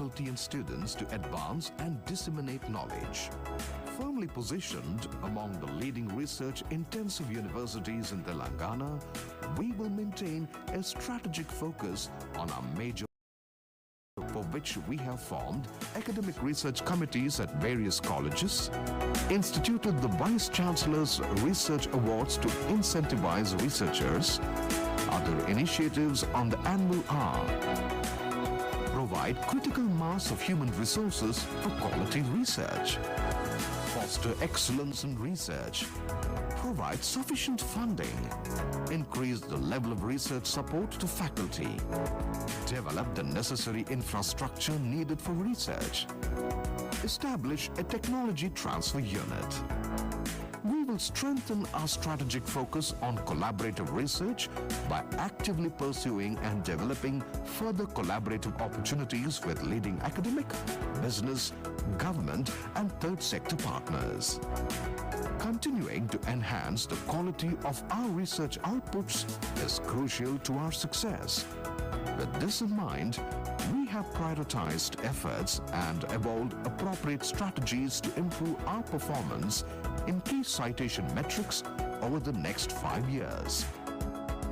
faculty and students to advance and disseminate knowledge. Firmly positioned among the leading research-intensive universities in Telangana, we will maintain a strategic focus on our major for which we have formed academic research committees at various colleges, instituted the Vice Chancellor's Research Awards to incentivize researchers, other initiatives on the annual hour, provide critical mass of human resources for quality research, foster excellence in research, provide sufficient funding, increase the level of research support to faculty, develop the necessary infrastructure needed for research, establish a technology transfer unit. We will strengthen our strategic focus on collaborative research by actively pursuing and developing further collaborative opportunities with leading academic, business, government, and third sector partners. Continuing to enhance the quality of our research outputs is crucial to our success. With this in mind, we have prioritized efforts and evolved appropriate strategies to improve our performance in key citation metrics over the next 5 years.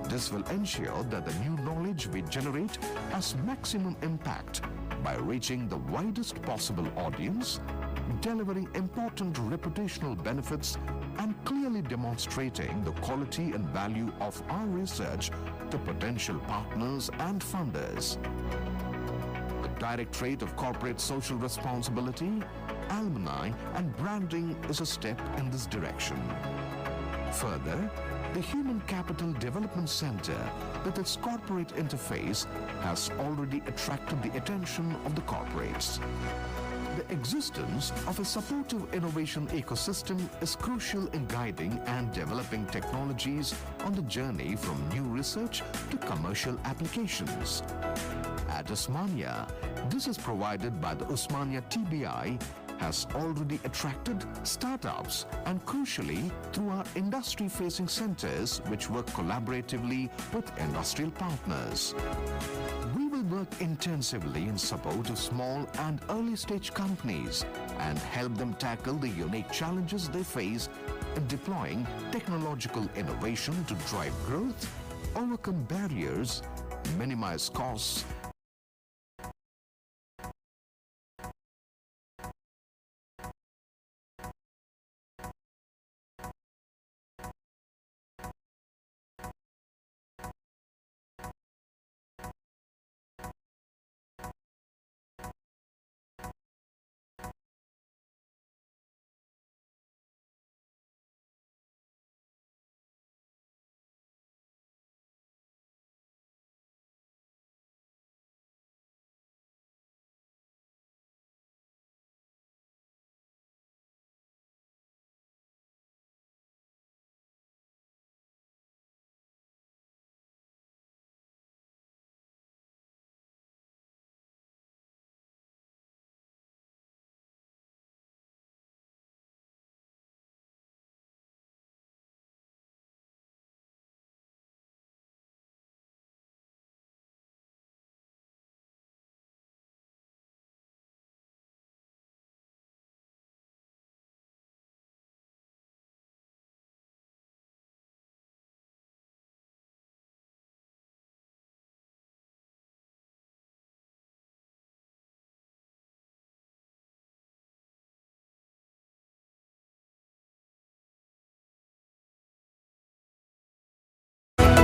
This will ensure that the new knowledge we generate has maximum impact by reaching the widest possible audience, delivering important reputational benefits, and clearly demonstrating the quality and value of our research to potential partners and funders. The Directorate of Corporate Social Responsibility, Alumni, and Branding is a step in this direction. Further, the Human Capital Development Center, with its corporate interface, has already attracted the attention of the corporates. The existence of a supportive innovation ecosystem is crucial in guiding and developing technologies on the journey from new research to commercial applications. At Osmania, this is provided by the Osmania TBI, has already attracted startups and crucially through our industry-facing centers which work collaboratively with industrial partners. We will work intensively in support of small and early-stage companies and help them tackle the unique challenges they face in deploying technological innovation to drive growth, overcome barriers, minimize costs,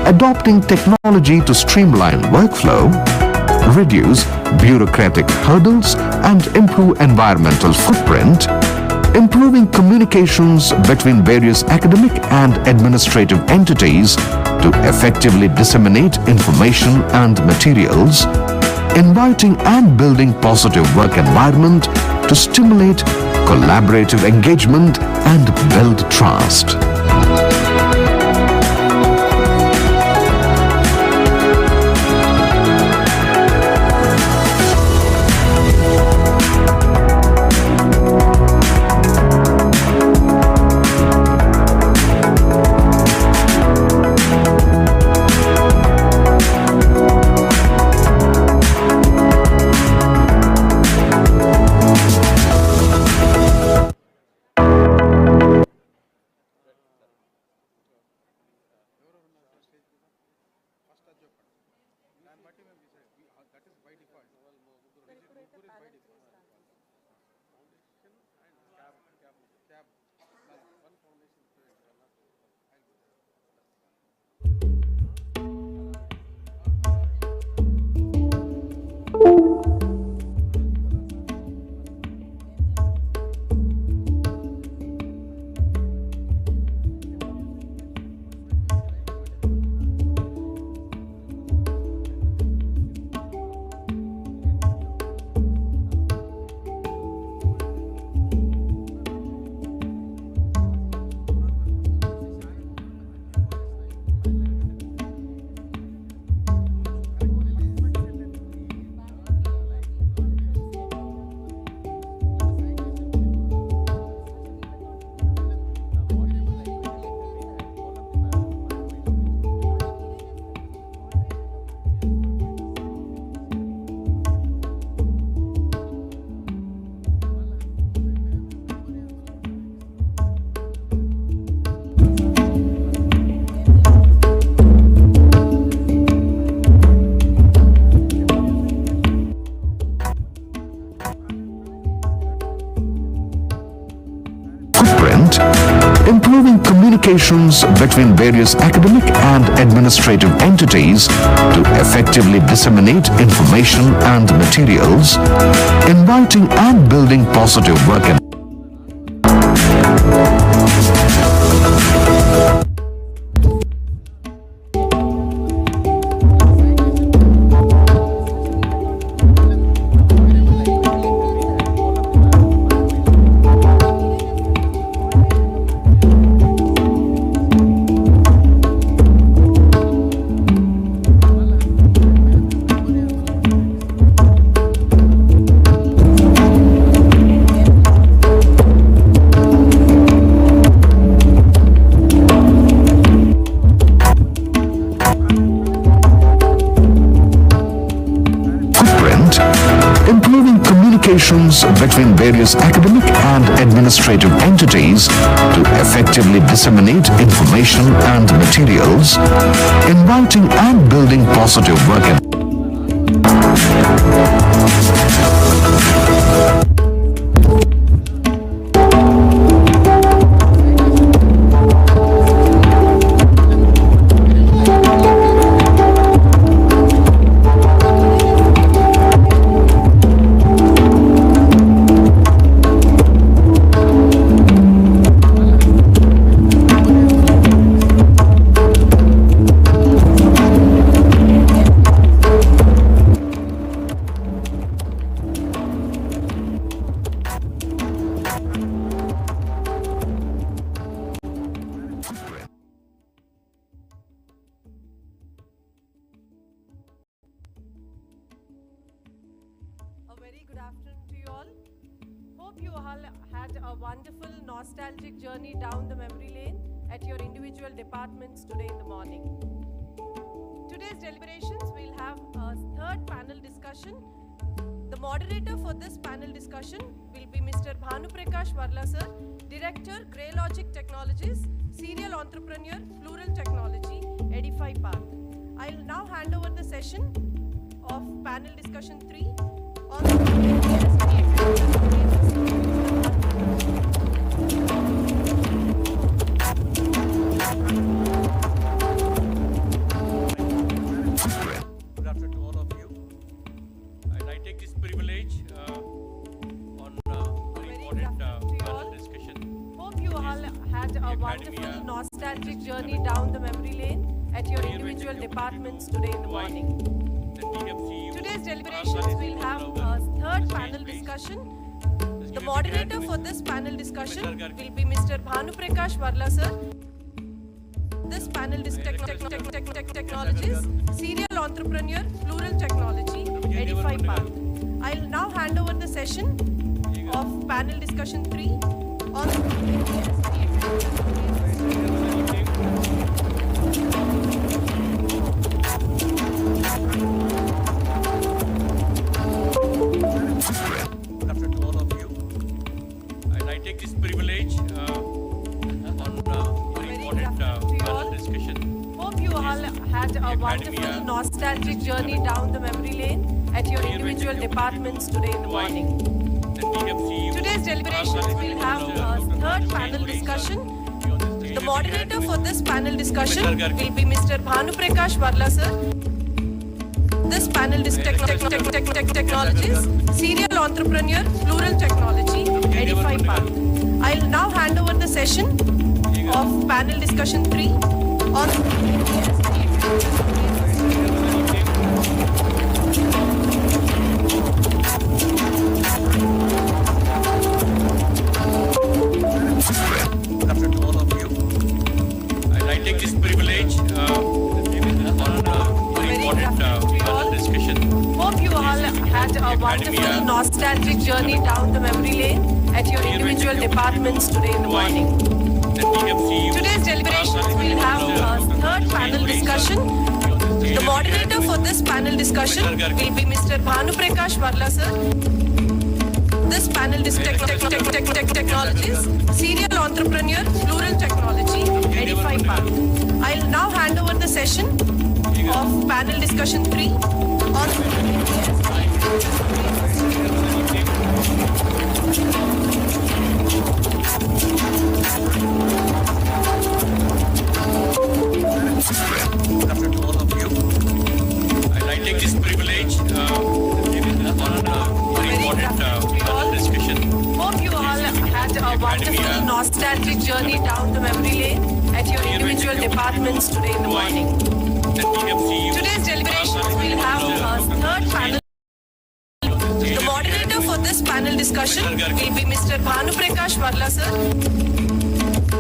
adopting technology to streamline workflow, reduce bureaucratic hurdles, and improve environmental footprint, improving communications between various academic and administrative entities to effectively disseminate information and materials, inviting and building positive work environment to stimulate collaborative engagement and build trust. Improving communications between various academic and administrative entities to effectively disseminate information and materials, inviting and building positive work environment. Improving communications between various academic and administrative entities to effectively disseminate information and materials, inviting and building positive work environment. A very good afternoon to you all. Hope you all had a wonderful nostalgic journey down the memory lane at your individual departments today in the morning. Today's deliberations will have a third panel discussion. The moderator for this panel discussion will be Mr. 𝗳𝗏𝗺 sir, Director, Greylogic Technologies, Serial Entrepreneur, Plural Technology, 𝗂𝗽𝗍𝗺. I'll now hand over the session of panel discussion 3 on Good afternoon to all of you. And I take this privilege on very important panel discussion. Hope you all had a wonderful nostalgic journey down the memory lane at your individual departments today in the morning. Today's deliberations will have a third panel discussion. The moderator for this panel discussion will be Mr. 𝗳𝗏𝗺 sir. This panel technologies, Serial Entrepreneur, Plural Technology, 𝗂𝗽𝗍𝗺. I'll now hand over the session of panel discussion 3 on take this privilege on very important panel discussion. Hope you all had a wonderful nostalgic journey down the memory lane at your individual departments today in the morning. Today's deliberations will have a third panel discussion. The moderator for this panel discussion will be Mr. 𝗂𝗵𝗺 sir. This panel is technologies, serial entrepreneur, plural technology, 𝗂𝗶𝗻𝗁. I'll now hand over the session of panel discussion 3 on I take this privilege on a very important panel discussion. Hope you all had a wonderful nostalgic journey down the memory lane at your individual departments today in the morning. Today's deliberations will have a third panel discussion. The moderator for this panel discussion will be Mr. 𝗂𝗵𝗺 sir. This panel is technologies, serial entrepreneur, plural technology, 𝗂𝗶𝗻𝗁. I'll now hand over the session of panel discussion 3 on I take this privilege on a very important panel discussion. Hope you all had a wonderful nostalgic journey down the memory lane at your individual departments today in the morning. Today's deliberations will have a third panel. The moderator for this panel discussion will be Mr. 𝗂𝗵𝗺 sir.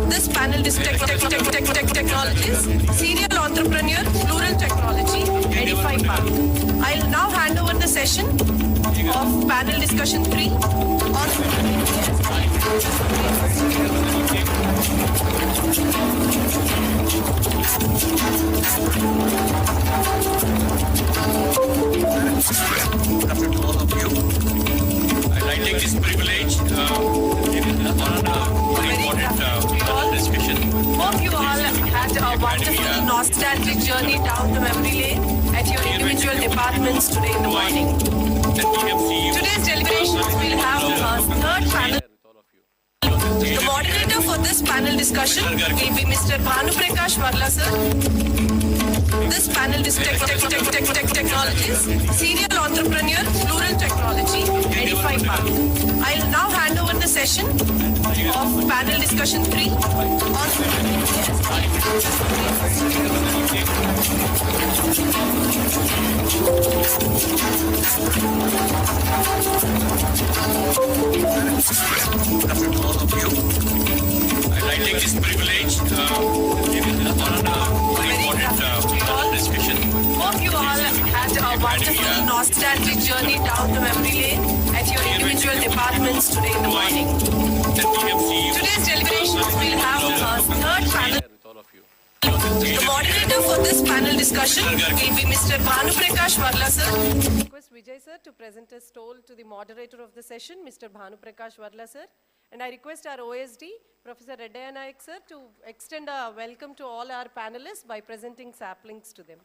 This panel is technologies, serial entrepreneur, plural technology, 𝗂𝗶𝗻𝗁. I'll now hand over the session of panel discussion 3 on I take this privilege on a very important panel discussion. Hope you all had a wonderful nostalgic journey down the memory lane at your individual departments today in the morning. Today's deliberations will have a third panel. The moderator for this panel discussion will be Mr. 𝗂𝗵𝗺 sir. This panel is technologies, serial entrepreneur, plural technology, 𝗂𝗶𝗻𝗁. I'll now hand over the session of panel discussion 3 on I take this privilege on a very important panel discussion. Hope you all had a wonderful nostalgic journey down the memory lane at your individual departments today in the morning. Today's deliberations will have a third panel. The moderator for this panel discussion will be Mr. 𝗂𝗵𝗺 sir. Request Vijay sir to present a stole to the moderator of the session, Mr. 𝗂𝗵𝗺 sir. And I request our OSD, Professor Reddy sir, to extend a welcome to all our panelists by presenting saplings to them.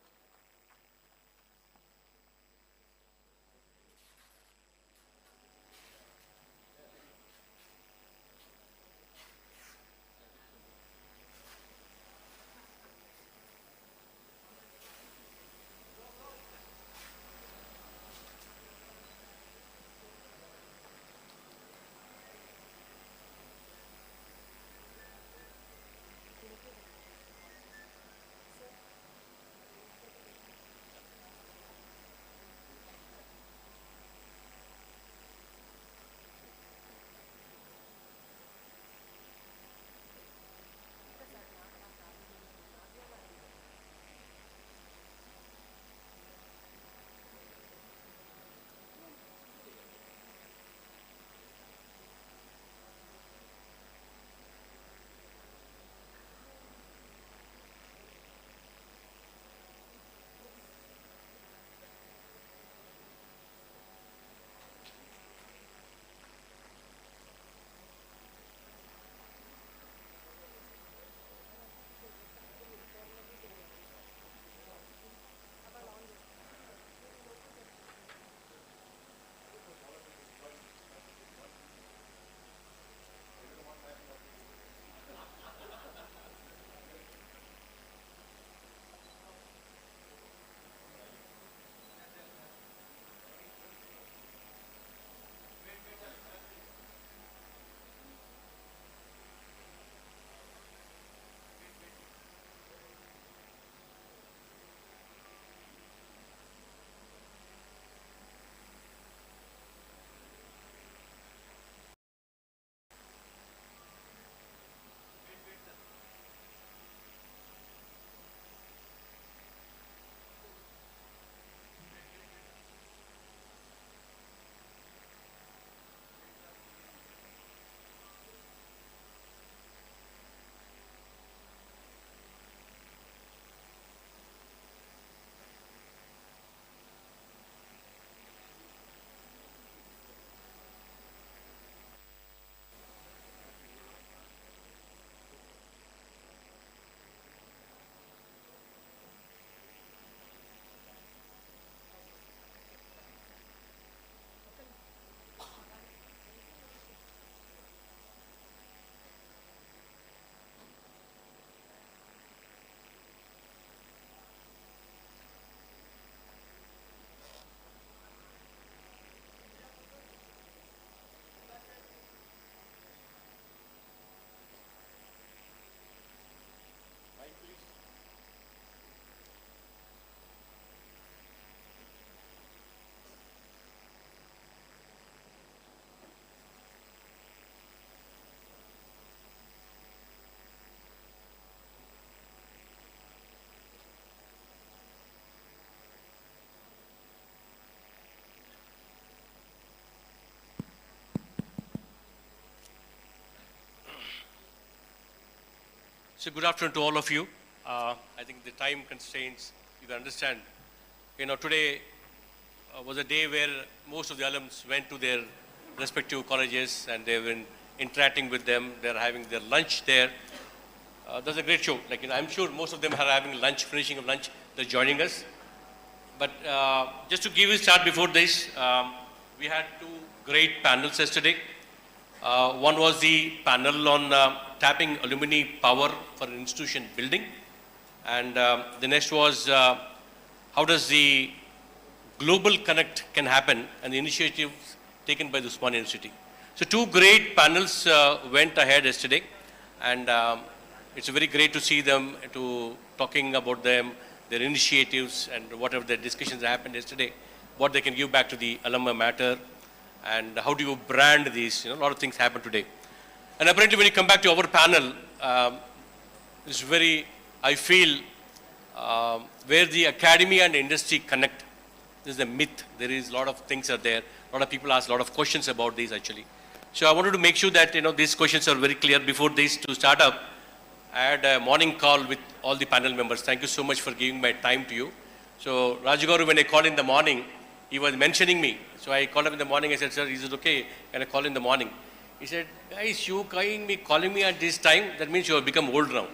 So good afternoon to all of you. I think the time constraints, you can understand. Today was a day where most of the alums went to their respective colleges and they've been interacting with them. They're having their lunch there. That's a great show. I'm sure most of them are having lunch, finishing of lunch, they're joining us. But just to give you a start before this, we had two great panels yesterday. One was the panel on tapping alumni power for an institution building. And the next was how does the global connect can happen and the initiatives taken by the Osmania University. So two great panels went ahead yesterday. And it's very great to see them, to talking about them, their initiatives and whatever the discussions that happened yesterday, what they can give back to the alumni matter. And how do you brand these? A lot of things happen today. And apparently when you come back to our panel, it's very, I feel, where the academy and industry connect. This is a myth. There is a lot of things are there. A lot of people ask a lot of questions about these actually. So I wanted to make sure that, these questions are very clear before this to start up. I had a morning call with all the panel members. Thank you so much for giving my time to you. So Rajagaru, when I called in the morning, he was mentioning me. So I called him in the morning. I said, sir, is it okay? Can I call in the morning? He said, guys, you calling me at this time, that means you have become old now.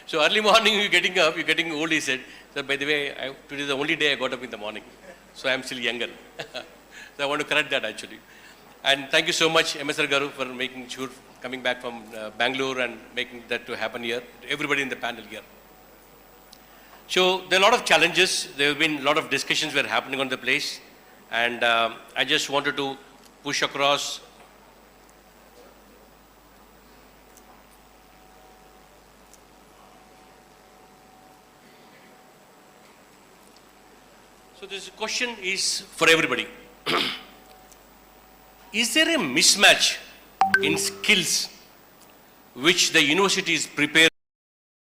So early morning, you're getting up, you're getting old, he said. Sir, by the way, today is the only day I got up in the morning. So I'm still younger. So I want to correct that actually. And thank you so much, MS Garu, for making sure, coming back from Bangalore and making that to happen here. Everybody in the panel here. So there are a lot of challenges. There have been a lot of discussions were happening on the place. And I just wanted to push across. So this question is for everybody. Is there a mismatch in skills which the universities prepare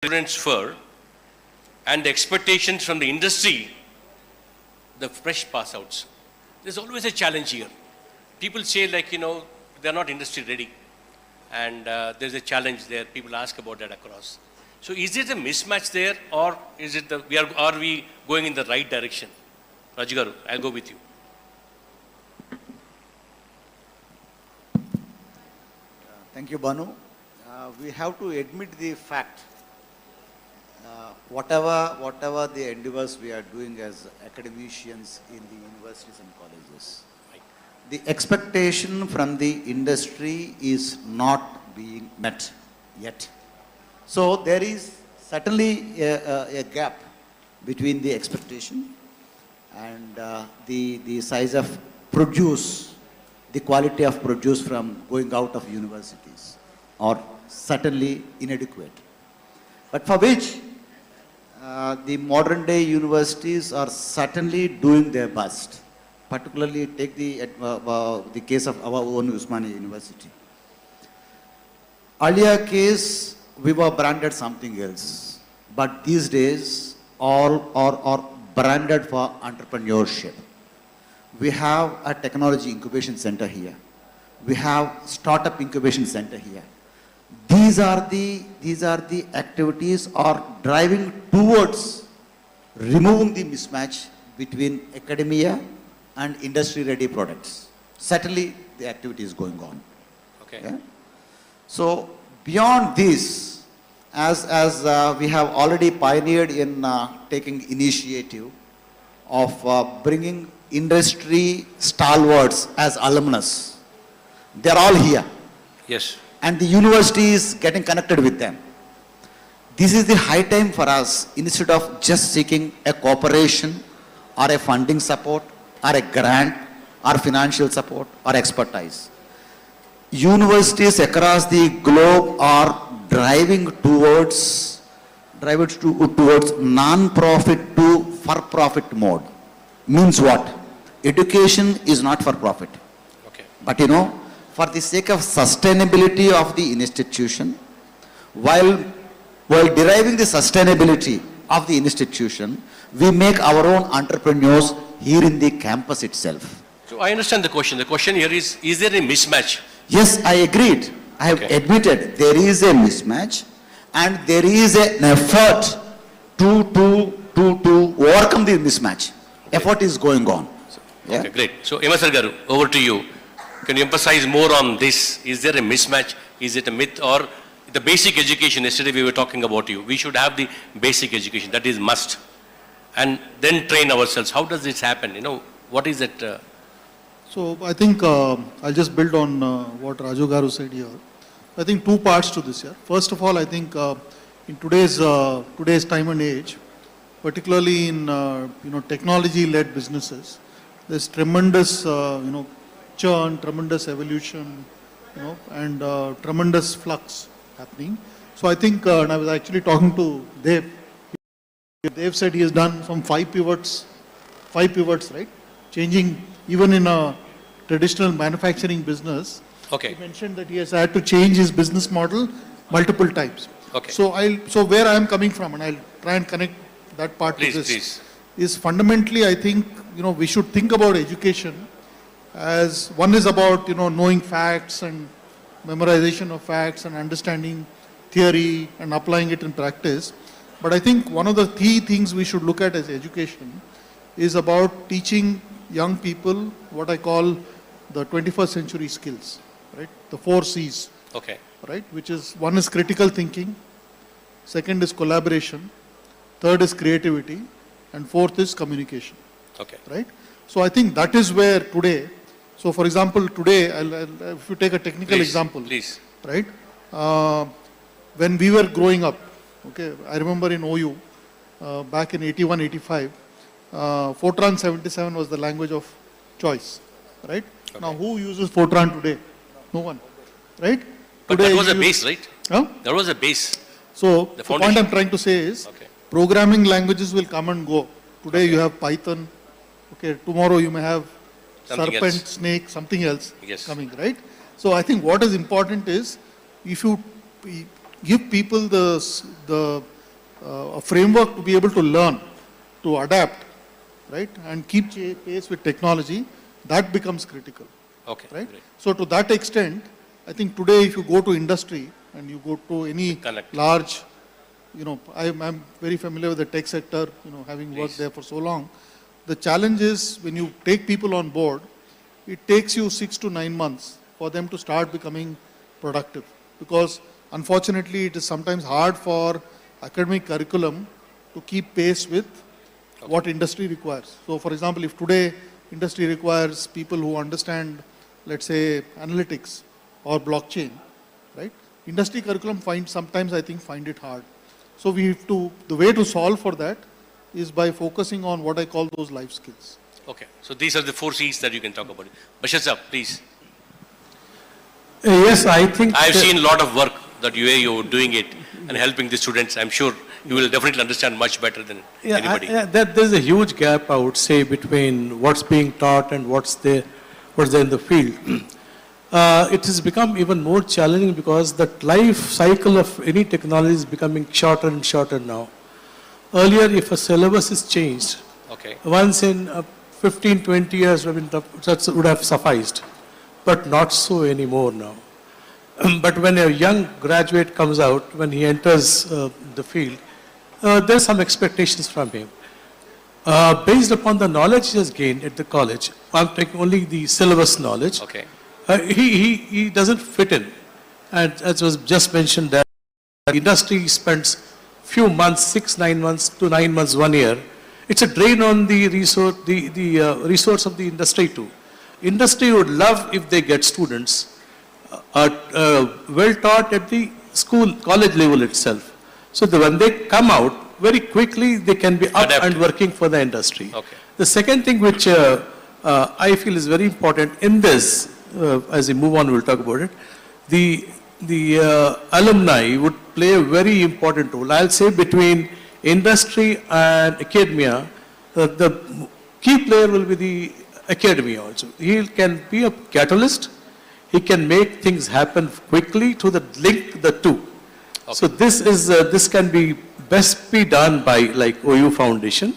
students for and the expectations from the industry, the fresh pass outs? There's always a challenge here. People say they're not industry ready. And there's a challenge there. People ask about that across. So is it a mismatch there or is it are we going in the right direction? Rajagaru, I'll go with you. Thank you, Banu. We have to admit the fact, whatever the endeavors we are doing as academicians in the universities and colleges, the expectation from the industry is not being met yet. So there is certainly a gap between the expectation and the size of produce, the quality of produce from going out of universities are certainly inadequate. But for which the modern day universities are certainly doing their best. Particularly take the case of our own Osmania University. Earlier case, we were branded something else. But these days, all are branded for entrepreneurship. We have a technology incubation center here. We have startup incubation center here. These are the activities are driving towards removing the mismatch between academia and industry-ready products. Certainly, the activity is going on. Okay. Yeah? So, beyond this, as we have already pioneered in taking initiative of bringing industry stalwarts as alumnus, they are all here. Yes. And the university is getting connected with them. This is the high time for us, instead of just seeking a cooperation or a funding support or a grant or financial support or expertise. Universities across the globe are driving towards non-profit to for-profit mode. Means what? Education is not for profit. Okay. But for the sake of sustainability of the institution, while deriving the sustainability of the institution, we make our own entrepreneurs here in the campus itself. So I understand the question. The question here is there a mismatch? Yes, I agreed. I have admitted there is a mismatch, and there is an effort to overcome the mismatch. Okay. Effort is going on. Yeah? Okay, great. So, Emasar Garu, over to you. Can you emphasize more on this? Is there a mismatch? Is it a myth? Or the basic education, yesterday we were talking about you. We should have the basic education, that is must. And then train ourselves. How does this happen? You know, what is it? So I think I'll just build on what Raju Garu said here. I think two parts to this here. First of all, I think in today's time and age, particularly in technology-led businesses, there's tremendous churn, tremendous evolution, and tremendous flux happening. So I think, and I was actually talking to Dev. Dev said he has done some 5 pivots, right? Changing even in a traditional manufacturing business. Okay. He mentioned that he has had to change his business model multiple times. Okay. So where I am coming from, and I'll try and connect that part to this, is fundamentally I think we should think about education as one is about knowing facts and memorization of facts and understanding theory and applying it in practice. But I think one of the key things we should look at as education is about teaching young people what I call the 21st century skills, right? The 4 C's. Okay. Right? Which is, one is critical thinking, second is collaboration, third is creativity, and fourth is communication. Okay. Right? So I think that is where today, so for example, today, if you take a technical example, please. Right? When we were growing up, okay, I remember in OU, back in 81, 85, Fortran 77 was the language of choice, right? Okay. Now, who uses Fortran today? No one, right? But today that was a base, right? Huh? That was a base. So, the point I'm trying to say is, programming languages will come and go. Today you have Python, okay, tomorrow you may have something serpent, else. snake, something else Yes. right? So I think what is important is, if you give people a framework to be able to learn, to adapt, right, and keep pace with technology, that becomes critical. Okay. Right? Great. So to that extent, I think today if you go to industry and you go to any large, I'm very familiar with the tech sector, having worked there for so long. The challenge is when you take people on board, it takes you 6 to 9 months for them to start becoming productive. Because unfortunately, it is sometimes hard for academic curriculum to keep pace with what industry requires. So for example, if today industry requires people who understand, let's say, analytics or blockchain, right? Industry curriculum sometimes I think find it hard. So the way to solve for that is by focusing on what I call those life skills. Okay. So these are the 4 C's that you can talk about. Bashir, please. Yes, I think I've seen a lot of work that you're doing it and helping the students. I'm sure you will definitely understand much better than anybody. There's a huge gap, I would say, between what's being taught and what's there in the field. It has become even more challenging because the life cycle of any technology is becoming shorter and shorter now. Earlier, if a syllabus is changed, once in 15, 20 years, that would have sufficed. But not so anymore now. But when a young graduate comes out, when he enters the field, there's some expectations from him. Based upon the knowledge he has gained at the college, I'm taking only the syllabus knowledge, he doesn't fit in. And as was just mentioned, that the industry spends few months, 6, 9 months to 9 months, 1 year. It's a drain on the resource, resource of the industry too. Industry would love if they get students well taught at the college level itself. So when they come out, very quickly they can be up and working for the industry. The second thing which I feel is very important in this, as we move on we'll talk about it, the alumni would play a very important role. I'll say between industry and academia, the key player will be the academia also. He can be a catalyst. He can make things happen quickly to link the two. So this can be best be done by like OU Foundation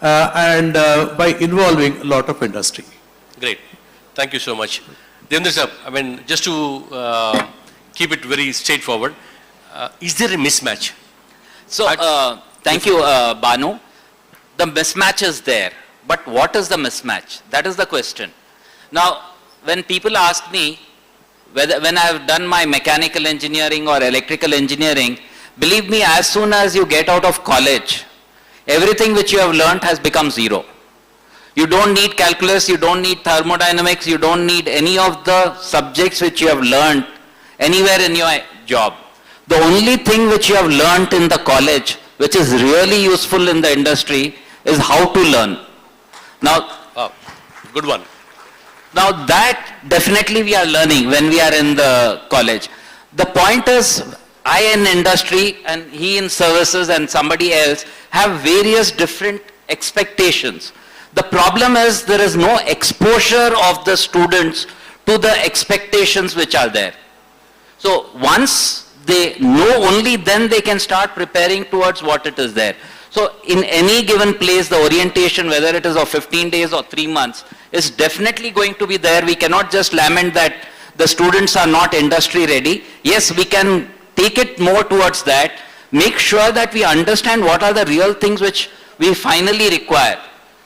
and by involving a lot of industry. Great. Thank you so much. Devendra sir, I mean, just to keep it very straightforward, is there a mismatch? So, thank you, Banu. The mismatch is there. But what is the mismatch? That is the question. Now, when people ask me, when I have done my mechanical engineering or electrical engineering, believe me, as soon as you get out of college, everything which you have learnt has become zero. You don't need calculus, you don't need thermodynamics, you don't need any of the subjects which you have learnt anywhere in your job. The only thing which you have learnt in the college, which is really useful in the industry, is how to learn. Now, good one. Now that definitely we are learning when we are in the college. The point is, I in industry and he in services and somebody else have various different expectations. The problem is there is no exposure of the students to the expectations which are there. So once they know, only then they can start preparing towards what it is there. So in any given place, the orientation, whether it is of 15 days or 3 months, is definitely going to be there. We cannot just lament that the students are not industry ready. Yes, we can take it more towards that. Make sure that we understand what are the real things which we finally require.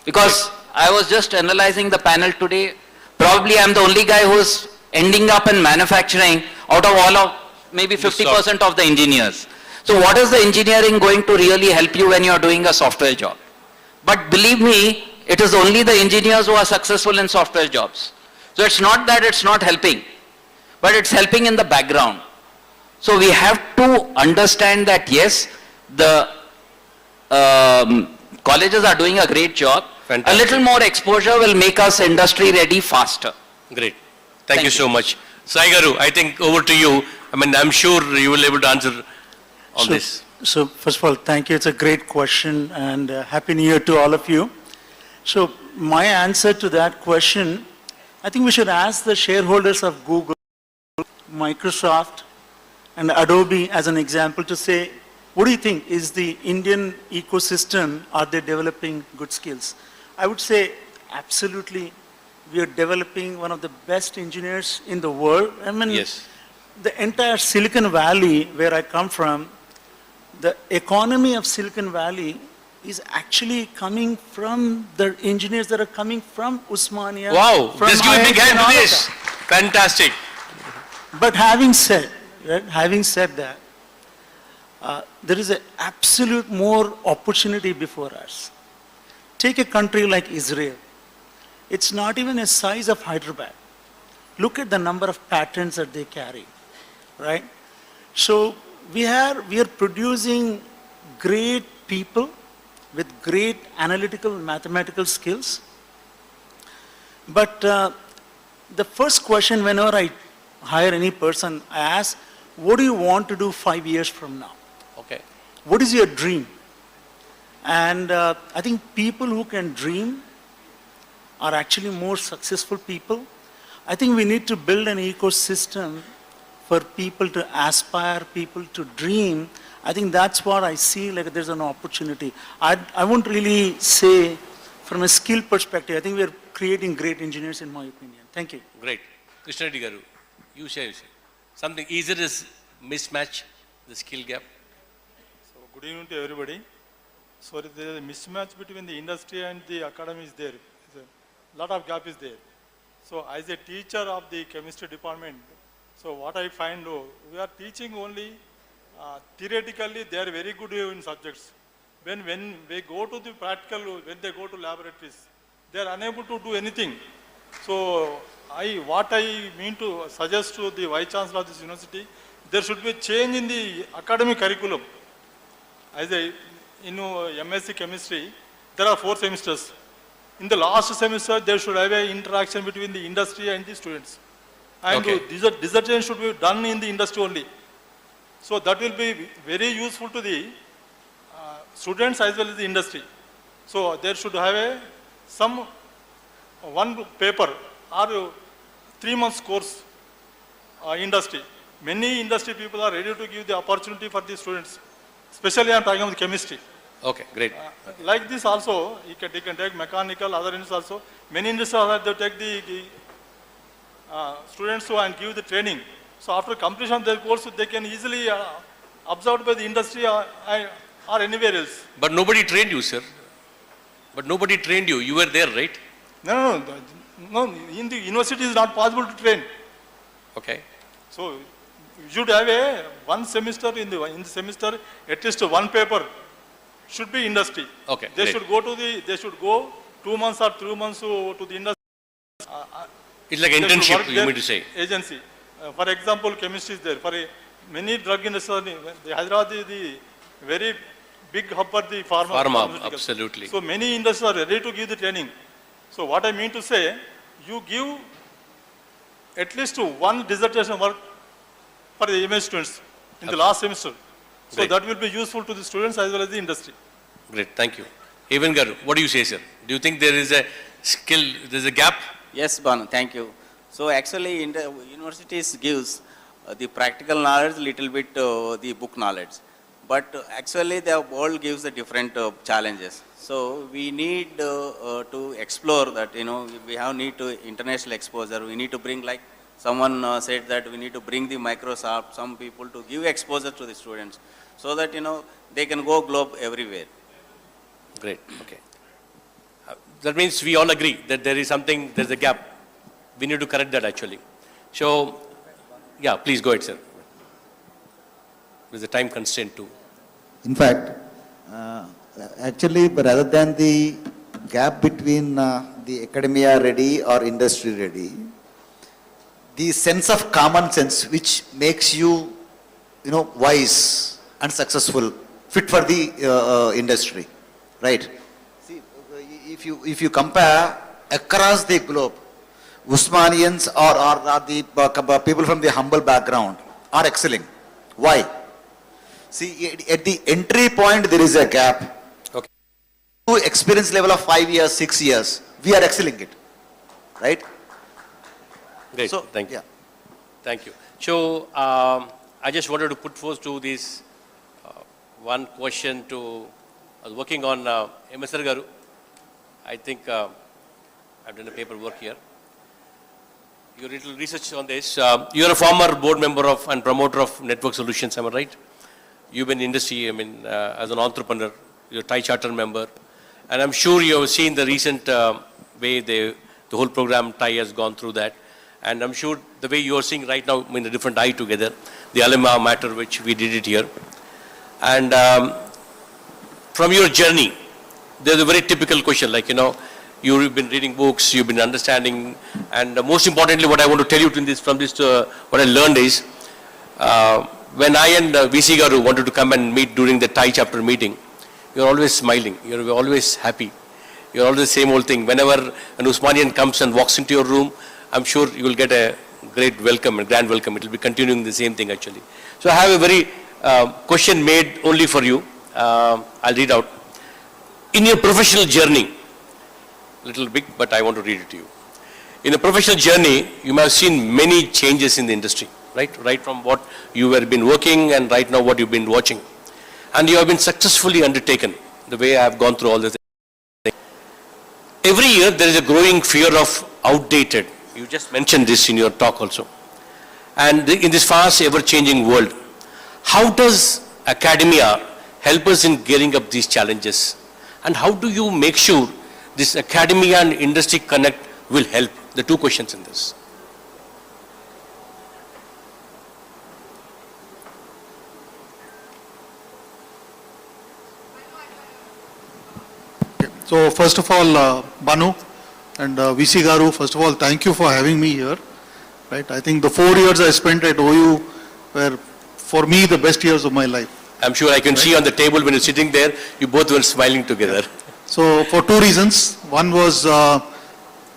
Because I was just analyzing the panel today. Probably I'm the only guy who's ending up in manufacturing out of all of maybe 50% of the engineers. So what is the engineering going to really help you when you're doing a software job? But believe me, it is only the engineers who are successful in software jobs. So it's not that it's not helping, but it's helping in the background. So we have to understand that yes, the colleges are doing a great job. Fantastic. A little more exposure will make us industry ready faster. Great. Thank you so much. Sai Garu, I think over to you. I mean, I'm sure you will be able to answer on this. So first of all, thank you. It's a great question and Happy New Year to all of you. So my answer to that question, I think we should ask the shareholders of Google, Microsoft and Adobe as an example to say, what do you think? Is the Indian ecosystem, are they developing good skills? I would say absolutely. We are developing one of the best engineers in the world. I mean, yes. The entire Silicon Valley, where I come from, the economy of Silicon Valley is actually coming from the engineers that are coming from Osmania. Wow, just give a big hand to this. Fantastic. But having said that, there is an absolute more opportunity before us. Take a country like Israel. It's not even a size of Hyderabad. Look at the number of patents that they carry, right? So we are producing great people with great analytical, mathematical skills. But the first question whenever I hire any person, I ask, what do you want to do 5 years from now? Okay. What is your dream? And I think people who can dream are actually more successful people. I think we need to build an ecosystem for people to aspire, people to dream. I think that's what I see, like there's an opportunity. I won't really say from a skill perspective, I think we're creating great engineers in my opinion. Thank you. Great. Krishna Reddy Garu, you say. Something, is it a mismatch, the skill gap? So good evening to everybody. So there is a mismatch between the industry and the academy is there. A lot of gap is there. So as a teacher of the chemistry department, so what I find, we are teaching only theoretically, they are very good in subjects. When they go to the practical, when they go to laboratories, they are unable to do anything. So what I mean to suggest to the Vice Chancellor of this university, there should be a change in the academic curriculum. As in MSc chemistry, there are 4 semesters. In the last semester, there should have an interaction between the industry and the students. And dissertation should be done in the industry only. So that will be very useful to the students as well as the industry. So there should have one paper or 3 months course industry. Many industry people are ready to give the opportunity for the students, especially I am talking about chemistry. Okay, great. Like this also, they can take mechanical, other industries also. Many industries have to take the students and give the training. So after completion of their course, they can easily absorbed by the industry or anywhere else. But nobody trained you, sir. But nobody trained you. You were there, right? No. In the university it is not possible to train. Okay. So you should have one semester in the semester, at least one paper should be industry. Okay. They great. should go 2 months or 3 months to the industry. It's like internship, you mean to say? Agency. For example, chemistry is there. For many drug industries, the Hyderabad is the very big hub for the pharma. Absolutely. So many industries are ready to give the training. So what I mean to say, you give at least one dissertation work for the MA students in the last semester. So Great. that will be useful to the students as well as the industry. Great, thank you. Evan Garu, what do you say, sir? Do you think there is a skill, there is a gap? Yes, Banu, thank you. So actually, universities gives the practical knowledge, little bit the book knowledge. But actually, the world gives the different challenges. So we need to explore that, we have need to international exposure. We need to bring, like someone said that we need to bring the Microsoft, some people to give exposure to the students so that, they can go globe everywhere. Great, okay. That means we all agree that there is something, there's a gap. We need to correct that actually. So, yeah, please go ahead, sir. There's a time constraint too. In fact, actually, rather than the gap between the academia ready or industry ready, the sense of common sense which makes you, wise and successful, fit for the industry, right? See, if you compare across the globe, Osmanians or the people from the humble background are excelling. Why? See, at the entry point, there is a gap. Okay. To experience level of 5 years, 6 years, we are excelling it, right? Great, So, thank you. yeah. Thank you. So, I just wanted to put forth to this one question to, I was working on MSR Garu. I think I've done a paperwork here. Your little research on this. You're a former board member of and promoter of Network Solutions, am I right? You've been in industry, as an entrepreneur, you're a Thai charter member. And I'm sure you have seen the recent way the whole program Thai has gone through that. And I'm sure the way you are seeing right now, a different eye together, the Alumni matter which we did it here. And from your journey, there's a very typical question, like, you've been reading books, you've been understanding, and most importantly, what I want to tell you from this, what I learned is, when I and 𝗧𝗦𝗔𝗧 Garu wanted to come and meet during the Thai chapter meeting, you're always smiling, you're always happy, you're always the same old thing. Whenever an Osmanian comes and walks into your room, I'm sure you will get a great welcome, a grand welcome. It will be continuing the same thing actually. So I have a very question made only for you. I'll read out. In your professional journey, little big, but I want to read it to you. In a professional journey, you must have seen many changes in the industry, right? Right from what you have been working and right now what you've been watching. And you have been successfully undertaken, the way I have gone through all this. Every year there is a growing fear of outdated. You just mentioned this in your talk also. And in this fast, ever-changing world, how does academia help us in gearing up these challenges? And how do you make sure this academia and industry connect will help? The two questions in this. Okay. So first of all, Banu and 𝗧𝗦𝗔𝗧 Garu, first of all, thank you for having me here. Right? I think the 4 years I spent at OU were, for me, the best years of my life. I'm sure I can see on the table when you're sitting there, you both were smiling together. So for two reasons. One was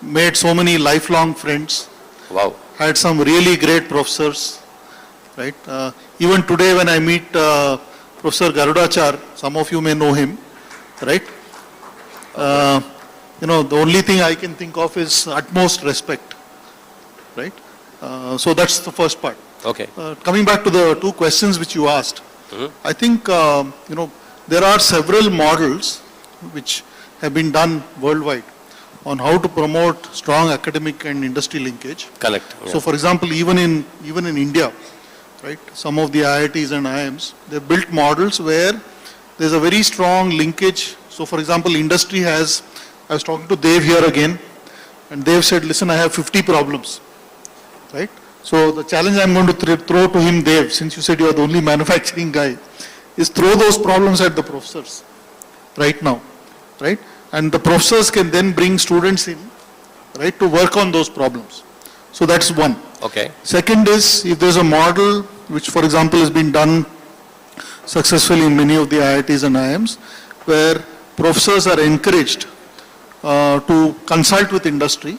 made so many lifelong friends. Wow. Had some really great professors. Right? Even today when I meet Professor Garudachar, some of you may know him. Right? The only thing I can think of is utmost respect. Right? So that's the first part. Okay. Coming back to the two questions which you asked, I think, there are several models which have been done worldwide on how to promote strong academic and industry linkage. Correct. Yeah. So for example, even in India, right? Some of the IITs and IIMs, they've built models where there's a very strong linkage. So for example, industry has, I was talking to Dev here again, and Dev said, listen, I have 50 problems, right? So the challenge I'm going to throw to him, Dev, since you said you are the only manufacturing guy, is throw those problems at the professors right now, right? And the professors can then bring students in, right, to work on those problems. So that's one. Okay. Second is, if there's a model, which for example has been done successfully in many of the IITs and IIMs, where professors are encouraged to consult with industry,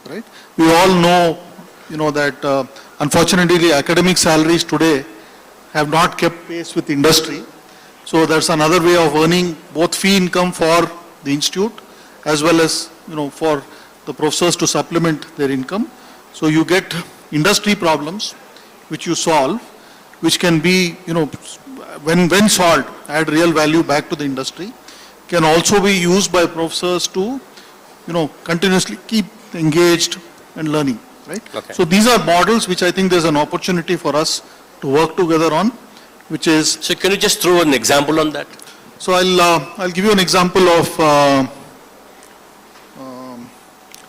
right? We all know, that unfortunately academic salaries today have not kept pace with industry. So that's another way of earning both fee income for the institute as well as, for the professors to supplement their income. So you get industry problems which you solve, which can be, when solved, add real value back to the industry, can also be used by professors to, continuously keep engaged and learning, right? Okay. So these are models which I think there's an opportunity for us to work together on, which is... So can you just throw an example on that? So I'll give you an example of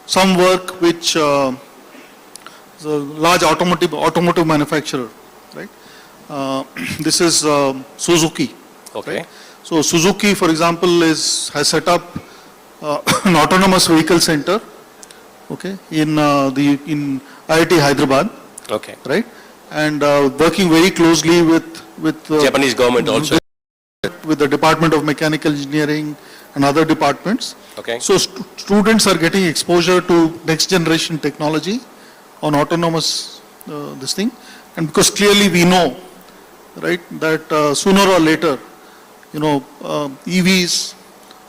some work which is a large automotive manufacturer, right? This is Suzuki. Okay. Right? So Suzuki, for example, has set up an autonomous vehicle center, okay, in IIT Hyderabad. Okay. Right? And working very closely with Japanese government also. With the Department of Mechanical Engineering and other departments. Okay. So students are getting exposure to next generation technology on autonomous this thing. And because clearly we know, right, that sooner or later, EVs,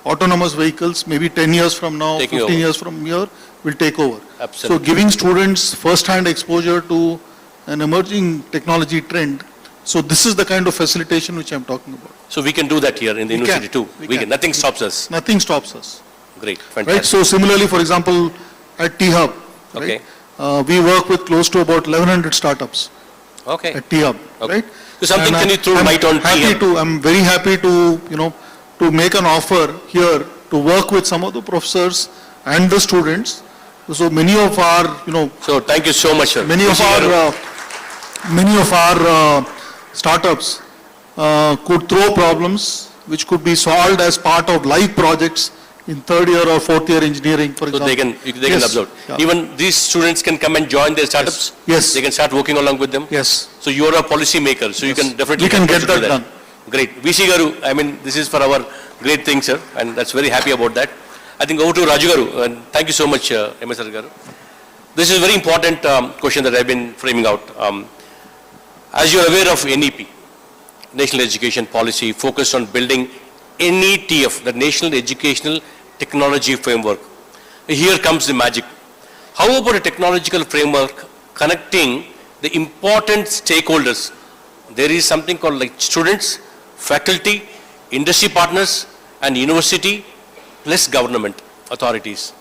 autonomous vehicles, maybe 10 years from now, Taking 15 over. years from here, will take over. Absolutely. So giving students first-hand exposure to an emerging technology trend. So this is the kind of facilitation which I'm talking about. So we can do that here in the university too. We can. Nothing stops us. Nothing stops us. Great. Right? Fantastic. So similarly, for example, at 𝗬𝗃, Okay. right? We work with close to about 1,100 startups Okay. at 𝗬𝗃, Okay. right? So something And can you throw light on 𝗬𝗃? I'm very happy to, to make an offer here to work with some of the professors and the students. So many of our, So thank you so much, sir. many of our startups could throw problems which could be solved as part of live projects in third year or fourth year engineering, for So example. they can observe. Yeah. Even these students can come and join their startups. Yes. They can start working along with them. Yes. So you are a policy maker. So you can definitely We can help us get to do that done. Great. 𝗧𝗧 Garu, I mean, this is for our great thing, sir, and that's very happy about that. I think over to Raju Garu, and thank you so much, MS Garu. This is a very important question that I've been framing out. As you're aware of NEP, National Education Policy, focused on building NETF, the National Educational Technology Framework. Here comes the magic. How about a technological framework connecting the important stakeholders? There is something called like students, faculty, industry partners, and university, plus government authorities.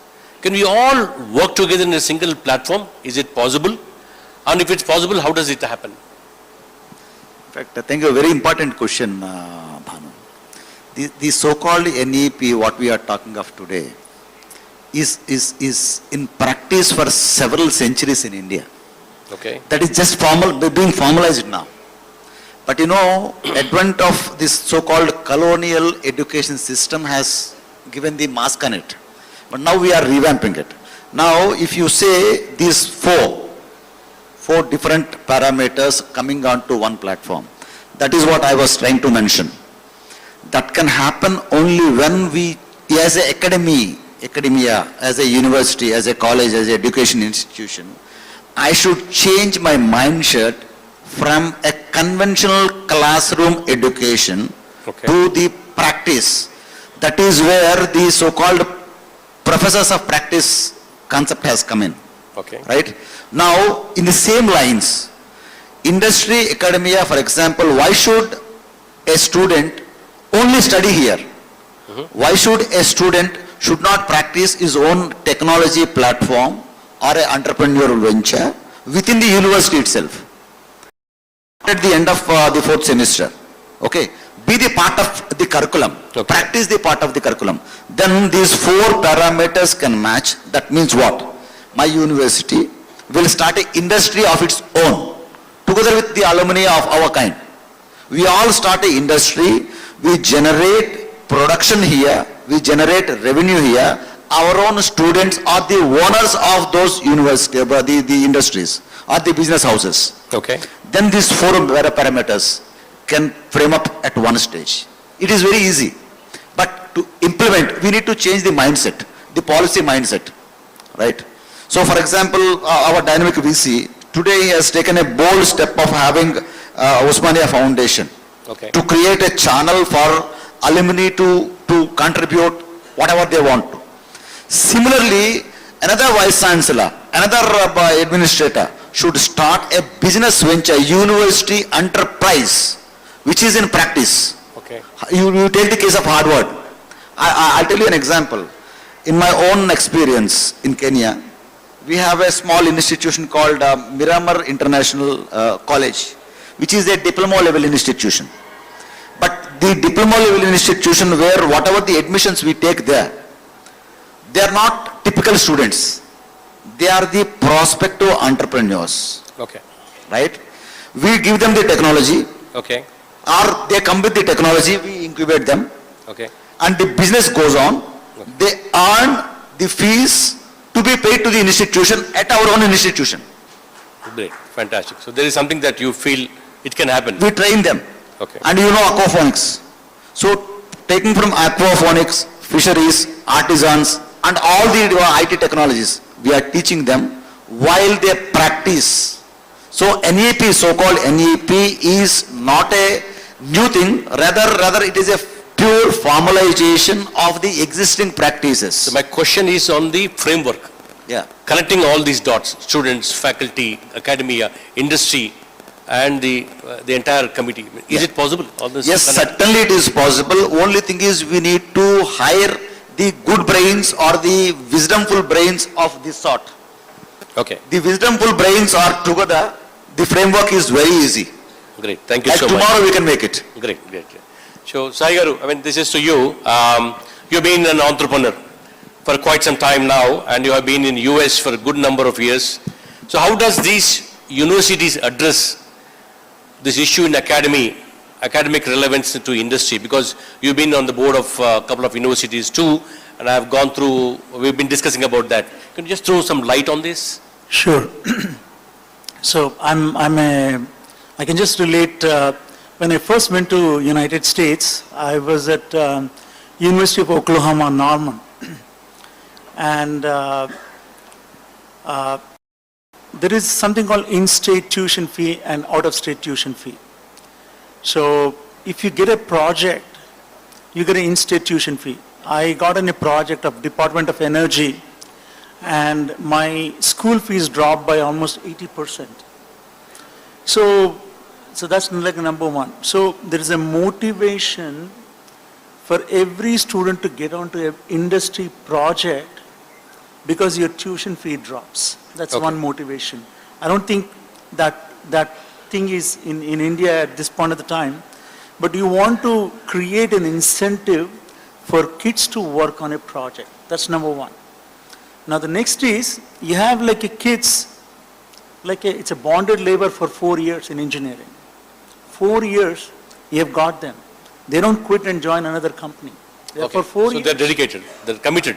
Can we all work together in a single platform? Is it possible? And if it's possible, how does it happen? In fact, I think a very important question, Bhanu. The so-called NEP, what we are talking of today, is in practice for several centuries in India. Okay. That is just being formalized now. But advent of this so-called colonial education system has given the mask on it. But now we are revamping it. Now, if you say these four different parameters coming onto one platform, that is what I was trying to mention. That can happen only when we, as an academia, as a university, as a college, as an education institution, I should change my mindset from a conventional classroom education to the practice. That is where the so-called professors of practice concept has come in. Okay. Right? Now, in the same lines, industry, academia, for example, why should a student only study here? Why should a student should not practice his own technology platform or an entrepreneurial venture within the university itself? at the end of the 4th semester. Okay. Be the part of the curriculum. Okay. Practice the part of the curriculum. Then these 4 parameters can match. That means what? My university will start an industry of its own, together with the alumni of our kind. We all start an industry, we generate production here, we generate revenue here. Our own students are the owners of those universities, the industries, or the business houses. Okay. Then these 4 parameters can frame up at one stage. It is very easy. But to implement, we need to change the mindset, the policy mindset, right? So for example, our dynamic VC today has taken a bold step of having Osmania Foundation to create a channel for alumni to contribute whatever they want to. Similarly, another vice chancellor, another administrator should start a business venture, university enterprise, which is in practice. Okay. You take the case of Harvard. I'll tell you an example. In my own experience in Kenya, we have a small institution called Miramar International College, which is a diploma level institution. But the diploma level institution, where whatever the admissions we take there, they are not typical students. They are the prospective entrepreneurs. Okay. Right? We give them the technology. Okay. Or they come with the technology, we incubate them. Okay. And the business goes on. Okay. They earn the fees to be paid to the institution at our own institution. Great. Fantastic. So there is something that you feel it can happen. We train them. Okay. And you know aquaponics. So taking from aquaponics, fisheries, artisans, and all the IT technologies, we are teaching them while they practice. So NEP, so-called NEP, is not a new thing, rather it is a pure formalization of the existing practices. So my question is on the framework. Yeah. Connecting all these dots, students, faculty, academia, industry, and the entire committee. Is it possible? All this yes, certainly it is possible. Only thing is we need to hire the good brains or the wisdomful brains of this sort. Okay. The wisdomful brains are together. The framework is very easy. Great. Thank you so much. Tomorrow we can make it. Great. So, Sai Garu, I mean, this is to you. You've been an entrepreneur for quite some time now, and you have been in US for a good number of years. So how does these universities address this issue in academic relevance to industry? Because you've been on the board of a couple of universities too, and I've gone through, we've been discussing about that. Can you just throw some light on this? Sure. So I can just relate, when I first went to United States, I was at University of Oklahoma, Norman. And there is something called in-state tuition fee and out-of-state tuition fee. So if you get a project, you get an in-state tuition fee. I got in a project of Department of Energy, and my school fees dropped by almost 80%. So that's like number one. So there is a motivation for every student to get onto an industry project because your tuition fee drops. That's one motivation. I don't think that thing is in India at this point of the time, but you want to create an incentive for kids to work on a project. That's number one. Now the next is, you have like a kids, it's a bonded labor for 4 years in engineering. 4 years, you have got them. They don't quit and join another company. They're for 4 years. So they're dedicated, they're committed.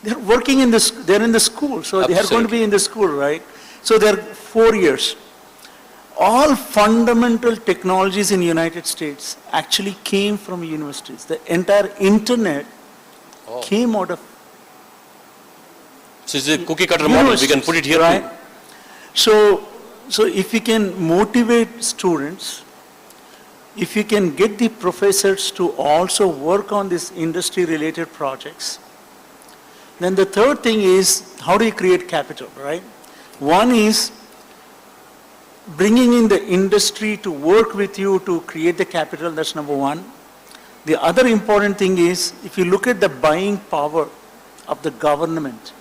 They're working in this, they're in the school, so they are going to be in the school, right? So they're 4 years. All fundamental technologies in the United States actually came from universities. The entire internet came out of So it's a cookie cutter model, we can put it here right? too. So if you can motivate students, if you can get the professors to also work on these industry related projects, then the third thing is, how do you create capital, right? One is bringing in the industry to work with you to create the capital, that's number one. The other important thing is, if you look at the buying power of the government,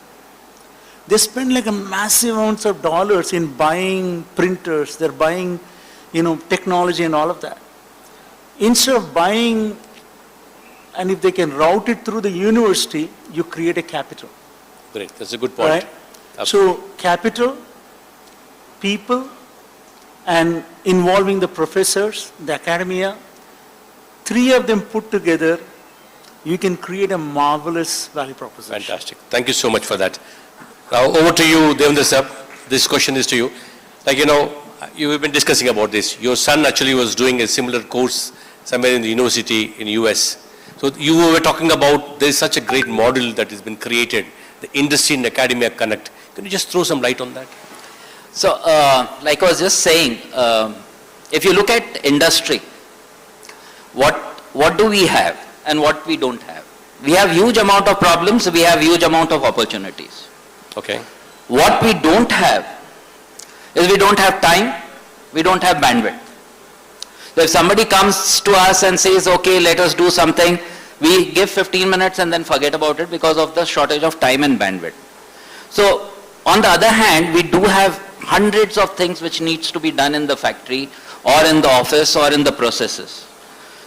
they spend like a massive amounts of dollars in buying printers, they're buying technology and all of that. Instead of buying, and if they can route it through the university, you create a capital. Great, that's a good point. Right? So capital, people, and involving the professors, the academia, three of them put together, you can create a marvelous value proposition. Fantastic. Thank you so much for that. Now over to you, 𝗹𝗫𝗀𝗧 sir. This question is to you. Like, you have been discussing about this. Your son actually was doing a similar course somewhere in the university in US. So you were talking about there is such a great model that has been created, the industry and academia connect. Can you just throw some light on that? So, like I was just saying, if you look at industry, what do we have and what we don't have? We have huge amount of problems, we have huge amount of opportunities. Okay. What we don't have is we don't have time, we don't have bandwidth. So if somebody comes to us and says, okay, let us do something, we give 15 minutes and then forget about it because of the shortage of time and bandwidth. So on the other hand, we do have hundreds of things which needs to be done in the factory or in the office or in the processes.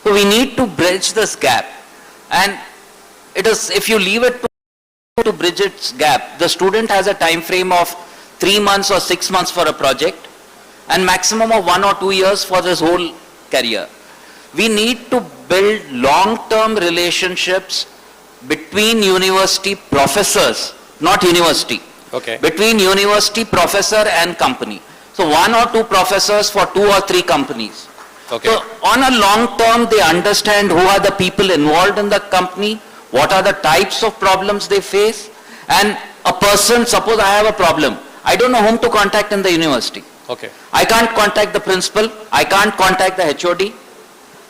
So we need to bridge this gap, and it is, if you leave it to bridge its gap, the student has a time frame of 3 months or 6 months for a project and maximum of 1 or 2 years for his whole career. We need to build long-term relationships between university professors, not university, okay, between university professor and company. So 1 or 2 professors for 2 or 3 companies. okay. So on a long term, they understand who are the people involved in the company, what are the types of problems they face, and a person, suppose I have a problem, I don't know whom to contact in the university. Okay. I can't contact the principal, I can't contact the HOD.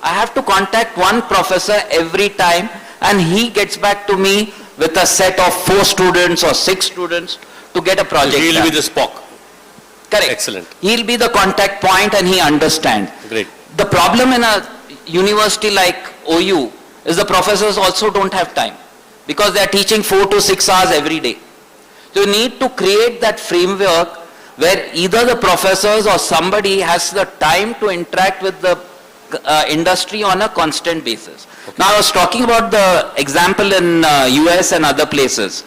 I have to contact one professor every time, and he gets back to me with a set of 4 students or 6 students to get a project He'll done. be the Spock. Correct. Excellent. He'll be the contact point and he understands. Great. The problem in a university like OU is the professors also don't have time because they are teaching 4 to 6 hours every day. So you need to create that framework where either the professors or somebody has the time to interact with the industry on a constant basis. Okay. Now I was talking about the example in US and other places.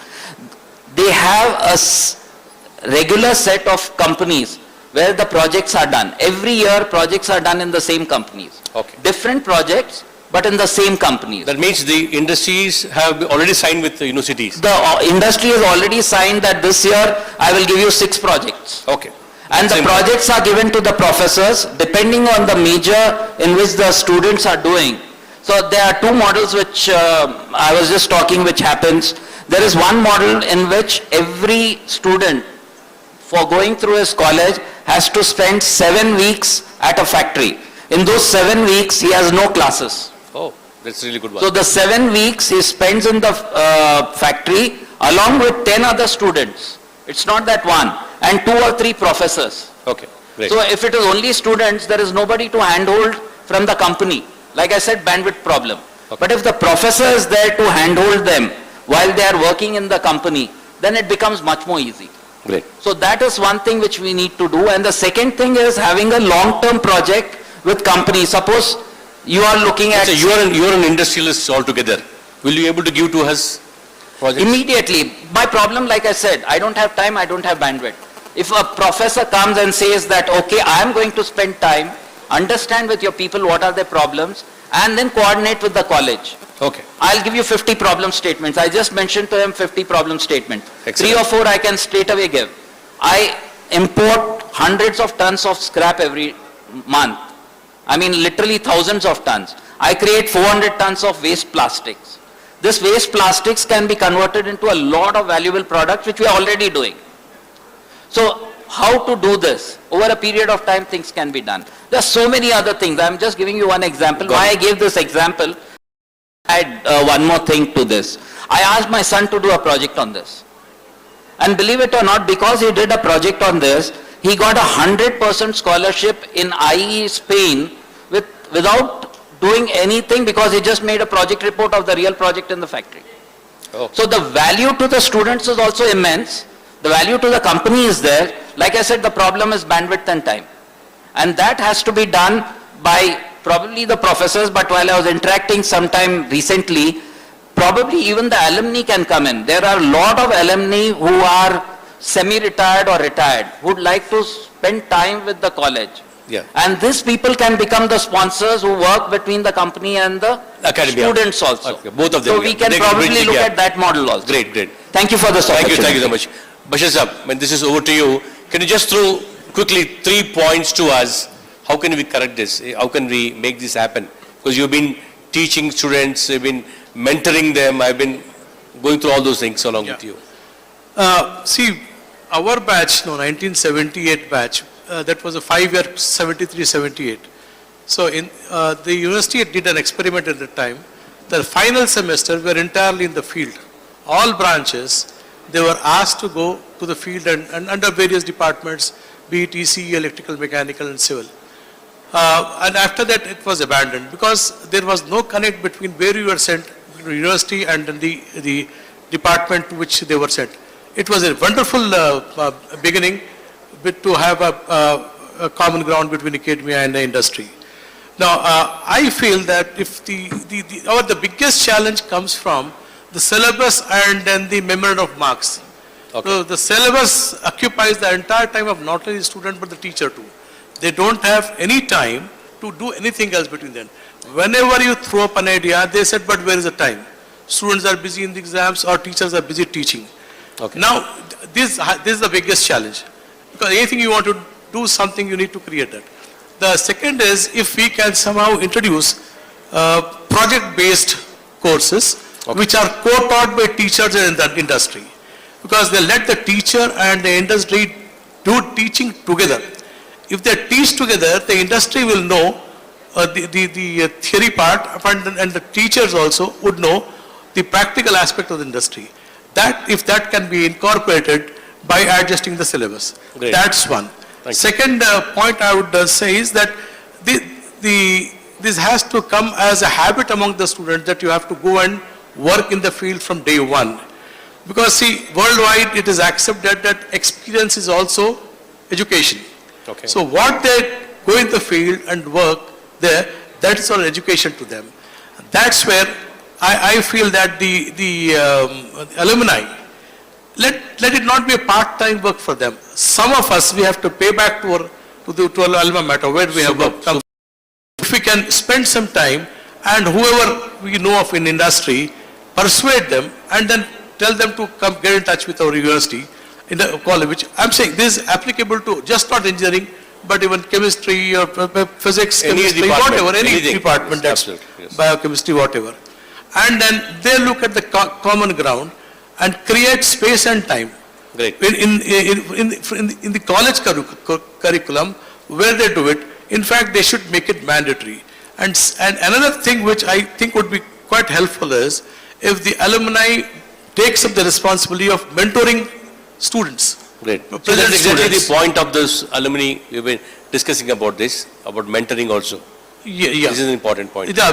They have a regular set of companies where the projects are done. Every year projects are done in the same companies. Okay. Different projects, but in the same companies. That means the industries have already signed with the universities. The industry has already signed that this year I will give you 6 projects. Okay. And the projects are given to the professors depending on the major in which the students are doing. So there are 2 models which I was just talking which happens. There is one model in which every student for going through his college has to spend 7 weeks at a factory. In those 7 weeks he has no classes. Oh, that's really good one. So the 7 weeks he spends in the factory along with 10 other students. It's not that one, and 2 or 3 professors. Okay, great. So if it is only students, there is nobody to handhold from the company. Like I said, bandwidth problem. Okay. But if the professor is there to handhold them while they are working in the company, then it becomes much more easy. Great. So that is one thing which we need to do. And the second thing is having a long-term project with companies. Suppose you are looking at... So you're an industrialist altogether. Will you be able to give to us projects? Immediately. My problem, like I said, I don't have time, I don't have bandwidth. If a professor comes and says that, okay, I am going to spend time, understand with your people what are their problems, and then coordinate with the college. Okay. I'll give you 50 problem statements. I just mentioned to him 50 problem statements. Excellent. 3 or 4 I can straight away give. I import hundreds of tons of scrap every month. I mean literally thousands of tons. I create 400 tons of waste plastics. This waste plastics can be converted into a lot of valuable products which we are already doing. So how to do this? Over a period of time things can be done. There are so many other things. I am just giving you one example. Why I gave this example, I add one more thing to this. I asked my son to do a project on this. And believe it or not, because he did a project on this, he got 100% scholarship in IE Spain without doing anything because he just made a project report of the real project in the factory. Oh. So the value to the students is also immense. The value to the company is there. Like I said, the problem is bandwidth and time. And that has to be done by probably the professors, but while I was interacting sometime recently, probably even the alumni can come in. There are a lot of alumni who are semi-retired or retired, who would like to spend time with the college. Yeah. And these people can become the sponsors who work between the company and the Academy. students also. Okay, both of them. So we can probably look at that model also. Great, great. Thank you for this opportunity. Thank you so much. Bashir Sahab, when this is over to you, can you just throw quickly 3 points to us? How can we correct this? How can we make this happen? Because you've been teaching students, you've been mentoring them, I've been going through all those things along with you. See, our batch, 1978 batch, that was a 5-year, 73-78. So the university did an experiment at the time. The final semester, we were entirely in the field. All branches, they were asked to go to the field and under various departments, be it ECE, electrical, mechanical, and civil. And after that, it was abandoned because there was no connect between where you were sent to university and the department to which they were sent. It was a wonderful beginning to have a common ground between academia and the industry. Now, I feel that if the biggest challenge comes from the syllabus and then the memorandum of marks. Okay. So the syllabus occupies the entire time of not only the student but the teacher too. They don't have any time to do anything else between them. Whenever you throw up an idea, they said, but where is the time? Students are busy in the exams or teachers are busy teaching. Okay. Now, this is the biggest challenge. Because anything you want to do something, you need to create that. The second is if we can somehow introduce project-based courses, okay, which are co-taught by teachers in the industry. Because they let the teacher and the industry do teaching together. If they teach together, the industry will know the theory part and the teachers also would know the practical aspect of the industry. That, if that can be incorporated by adjusting the syllabus. Great. That's one. Second point I would say is that this has to come as a habit among the students that you have to go and work in the field from day one. Because see, worldwide it is accepted that experience is also education. Okay. So what they go in the field and work there, that is all education to them. That's where I feel that the alumni, let it not be a part-time work for them. Some of us, we have to pay back to our alma mater where we have worked. If we can spend some time and whoever we know of in industry, persuade them and then tell them to come get in touch with our university in the college, which I'm saying this is applicable to just not engineering, but even chemistry or physics, chemistry, whatever, any department, that's biochemistry, whatever. And then they look at the common ground and create space and time. Great. In the college curriculum, where they do it, in fact, they should make it mandatory. And another thing which I think would be quite helpful is if the alumni takes up the responsibility of mentoring students. Great. So that's exactly the point of this alumni. We've been discussing about this, about mentoring also. Yeah. This is an important point. Yeah,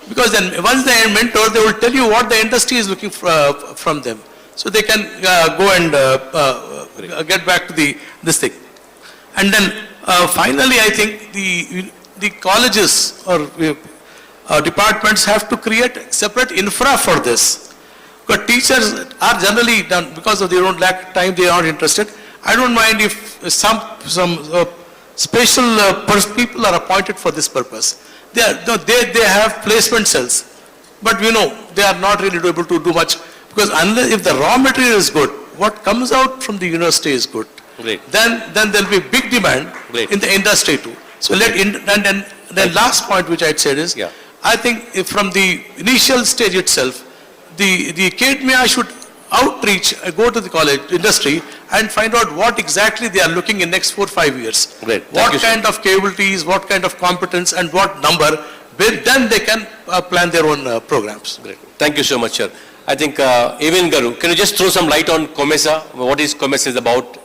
because then once they are mentor, they will tell you what the industry is looking from them. So they can go and get back to this thing. And then finally, I think the colleges or departments have to create separate infra for this. Because teachers are generally done, because of their own lack of time, they are not interested. I don't mind if some special people are appointed for this purpose. They have placement cells, but we know they are not really able to do much, because unless if the raw material is good, what comes out from the university is good. Great. Then there will be big demand in the industry too. So then last point which I had said is, I think if from the initial stage itself, the academia should outreach, go to the college industry and find out what exactly they are looking in next 4 or 5 years. Great. What kind of capabilities, what kind of competence and what number, then they can plan their own programs. Great. Thank you so much, sir. I think, even Garu, can you just throw some light on 𝗂𝗽𝗃? What is 𝗂𝗽𝗃 is about?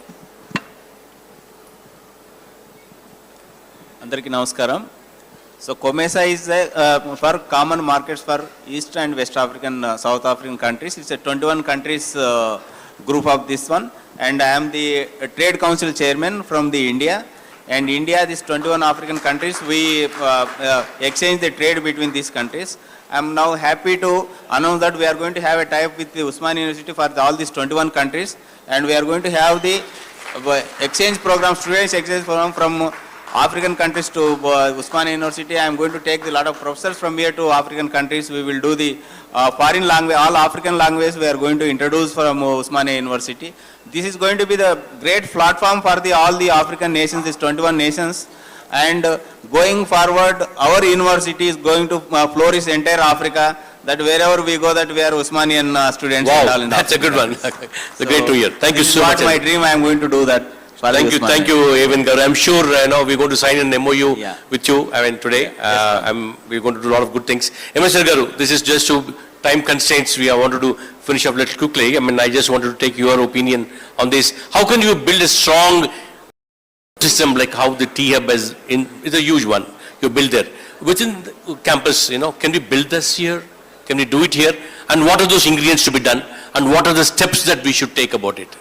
Andariki namaskaram. So 𝗂𝗽𝗃 is for common markets for East and West African, South African countries. It's a 21 countries group of this one, and I am the Trade Council chairman from the India. And India, these 21 African countries, we exchange the trade between these countries. I am now happy to announce that we are going to have a tie-up with the Osmania University for all these 21 countries, and we are going to have the exchange program, students exchange program from African countries to Osmania University. I am going to take a lot of professors from here to African countries. We will do the foreign language, all African languages we are going to introduce from Osmania University. This is going to be the great platform for all the African nations, these 21 nations. And going forward, our university is going to flourish entire Africa, that wherever we go, that we are Osmanian students. Wow, and all in that's Africa. a good one. So great to hear. Thank you so much. My dream, I am going to do that. Thank you, Evan Garu. I'm sure we're going to sign an MOU with you. I mean, today we're going to do a lot of good things. Mr. Garu, this is just to time constraints. We wanted to finish up a little quickly. I mean, I just wanted to take your opinion on this. How can you build a strong system like how the T-Hub is a huge one you build there within the campus? Can we build this here? Can we do it here? And what are those ingredients to be done? And what are the steps that we should take about it?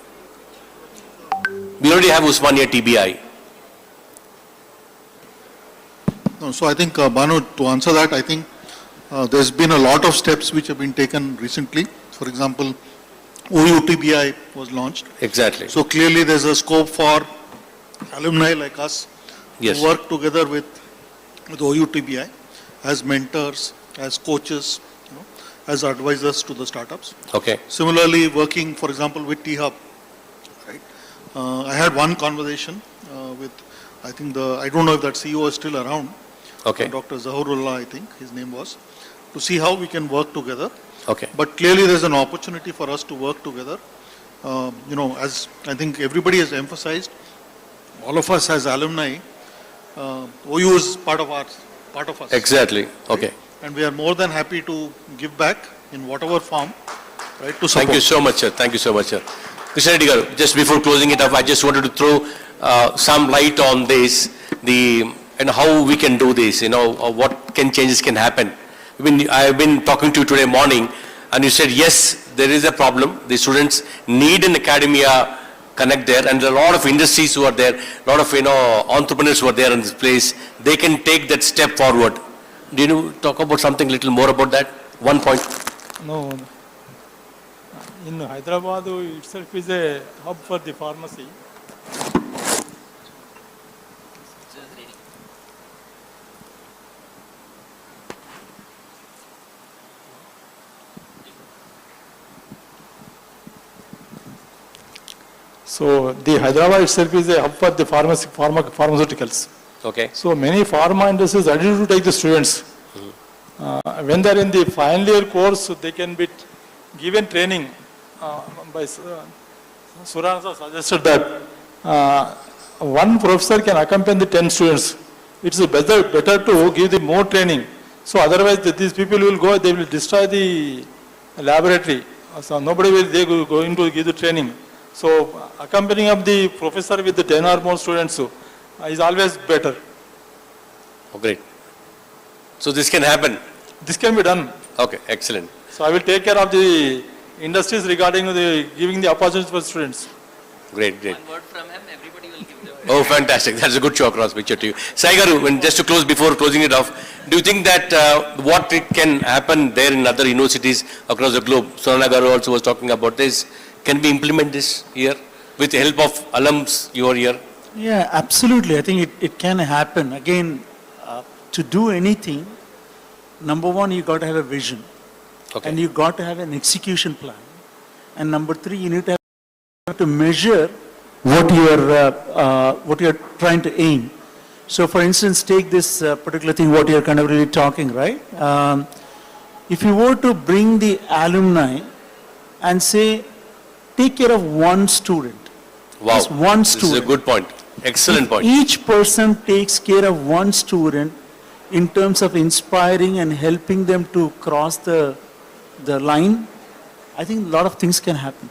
We already have Osmania TBI. No, so I think, Banu, to answer that, I think there's been a lot of steps which have been taken recently. For example, OUTBI was launched. Exactly. So clearly there's a scope for alumni like us to work together with OUTBI as mentors, as coaches, as advisors to the startups. Okay. Similarly, working, for example, with T-Hub. I had one conversation with, I think I don't know if that CEO is still around. Okay. Dr. 𝗧𝗦𝗔𝗀, I think his name was, to see how we can work together. Okay. But clearly there's an opportunity for us to work together. As I think everybody has emphasized, all of us as alumni, OU is part of us. Exactly. Okay. Right? And we are more than happy to give back in whatever form, right, to support. Thank you so much, sir. Thank you so much, sir. Mr. Reddy Garu, just before closing it up, I just wanted to throw some light on this, and how we can do this, what changes can happen. I've been talking to you today morning, and you said, yes, there is a problem. The students need an academia connect there, and there are a lot of industries who are there, a lot of, entrepreneurs who are there in this place. They can take that step forward. Do you talk about something little more about that? 1 point. No. In Hyderabad itself is a hub for the pharmacy. So the Hyderabad itself is a hub for the pharmaceuticals. Okay. So many pharma industries are ready to take the students. When they are in the final year course, they can be given training. By Suransa suggested that one professor can accompany the 10 students. It's better to give them more training. So otherwise these people will go, they will destroy the laboratory. So nobody will going to give the training. So accompanying of the professor with the 10 or more students is always better. Oh, great. So this can happen? This can be done. Okay, excellent. So I will take care of the industries regarding giving the opportunities for students. Great, great. One word from him, everybody will give them. Oh, fantastic. That's a good show across picture to you. Sai Garu, just to close, before closing it off, do you think that what it can happen there in other universities across the globe, Sonana Garu also was talking about this, can we implement this here with the help of alums you are here? Yeah, absolutely. I think it can happen. Again, to do anything, number one, you got to have a vision. Okay. And you got to have an execution plan. And number three, you need to have to measure what you are trying to aim. So for instance, take this particular thing, what you're kind of really talking, right? If you were to bring the alumni and say, take care of one student. Wow, just one student. This is a good point. Excellent point. Each person takes care of one student in terms of inspiring and helping them to cross the line. I think a lot of things can happen.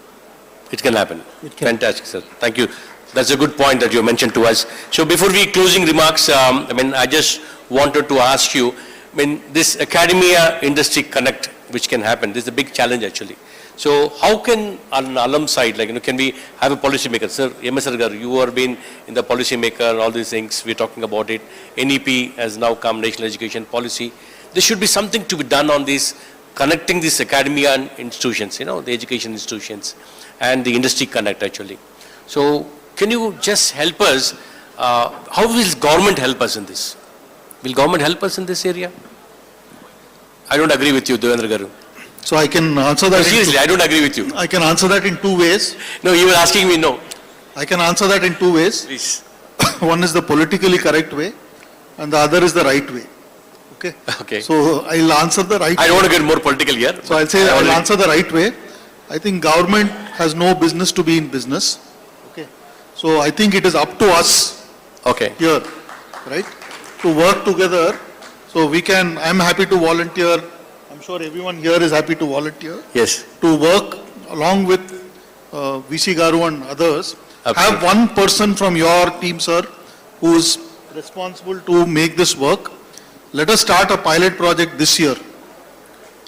It can happen. It can. Fantastic, sir. Thank you. That's a good point that you mentioned to us. So before we closing remarks, I just wanted to ask you, this academia industry connect, which can happen, this is a big challenge actually. So how can on alum side, like, can we have a policy maker? Sir, M.S. Sargar, you have been in the policy maker, all these things, we're talking about it. NEP has now come, National Education Policy. There should be something to be done on this, connecting this academia and institutions, the education institutions and the industry connect actually. So can you just help us, how will government help us in this? Will government help us in this area? I don't agree with you, Devendra Garu. So I can answer that. No, seriously, I don't agree with you. I can answer that in two ways. No, you were asking me no. I can answer that in two ways. Please. One is the politically correct way and the other is the right way. Okay. Okay. So I'll answer the right way. I don't want to get more political here. So I'll say I'll answer the right way. I think government has no business to be in business. Okay. So I think it is up to us here, right, to work together. So we can, I'm happy to volunteer. I'm sure everyone here is happy to volunteer. Yes. To work along with 𝗧𝗦𝗔𝗧 Garu and others. Absolutely. Have one person from your team, sir, who is responsible to make this work. Let us start a pilot project this year.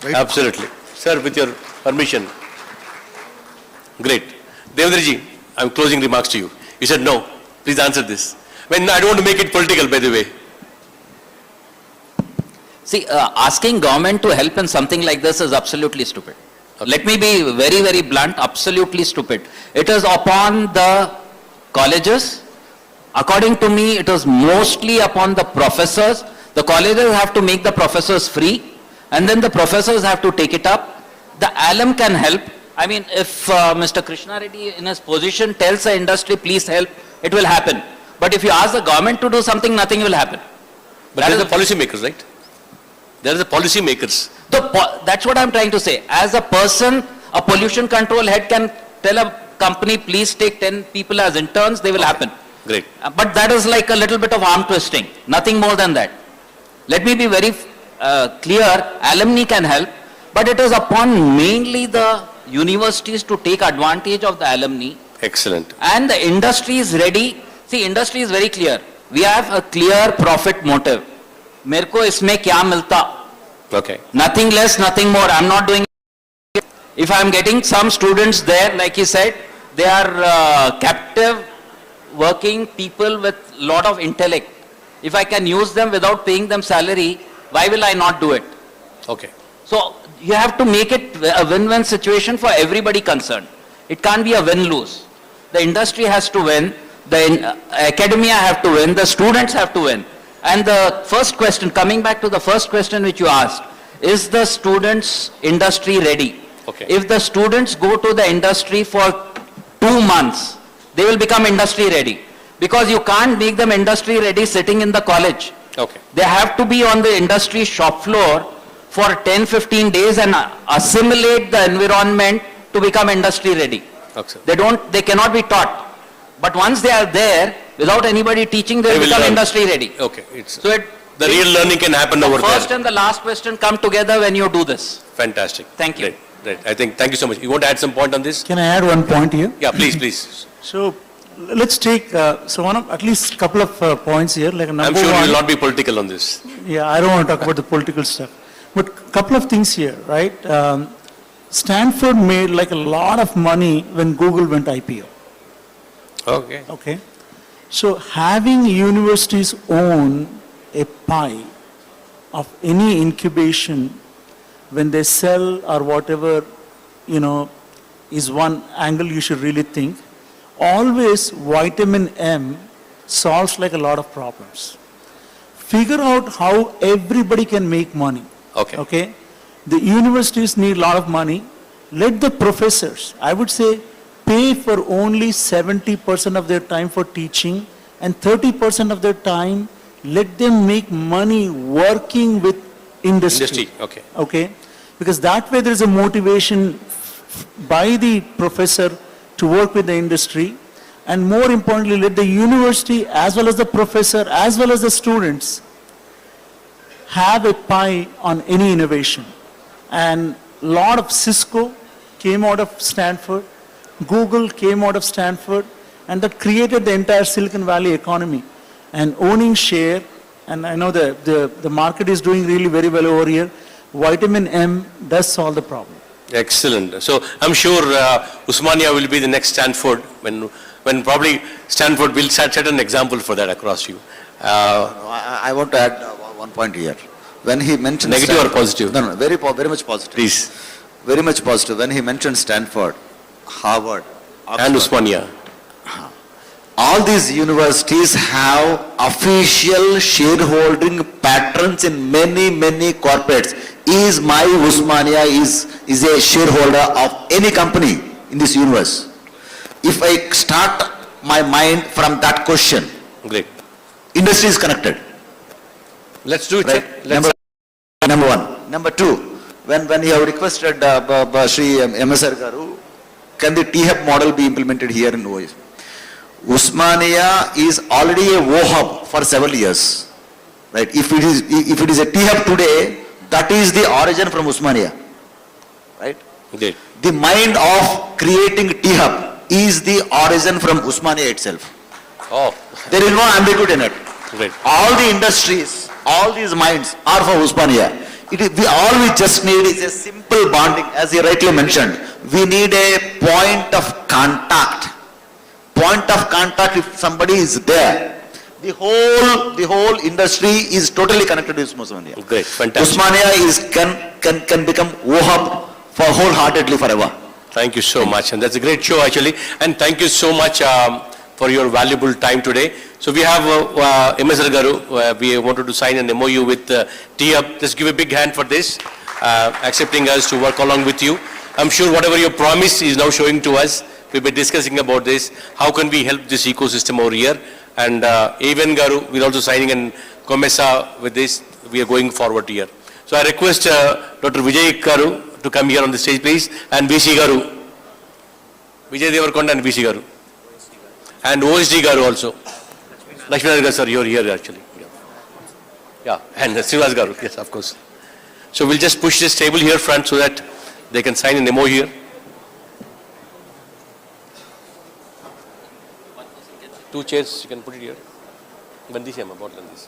Right? Absolutely. Sir, with your permission. Great. Devendra ji, I'm closing remarks to you. You said no. Please answer this. I don't want to make it political, by the way. See, asking government to help in something like this is absolutely stupid. Okay. Let me be very, very blunt, absolutely stupid. It is upon the colleges. According to me, it is mostly upon the professors. The colleges have to make the professors free, and then the professors have to take it up. The alum can help. I mean, if Mr. Krishna Reddy in his position tells the industry, please help, it will happen. But if you ask the government to do something, nothing will happen. But there are the policy makers, right? There are the policy makers. That's what I'm trying to say. As a person, a pollution control head can tell a company, please take 10 people as interns, they will happen. Great. But that is like a little bit of arm twisting, nothing more than that. Let me be very clear, alumni can help, but it is upon mainly the universities to take advantage of the alumni. Excellent. And the industry is ready. See, industry is very clear. We have a clear profit motive. मेरे को इसमें क्या मिलता? Okay. Nothing less, nothing more. I'm not doing it. If I'm getting some students there, like he said, they are captive, working people with lot of intellect. If I can use them without paying them salary, why will I not do it? Okay. So you have to make it a win-win situation for everybody concerned. It can't be a win-lose. The industry has to win, the academia have to win, the students have to win. And the first question, coming back to the first question which you asked, is the students' industry ready? Okay. If the students go to the industry for 2 months, they will become industry ready. Because you can't make them industry ready sitting in the college. Okay. They have to be on the industry shop floor for 10-15 days and assimilate the environment to become industry ready. Okay. They cannot be taught. But once they are there, without anybody teaching, they will become industry ready. Okay. So the real learning can happen over there. First and the last question come together when you do this. Fantastic. Thank you. Great. Thank you so much. You want to add some point on this? Can I add one point here? Yeah, please. So let's take at least a couple of points here. Like I'm sure you will not be political on this. Yeah, I don't want to talk about the political stuff. But a couple of things here, right? Stanford made like a lot of money when Google went IPO. Okay. Okay. So having universities own a pie of any incubation when they sell or whatever, is one angle you should really think. Always vitamin M solves like a lot of problems. Figure out how everybody can make money. Okay. Okay. The universities need a lot of money. Let the professors, I would say, pay for only 70% of their time for teaching and 30% of their time, let them make money working with industry. Okay. Okay. Because that way there is a motivation by the professor to work with the industry, and more importantly, let the university as well as the professor as well as the students have a pie on any innovation. And a lot of Cisco came out of Stanford, Google came out of Stanford, and that created the entire Silicon Valley economy. And owning share, and I know the market is doing really very well over here, vitamin M does solve the problem. Excellent. So I'm sure Osmania will be the next Stanford when probably Stanford will set an example for that across you. I want to add one point here. When he mentioned negative Stanford, or positive? No, very much positive. Please. Very much positive. When he mentioned Stanford, Harvard, Oxford, And Osmania. all these universities have official shareholding patterns in many corporates. Is my Osmania is a shareholder of any company in this universe? If I start my mind from that question, Great. industry is connected. Let's do it. Right? Sir. Number one. Number two, when you have requested Shri 𝗂𝗧𝗧 Garu, can the 𝗳 model be implemented here in OIS? Osmania is already a 𝗧 for several years. Right? If it is a 𝗳 today, that is the origin from Osmania. Right? Great. The mind of creating 𝗳 is the origin from Osmania itself. Oh. There is no ambiguity in it. Great. All the industries, all these minds are for Osmania. All we just need is a simple bonding, as he rightly mentioned. We need a point of contact. Point of contact, if somebody is there, the whole industry is totally connected with Osmania. Great, fantastic. Osmania can become 𝗧 for wholeheartedly forever. Thank you so much, and that's a great show actually. And thank you so much for your valuable time today. So we have 𝗂𝗧𝗧 Garu. We wanted to sign an MOU with 𝗳. Just give a big hand for this, accepting us to work along with you. I'm sure whatever your promise is now showing to us, we'll be discussing about this. How can we help this ecosystem over here? And even Garu, we're also signing an COMESA with this. We are going forward here. So I request Dr. Vijay Garu to come here on the stage, please, and 𝗂𝗍 Garu. Vijay Devarkonda and 𝗂𝗍 Garu. And OSD Garu also. Lakshmi Garu, sir, you're here actually. Yeah, and 𝗬𝗏𝗏 Garu, yes, of course. So we'll just push this table here front so that they can sign an MO here. Two chairs, you can put it here. Bandi se hum about this.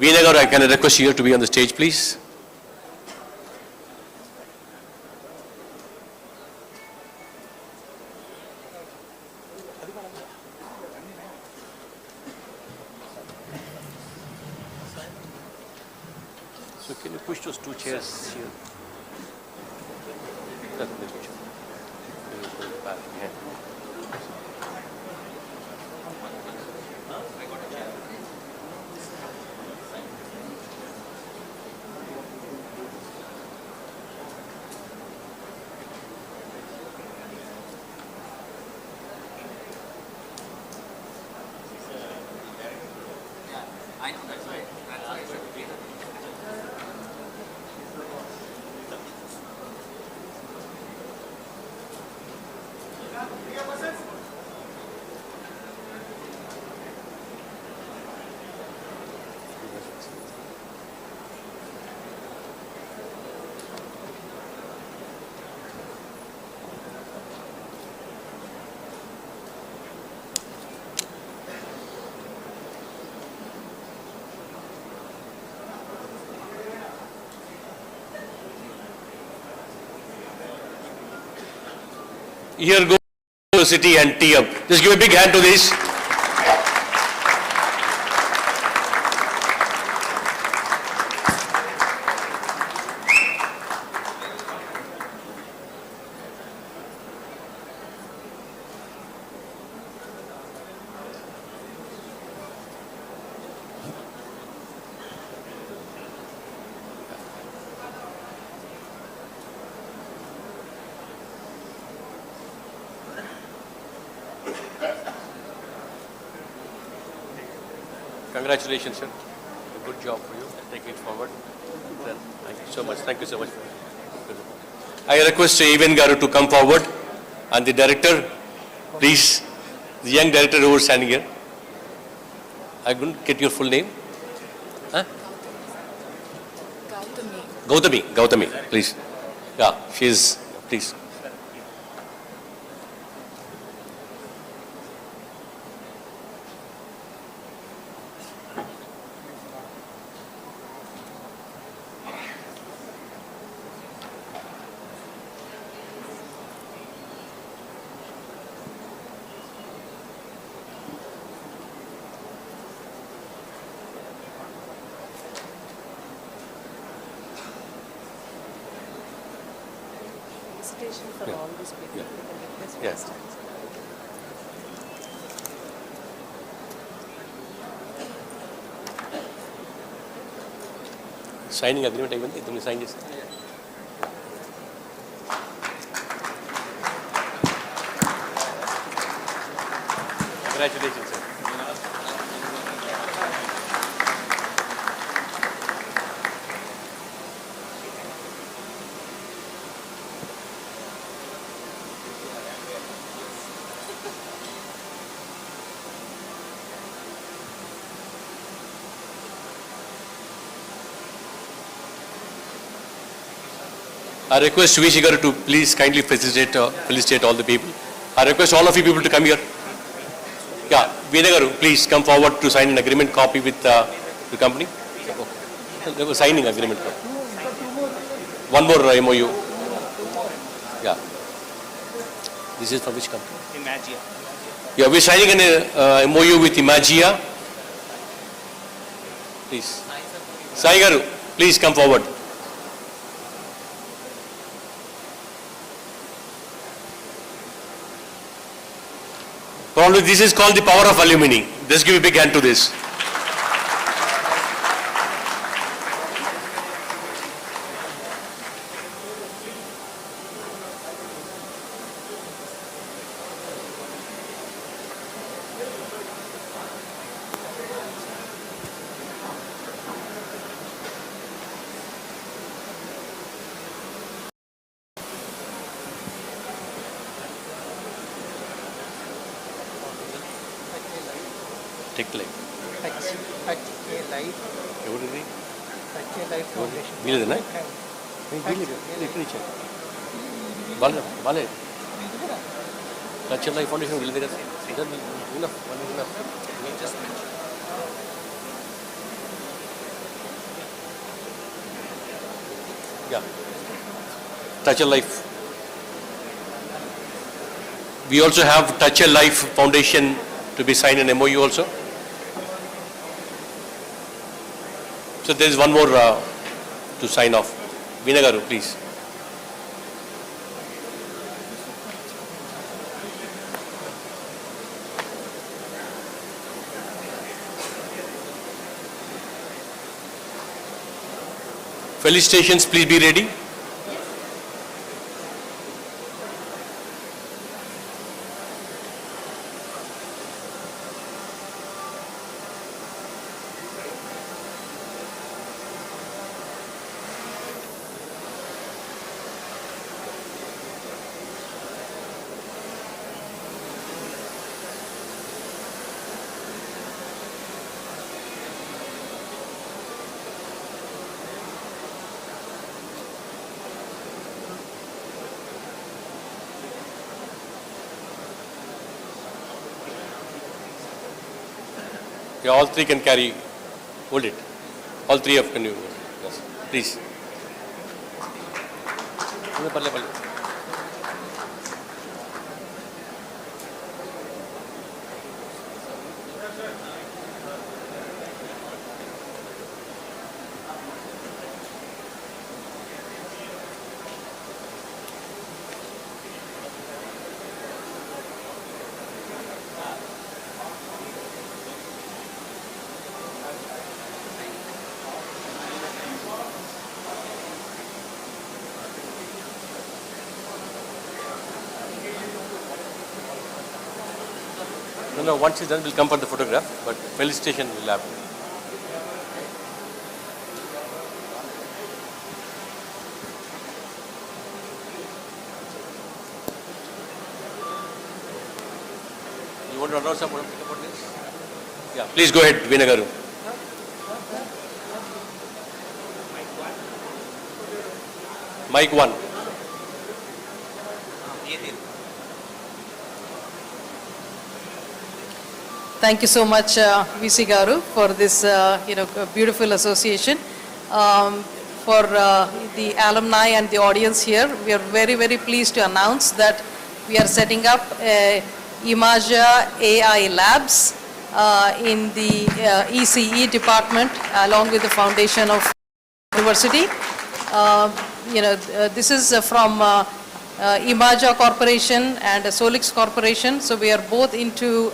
𝗂𝗏𝗏 Garu, I can request you to be on the stage, please. So can you push those two chairs here? Here goes University and 𝗳. Just give a big hand to this. Congratulations, sir. A good job for you. Take it forward. Sir, thank you so much. Thank you so much. I request 𝗂𝗏𝗏 Garu to come forward, and the director, please, the young director who is standing here. I couldn't get your full name. Huh? Gauthami, please. Yeah, she's, please. felicitation for all these people. Yes. Signing agreement ayindi tumhe sign chesi. Congratulations, sir. I request 𝗧𝗦𝗔𝗧 𝗚𝗃 to please kindly felicitate all the people. I request all of you people to come here. Yeah, 𝗧𝗦𝗃, please come forward to sign an agreement copy with the company. There was signing agreement copy. One more MOU. Yeah. This is from which company? Imagine. Yeah, we're signing an MOU with 𝗳𝗍𝗺. Please. 𝗧𝗦𝗃, please come forward. Probably this is called the power of alumni. Just give a big hand to this. Take like. 𝗧𝗦𝗃 Everything. 𝗧𝗦𝗃 Foundation. Bill na? Vale. 𝗧𝗦𝗃 Foundation bill dega. Enough. Yeah. 𝗧𝗦𝗃. We also have 𝗧𝗦𝗃 Foundation to be signed an MOU also. So there is one more to sign off. 𝗧𝗦𝗃, please. Felicitations, please be ready. Yeah, all three can carry. Hold it. All three of can you? Yes, please. No, once it's done, we'll come for the photograph, but felicitation will happen. You want to announce something about this? Yeah, please go ahead, 𝗧𝗦𝗃. Mic 1. Thank you so much, 𝗧𝗦𝗃 Garu, for this beautiful association. For the alumni and the audience here, we are very, very pleased to announce that we are setting up 𝗬𝗫𝗃 AI Labs in the ECE department along with the foundation of university. This is from 𝗬𝗫𝗇 Corporation and 𝗬𝗦𝗔𝗧 Corporation. So we are both into,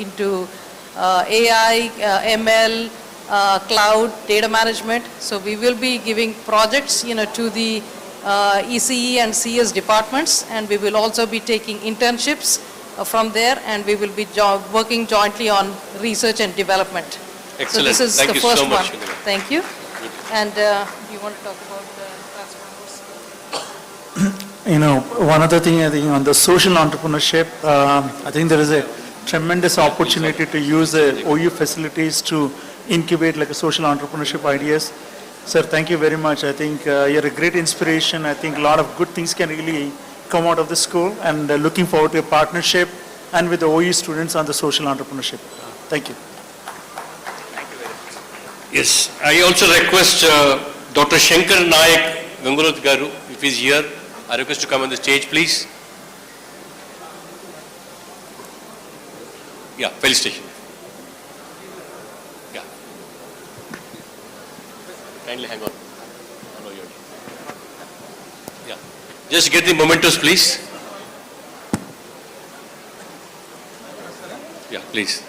into AI, ML, cloud, data management. So we will be giving projects, to the ECE and CS departments, and we will also be taking internships from there, and we will be working jointly on research and development. Excellent. So this is Thank the you first so much, one. Thank you. And you want to talk about transformers? One other thing I think on the social entrepreneurship, I think there is a tremendous opportunity to use the OU facilities to incubate like a social entrepreneurship ideas. Sir, thank you very much. I think you're a great inspiration. I think a lot of good things can really come out of the school, and looking forward to a partnership and with the OU students on the social entrepreneurship. Thank you. Yes, I also request Dr. Shankar Nayak Gangunath Garu, if he is here, I request to come on the stage, please. Yeah, felicitation. Yeah. Kindly hang on. Yeah. Just get the mementos, please. Yeah, please.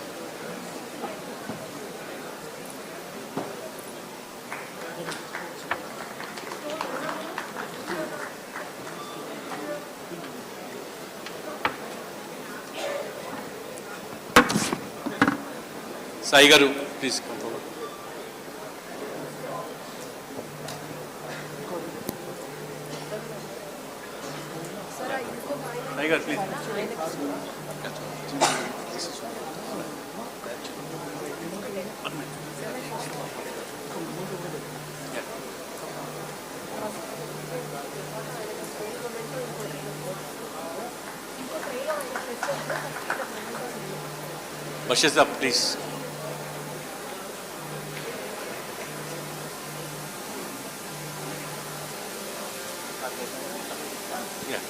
Sai Garu, please come forward. Sai Garu, please. Bushes up, please. Yeah.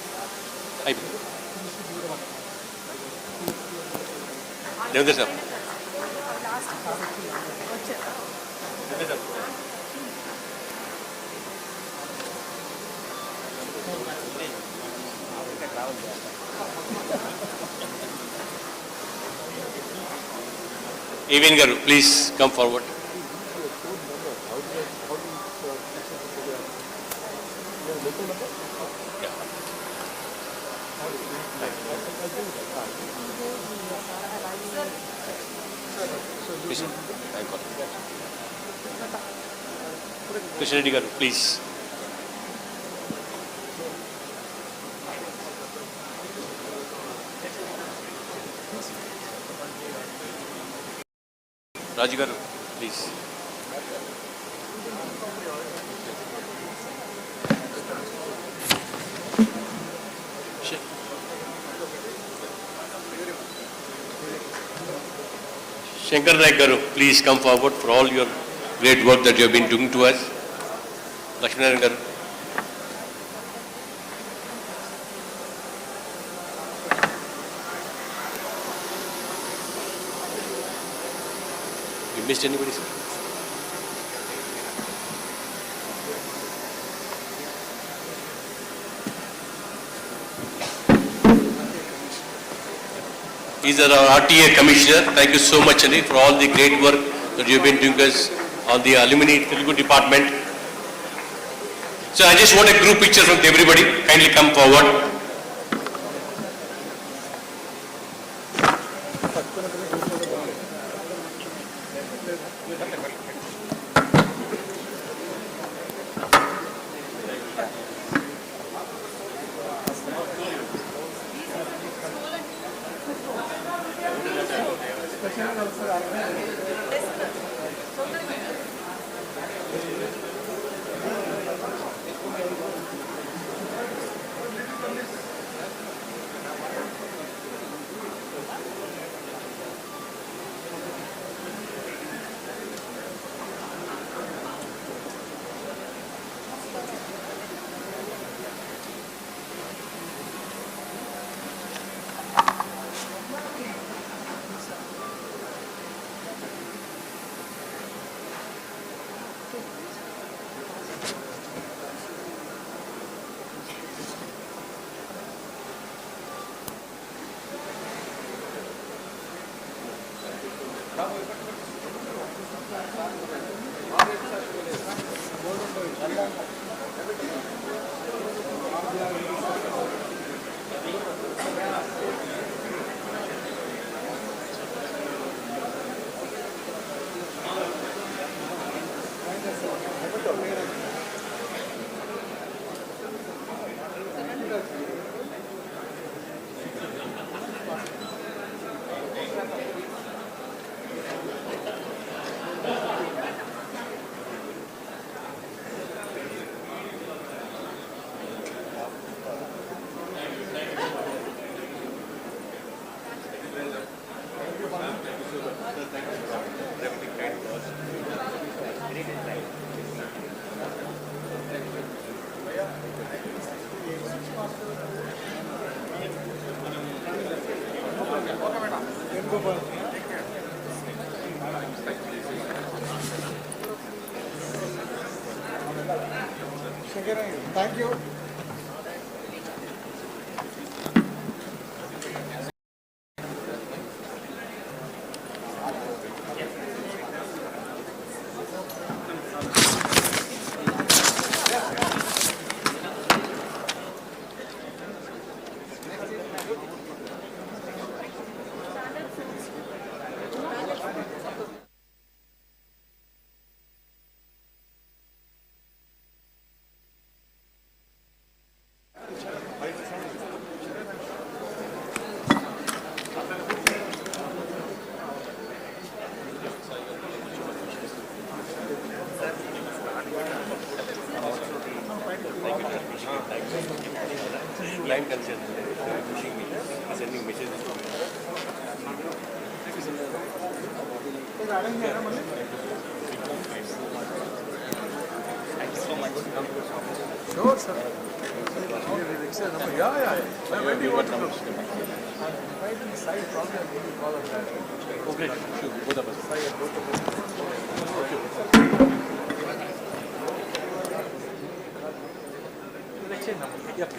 Devendra sir. Evin Garu, please come forward. Krishna Reddy Garu, please. Raju Garu, please. Shankar Nayak Garu, please come forward for all your great work that you have been doing to us. Lakshminarayan Garu. You missed anybody, sir? He's our RTA Commissioner. Thank you so much, Anil, for all the great work that you've been doing us on the Alumni Telugu department. So I just want a group picture from everybody. Kindly come forward. Thank you. Time constraint, pushing me, sending messages to me. Thank you so much. Sure, sir. Yeah. When do you want to go? I'm right in the side, probably I'll give you a call on that. Okay, sure, both of us. Yep.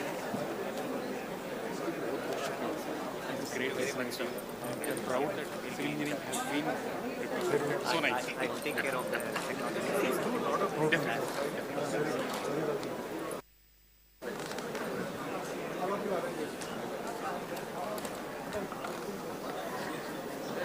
Great, very much. I'm proud that civil engineering has been represented so nicely. I will take care of the technology.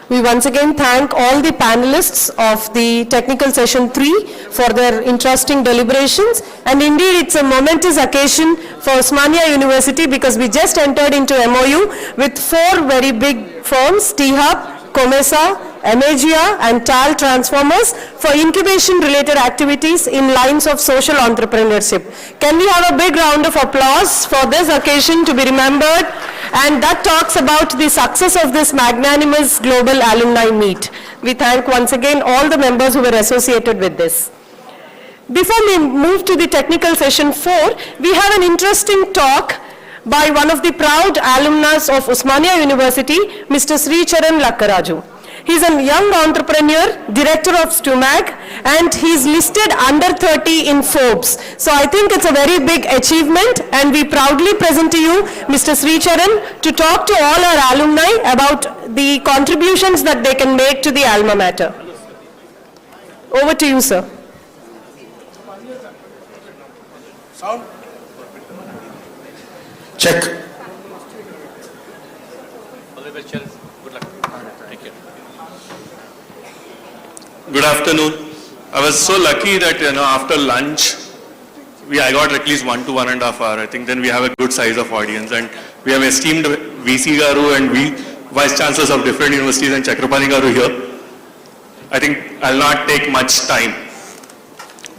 We once again thank all the panelists of the technical session 3 for their interesting deliberations, and indeed it's a momentous occasion for Osmania University because we just entered into MOU with 4 very big firms, 𝗂𝗽𝗱, 𝗂𝗽𝗱, 𝗪𝗔𝗪 and TAL transformers for incubation related activities in lines of social entrepreneurship. Can we have a big round of applause for this occasion to be remembered? And that talks about the success of this magnanimous global alumni meet. We thank once again all the members who were associated with this. Before we move to the technical session 4, we have an interesting talk by one of the proud alumnus of Osmania University, Mr. 𝗧𝗦𝗔𝗧 𝗚𝗏. He's a young entrepreneur, director of 𝗬𝗏, and he's listed under 30 in Forbes. So I think it's a very big achievement, and we proudly present to you Mr. 𝗧𝗦𝗔𝗧 to talk to all our alumni about the contributions that they can make to the alma mater. Over to you, sir. Sound? Check. All the best, Charles. Good luck. Thank you. Good afternoon. I was so lucky that, after lunch, I got at least 1 to 1.5 hours. I think then we have a good size of audience, and we have esteemed VC Garu and Vice Chancellors of different universities and 𝗧𝗏𝗧 Garu here. I think I'll not take much time.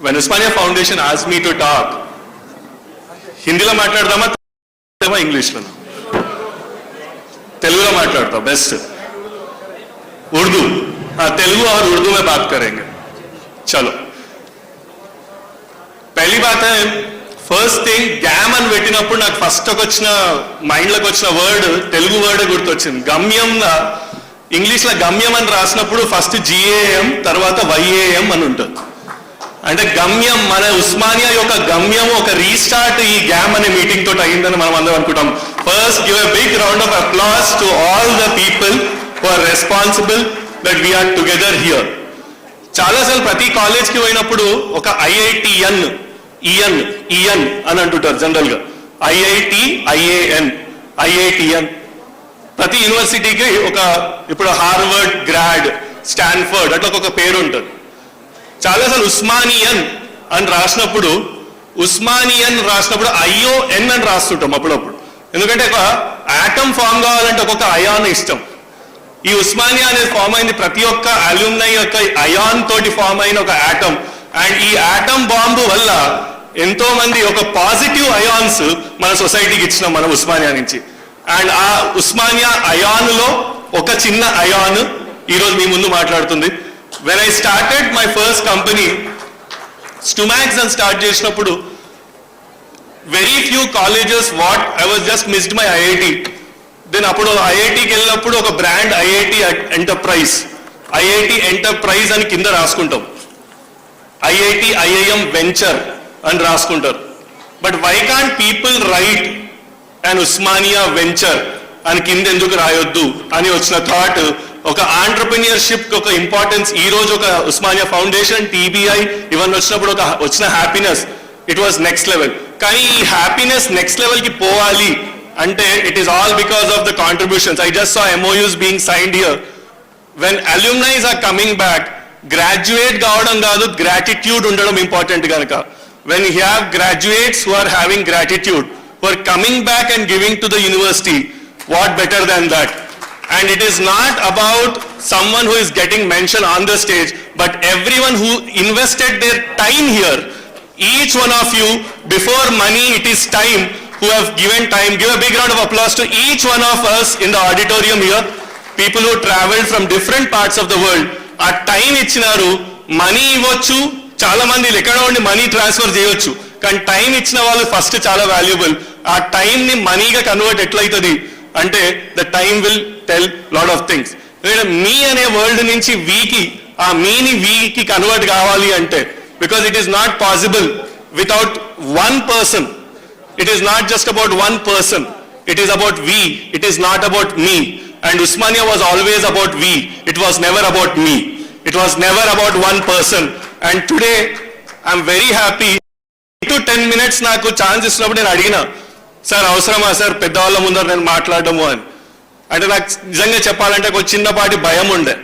When Osmania Foundation asked me to talk, Hindila matladama, English lana. Telugu matladta, best. Urdu. Telugu और उर्दू में बात करेंगे. चलो. पहली बात है, first thing game అని పెట్టినప్పుడు నాకు ఫస్ట్ వచ్చిన మైండ్ లోకి వచ్చిన వర్డ్ తెలుగు వర్డ్ గుర్తొచ్చింది. గమ్యం ఇంగ్లీష్ లో గమ్యం అని రాసినప్పుడు ఫస్ట్ GAM తర్వాత YAM అని ఉంటుంది. అంటే గమ్యం మన ఉస్మానియా యొక్క గమ్యం ఒక రీస్టార్ట్ ఈ గ్యామ్ అనే మీటింగ్ తోటి అయిందని మనం అందరం అనుకుంటాం. First give a big round of applause to all the people who are responsible that we are together here. చాలాసార్లు ప్రతి కాలేజ్కి పోయినప్పుడు ఒక IITN, EN అని అంటుంటారు జనరల్గా. IIT, IAN, IITN. ప్రతి యూనివర్సిటీకి ఒక ఇప్పుడు హార్వర్డ్, గ్రాడ్, స్టాన్ఫర్డ్ అట్లా ఒక పేరు ఉంటుంది. చాలాసార్లు ఉస్మానియన్ అని రాసినప్పుడు ION అని రాస్తుంటాం అప్పుడప్పుడు. ఎందుకంటే ఒక ఆటమ్ ఫామ్ కావాలంటే ఒక్కొక్క అయాన్ ఇష్టం. ఈ ఉస్మానియా అనేది ఫామ్ అయింది ప్రతి ఒక్క అల్యూమ్నై యొక్క అయాన్ తోటి ఫామ్ అయిన ఒక ఆటమ్. అండ్ ఈ ఆటమ్ బాంబు వల్ల ఎంతో మంది ఒక పాజిటివ్ అయాన్స్ మన సొసైటీకి ఇచ్చినాం మన ఉస్మానియా నుంచి. అండ్ ఆ ఉస్మానియా అయాన్లో ఒక చిన్న అయాన్ ఈరోజు మీ ముందు మాట్లాడుతుంది. When I started my first company 𝗬𝗏 అని స్టార్ట్ చేసినప్పుడు very few colleges I was just missed my IIT. Then అప్పుడు IITకి వెళ్ళినప్పుడు ఒక బ్రాండ్ IIT ఎంటర్ప్రైజ్ అని కింద రాసుకుంటాం. IIT IIM వెంచర్ అని రాసుకుంటారు. But why can't people write and Osmania venture అని కింద ఎందుకు రాయొద్దు అని వచ్చిన థాట్. ఒక ఆంటర్ప్రెన్యూర్షిప్ ఒక ఇంపార్టెన్స్ ఈ రోజు ఒక ఉస్మానియా ఫౌండేషన్, TBI ఇవన్నీ వచ్చినప్పుడు వచ్చిన happiness it was next level. కానీ ఈ హ్యాపీనెస్ నెక్స్ట్ లెవెల్ కి పోవాలి అంటే it is all because of the contributions. I just saw MOUs being signed here. When alumnis are coming back, graduate కావడం కాదు, గ్రాటిట్యూడ్ ఉండడం ఇంపార్టెంట్ కనుక. When you have graduates who are having gratitude, who are coming back and giving to the university, what better than that? And it is not about someone who is getting mentioned on the stage, but everyone who invested their time here. Each one of you, before money, it is time, who have given time. Give a big round of applause to each one of us in the auditorium here. People who traveled from different parts of the world. Our time ichinaru, money ivochu, chala mandi ekkada undi money transfer cheyochu. Kan time ichina vallu first chala valuable. Our time ni money ga convert etlaitadi అంటే the time will tell lot of things. మీ అనే world నుంచి వీకి, ఆ మీని వీకి convert కావాలి అంటే, because it is not possible without one person. It is not just about one person, it is about we, it is not about me. And Osmania was always about we, it was never about me, it was never about one person. And today I'm very happy. 10 minutes నాకు chance ఇచ్చినప్పుడు నేను అడిగిన, sir అవసరమా sir పెద్దవాళ్ళ ముందర నేను మాట్లాడము అని. అంటే నాకు నిజంగా చెప్పాలంటే ఒక చిన్నపాటి భయం ఉండే.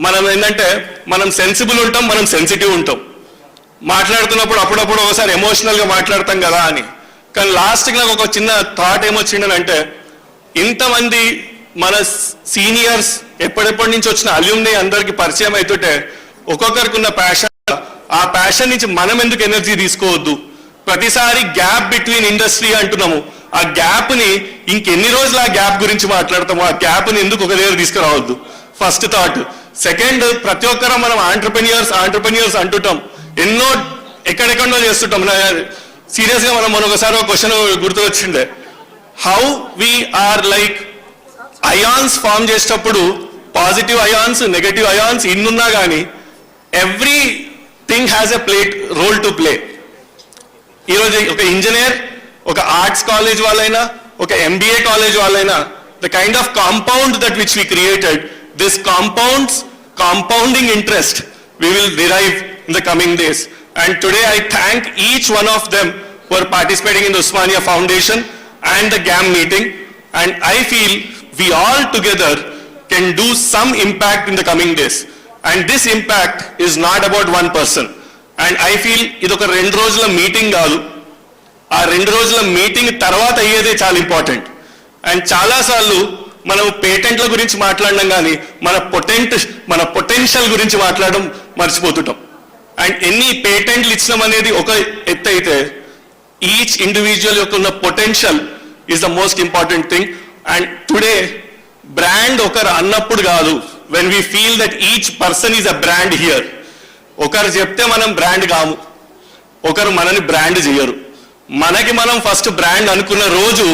మనం ఏంటంటే మనం సెన్సిబుల్ ఉంటాం, మనం సెన్సిటివ్ ఉంటాం. మాట్లాడుతున్నప్పుడు అప్పుడప్పుడు ఒకసారి ఎమోషనల్గా మాట్లాడతాం కదా అని. కానీ లాస్ట్కి నాకు ఒక చిన్న థాట్ ఏమొచ్చిండనంటే, ఇంతమంది మన సీనియర్స్ ఎప్పటి నుంచి వచ్చిన అల్యూమ్ని అందరికీ పరిచయం అవుతుంటే ఒక్కొక్కరికి ఉన్న ప్యాషన్, ఆ ప్యాషన్ నుంచి మనం ఎందుకు ఎనర్జీ తీసుకోవద్దు? ప్రతిసారి గ్యాప్ బిట్వీన్ ఇండస్ట్రీ అంటున్నాము, ఆ గ్యాప్ ని ఇంకెన్ని రోజులు ఆ గ్యాప్ గురించి మాట్లాడతాము, ఆ గ్యాప్ ని ఎందుకు ఒక దగ్గర తీసుకురావద్దు? First thought. సెకండ్, ప్రతి ఒక్కరూ మనం ఆంటర్ప్రెన్యూర్స్ అంటుంటాం, ఎన్నో ఎక్కడెక్కడో చేస్తుంటాం. సీరియస్ గా మనం ఒకసారి ఒక క్వశ్చన్ గుర్తు వచ్చిండే, how we are like ions form చేసేటప్పుడు పాజిటివ్ అయాన్స్, నెగటివ్ అయాన్స్ ఇన్నున్నా కానీ everything has a role to play. ఈరోజు ఒక ఇంజనీర్, ఒక ఆర్ట్స్ కాలేజ్ వాళ్ళైనా, ఒక MBA కాలేజ్ వాళ్ళైనా, the kind of compound that which we created, this compounding interest we will derive in the coming days. And today I thank each one of them who are participating in the Osmania Foundation and the GAM meeting. And I feel we all together can do some impact in the coming days. And this impact is not about one person. And I feel ఇది ఒక 2 రోజుల meeting కాదు, ఆ 2 రోజుల meeting తర్వాత అయ్యేదే చాలా important. And చాలాసార్లు మనం పేటెంట్ల గురించి మాట్లాడడం కానీ మన పొటెన్షియల్ గురించి మాట్లాడడం మర్చిపోతుంటాం. అండ్ ఎన్ని పేటెంట్లు ఇచ్చినాం అనేది ఒక ఎత్తు అయితే, ఈచ్ ఇండివిజువల్ యొక్క ఉన్న potential is the most important thing. And today brand ఒకరు అన్నప్పుడు కాదు, when we feel that each person is a brand here. ఒకరు చెప్తే మనం బ్రాండ్ కాము, ఒకరు మనని బ్రాండ్ చేయరు. మనకి మనం ఫస్ట్ బ్రాండ్ అనుకున్న రోజు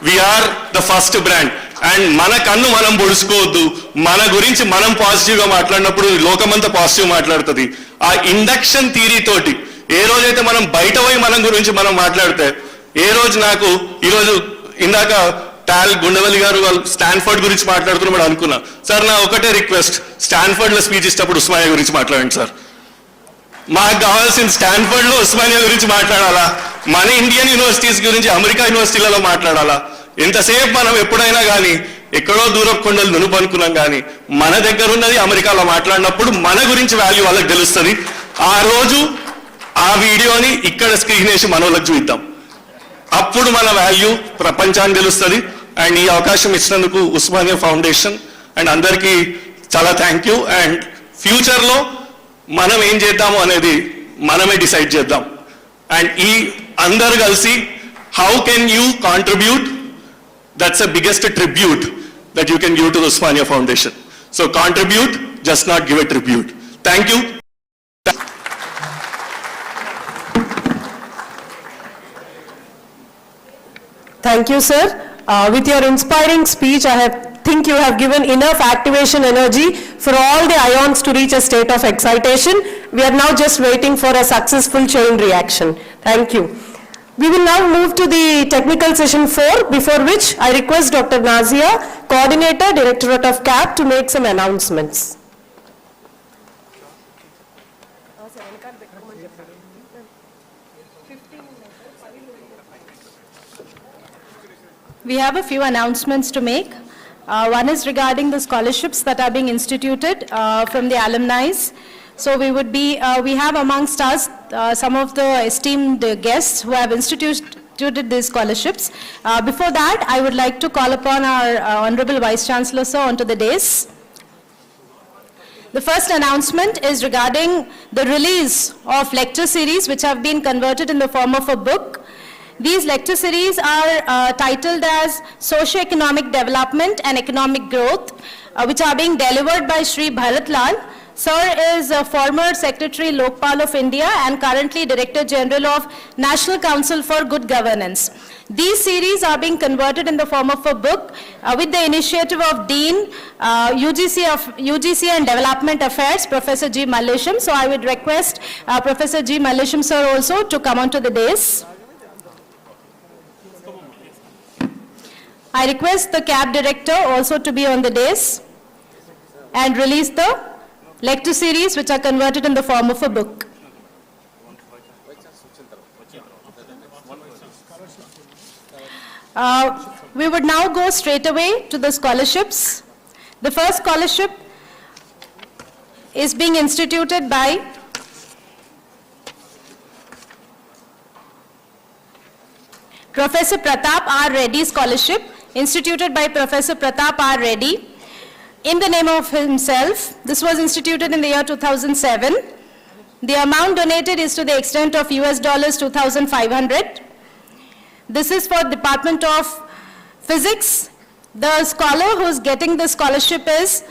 we're the first brand. And మన కన్ను మనం పొడుచుకోవద్దు, మన గురించి మనం పాజిటివ్గా మాట్లాడినప్పుడు లోకమంతా పాజిటివ్ మాట్లాడుతుంది. ఆ ఇండక్షన్ థియరీ తోటి ఏ రోజైతే మనం బయట పోయి మనం గురించి మనం మాట్లాడితే, ఏ రోజు నాకు ఈరోజు ఇందాక గుండవల్లి గారు వాళ్ళు స్టాన్ఫర్డ్ గురించి మాట్లాడుతున్నప్పుడు అనుకున్నా సార్ నా ఒకటే రిక్వెస్ట్ స్టాన్ఫర్డ్లో స్పీచ్ ఇచ్చినప్పుడు ఉస్మానియా గురించి మాట్లాడండి సార్. మాకు కావాల్సిన స్టాన్ఫర్డ్లో ఉస్మానియా గురించి మాట్లాడాలా, మన ఇండియన్ యూనివర్సిటీస్ గురించి అమెరికా యూనివర్సిటీలలో మాట్లాడాలా? ఎంతసేపు మనం ఎప్పుడైనా కానీ ఎక్కడో దూరం కొండలు నునుపు అనుకున్నాం కానీ మన దగ్గర ఉన్నది అమెరికాలో మాట్లాడినప్పుడు మన గురించి వాల్యూ వాళ్ళకి తెలుస్తుంది. ఆ రోజు ఆ వీడియోని ఇక్కడ స్క్రీన్ వేసి మన వాళ్ళకి చూద్దాం, అప్పుడు మన వాల్యూ ప్రపంచానికి తెలుస్తుంది. అండ్ ఈ అవకాశం ఇచ్చినందుకు ఉస్మానియా ఫౌండేషన్ అండ్ అందరికీ చాలా థ్యాంక్ యూ. అండ్ ఫ్యూచర్లో మనం ఏం చేద్దాము అనేది మనమే డిసైడ్ చేద్దాం. అండ్ ఈ అందరు కలిసి how can you contribute, that's the biggest tribute that you can give to the Osmania Foundation. So contribute, just not give a tribute. Thank you. Thank you, sir. With your inspiring speech, I think you have given enough activation energy for all the ions to reach a state of excitation. We are now just waiting for a successful chain reaction. Thank you. We will now move to the technical session 4, before which I request Dr. Nazia, Coordinator, Directorate of CAP, to make some announcements. We have a few announcements to make. One is regarding the scholarships that are being instituted from the alumni. So we have amongst us some of the esteemed guests who have instituted these scholarships. Before that, I would like to call upon our Honorable Vice Chancellor, sir, onto the dais. The first announcement is regarding the release of lecture series which have been converted in the form of a book. These lecture series are titled as Socio-Economic Development and Economic Growth, which are being delivered by Shri Bharat Lal. Sir is a former Secretary Lokpal of India and currently Director General of National Council for Good Governance. These series are being converted in the form of a book with the initiative of Dean, UGC and Development Affairs, Professor G. Mallesham. So I would request Professor G. Mallesham, sir, also to come onto the dais. I request the CAB Director also to be on the dais and release the lecture series which are converted in the form of a book. We would now go straight away to the scholarships. The first scholarship is being instituted by Professor Pratap R. Reddy Scholarship, instituted by Professor Pratap R. Reddy. In the name of himself, this was instituted in the year 2007. The amount donated is to the extent of $2,500. This is for Department of Physics. The scholar who is getting the scholarship is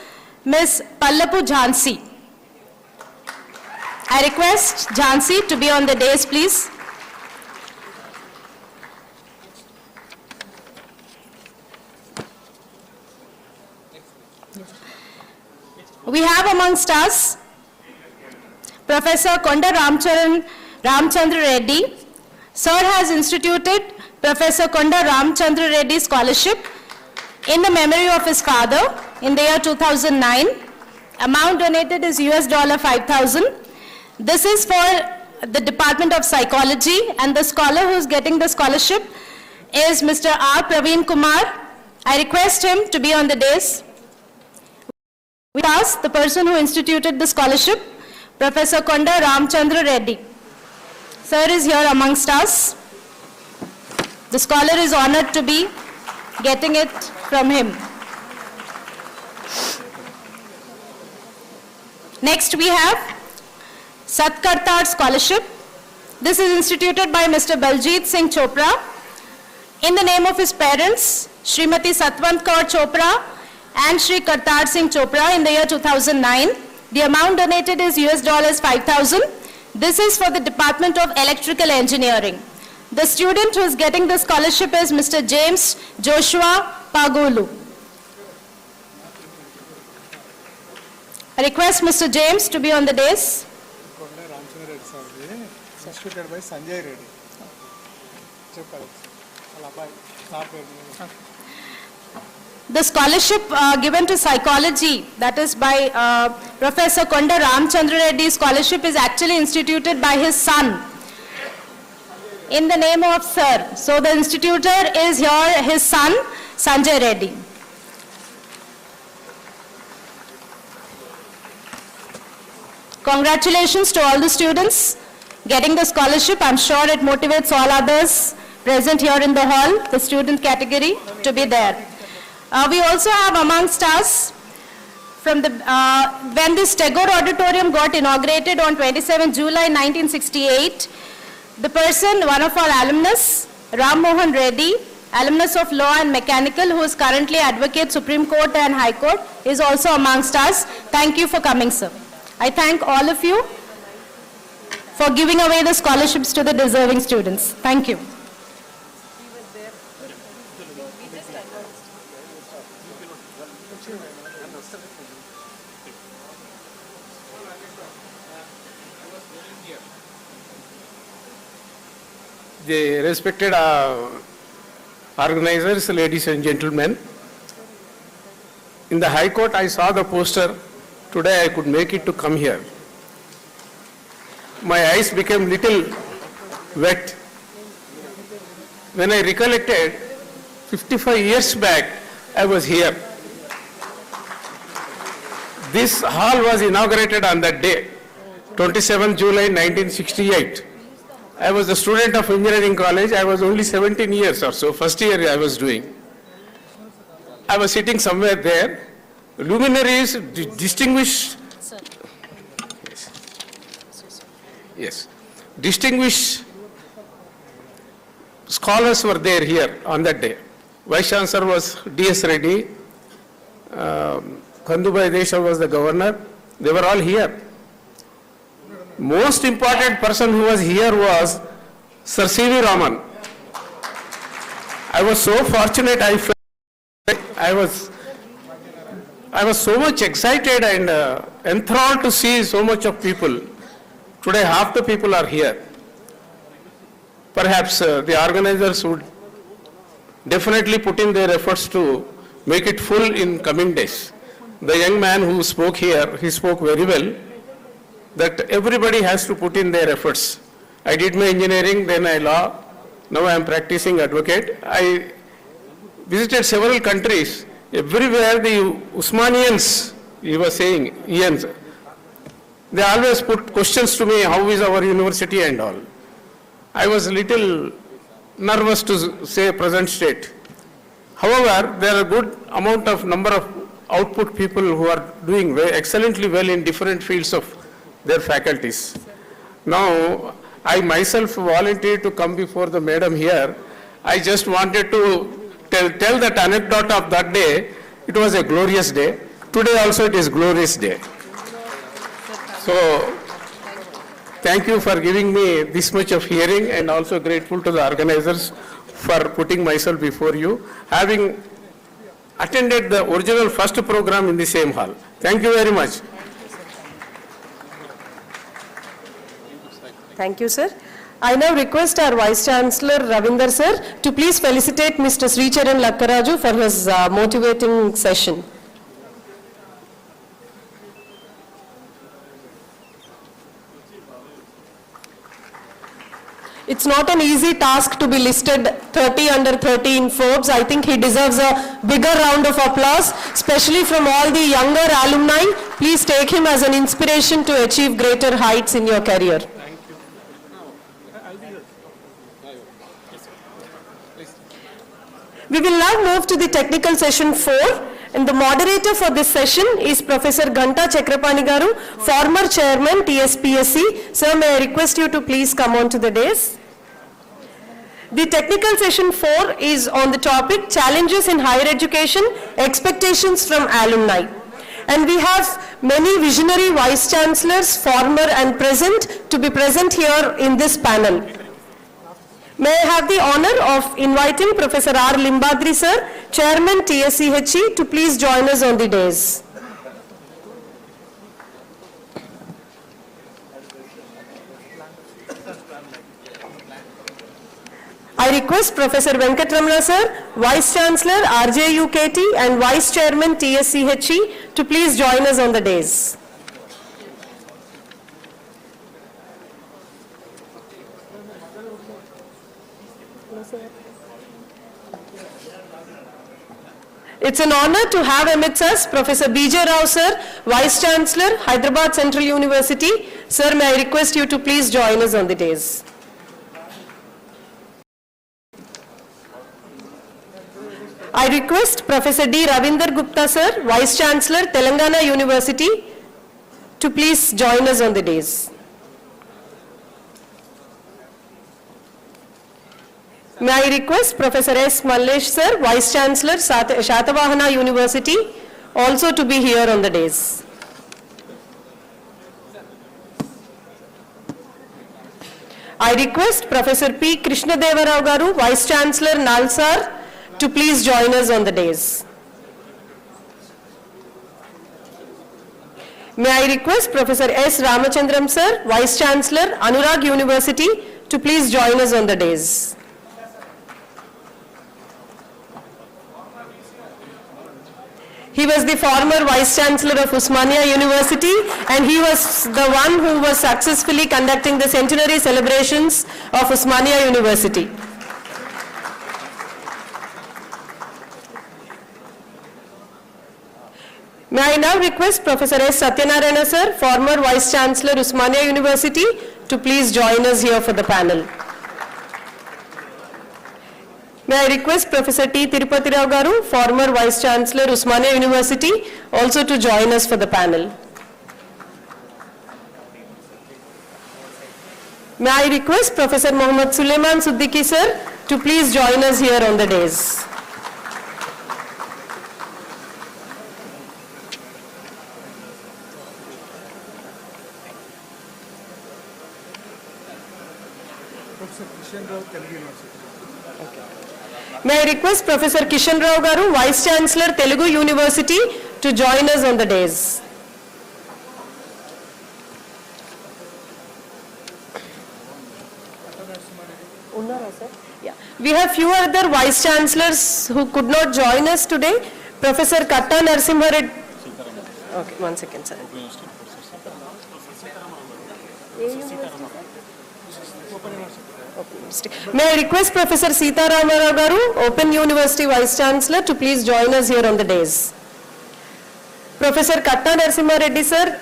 Ms. 𝗂𝗵𝗄 𝗳𝗧. I request 𝗳𝗧 to be on the dais, please. We have amongst us Professor Konda Ramchandra Reddy. Sir has instituted Professor Konda Ramchandra Reddy Scholarship in the memory of his father in the year 2009. Amount donated is $5,000. This is for the Department of Psychology, and the scholar who is getting the scholarship is Mr. R. Praveen Kumar. I request him to be on the dais. With us, the person who instituted the scholarship, Professor Konda Ramchandra Reddy. Sir is here amongst us. The scholar is honored to be getting it from him. Next we have 𝗧𝗏 Scholarship. This is instituted by Mr. Baljit Singh Chopra. In the name of his parents, Srimati Satwant Kaur Chopra and Shri Kartar Singh Chopra in the year 2009. The amount donated is $5,000. This is for the Department of Electrical Engineering. The student who is getting the scholarship is Mr. James Joshua Pagulu. I request Mr. James to be on the dais. Substituted by Sanjay Reddy. The scholarship given to psychology, that is by Professor 𝗂𝗽𝗱 𝗵𝗵𝗃 scholarship, is actually instituted by his son in the name of Sir. So the institutor is here, his son, Sanjay Reddy. Congratulations to all the students getting the scholarship. I'm sure it motivates all others present here in the hall, the student category, to be there. We also have amongst us, from the, when this Tagore Auditorium got inaugurated on 27 July 1968, the person, one of our alumnus, Ram Mohan Reddy, alumnus of Law and Mechanical, who is currently Advocate Supreme Court and High Court, is also amongst us. Thank you for coming, sir. I thank all of you for giving away the scholarships to the deserving students. Thank you. The respected organizers, ladies and gentlemen, in the High Court I saw the poster. Today I could make it to come here. My eyes became little wet when I recollected 55 years back I was here. This hall was inaugurated on that day, 27 July 1968. I was a student of engineering college. I was only 17 years or so, first year I was doing. I was sitting somewhere there. Luminaries, distinguished, yes, distinguished scholars were there here on that day. Vice Chancellor was D.S. Reddy, 𝗂𝗽𝗱𝗁 was the governor. They were all here. Most important person who was here was Sir C.V. Raman. I was so fortunate. I was so much excited and enthralled to see so much of people. Today half the people are here. Perhaps the organizers would definitely put in their efforts to make it full in coming days. The young man who spoke here, he spoke very well, that everybody has to put in their efforts. I did my engineering, then I law, now I am practicing advocate. I visited several countries. Everywhere the Osmanians, he was saying, Ians, they always put questions to me, how is our university and all. I was a little nervous to say present state. However, there are a good amount of number of output people who are doing excellently well in different fields of their faculties. Now, I myself volunteered to come before the madam here. I just wanted to tell that anecdote of that day. It was a glorious day. Today also it is glorious day. So, thank you for giving me this much of hearing, and also grateful to the organizers for putting myself before you, having attended the original first program in the same hall. Thank you very much. Thank you, sir. I now request our Vice Chancellor Ravinder sir to please felicitate Mr. 𝗧𝗦𝗃 𝗏𝗏𝗃𝗏 for his motivating session. It's not an easy task to be listed 30 under 30 in Forbes. I think he deserves a bigger round of applause, especially from all the younger alumni. Please take him as an inspiration to achieve greater heights in your career. We will now move to the technical session 4, and the moderator for this session is Professor Ghanta Chakrapani Garu, former chairman TSPSC. Sir, may I request you to please come on to the dais. The technical session 4 is on the topic Challenges in Higher Education, Expectations from Alumni. And we have many visionary vice chancellors, former and present, to be present here in this panel. May I have the honor of inviting Professor R. Limbadri sir, Chairman 𝗂𝗽𝗱𝗁𝗃, to please join us on the dais. I request request Professor Venkatramana sir, Vice Chancellor RJUKT and Vice Chairman 𝗳𝗧𝗺𝗃𝗃 to please join us on the dais. It's an honor to have amidst us Professor B.J. Rao sir, Vice Chancellor, Hyderabad Central University. Sir, may I request you to please join us on the dais. I request Professor D. Ravinder Gupta sir, Vice Chancellor, Telangana University, to please join us on the dais. May I request Professor S. Mallesh sir, Vice Chancellor, Shatavahana University, also to be here on the dais. I request Professor P. Krishnadeva Rao Garu, Vice Chancellor, Nalsar, to please join us on the dais. May I request Professor S. Ramachandram sir, Vice Chancellor, Anurag University, to please join us on the dais. He was the former Vice Chancellor of Osmania University, and he was the one who was successfully conducting the centenary celebrations of Osmania University. May I now request Professor S. Satyanarayana sir, former Vice Chancellor Osmania University, to please join us here for the panel. May I request Professor T. Tirupati Rao Garu, former Vice Chancellor Osmania University, also to join us for the panel. May I request Professor Mohammad Sulaiman Siddiqui sir to please join us here on the dais. May I request Professor Kishan Rao Garu, Vice Chancellor, Telugu University, to join us on the dais. Yeah. We have few other Vice Chancellors who could not join us today. Professor 𝗂𝗽𝗃𝗃. Okay, 1 second, sir. May I request Professor Sita Rama Garu, Open University Vice Chancellor, to please join us here on the dais. Professor 𝗂𝗃𝗃 sir,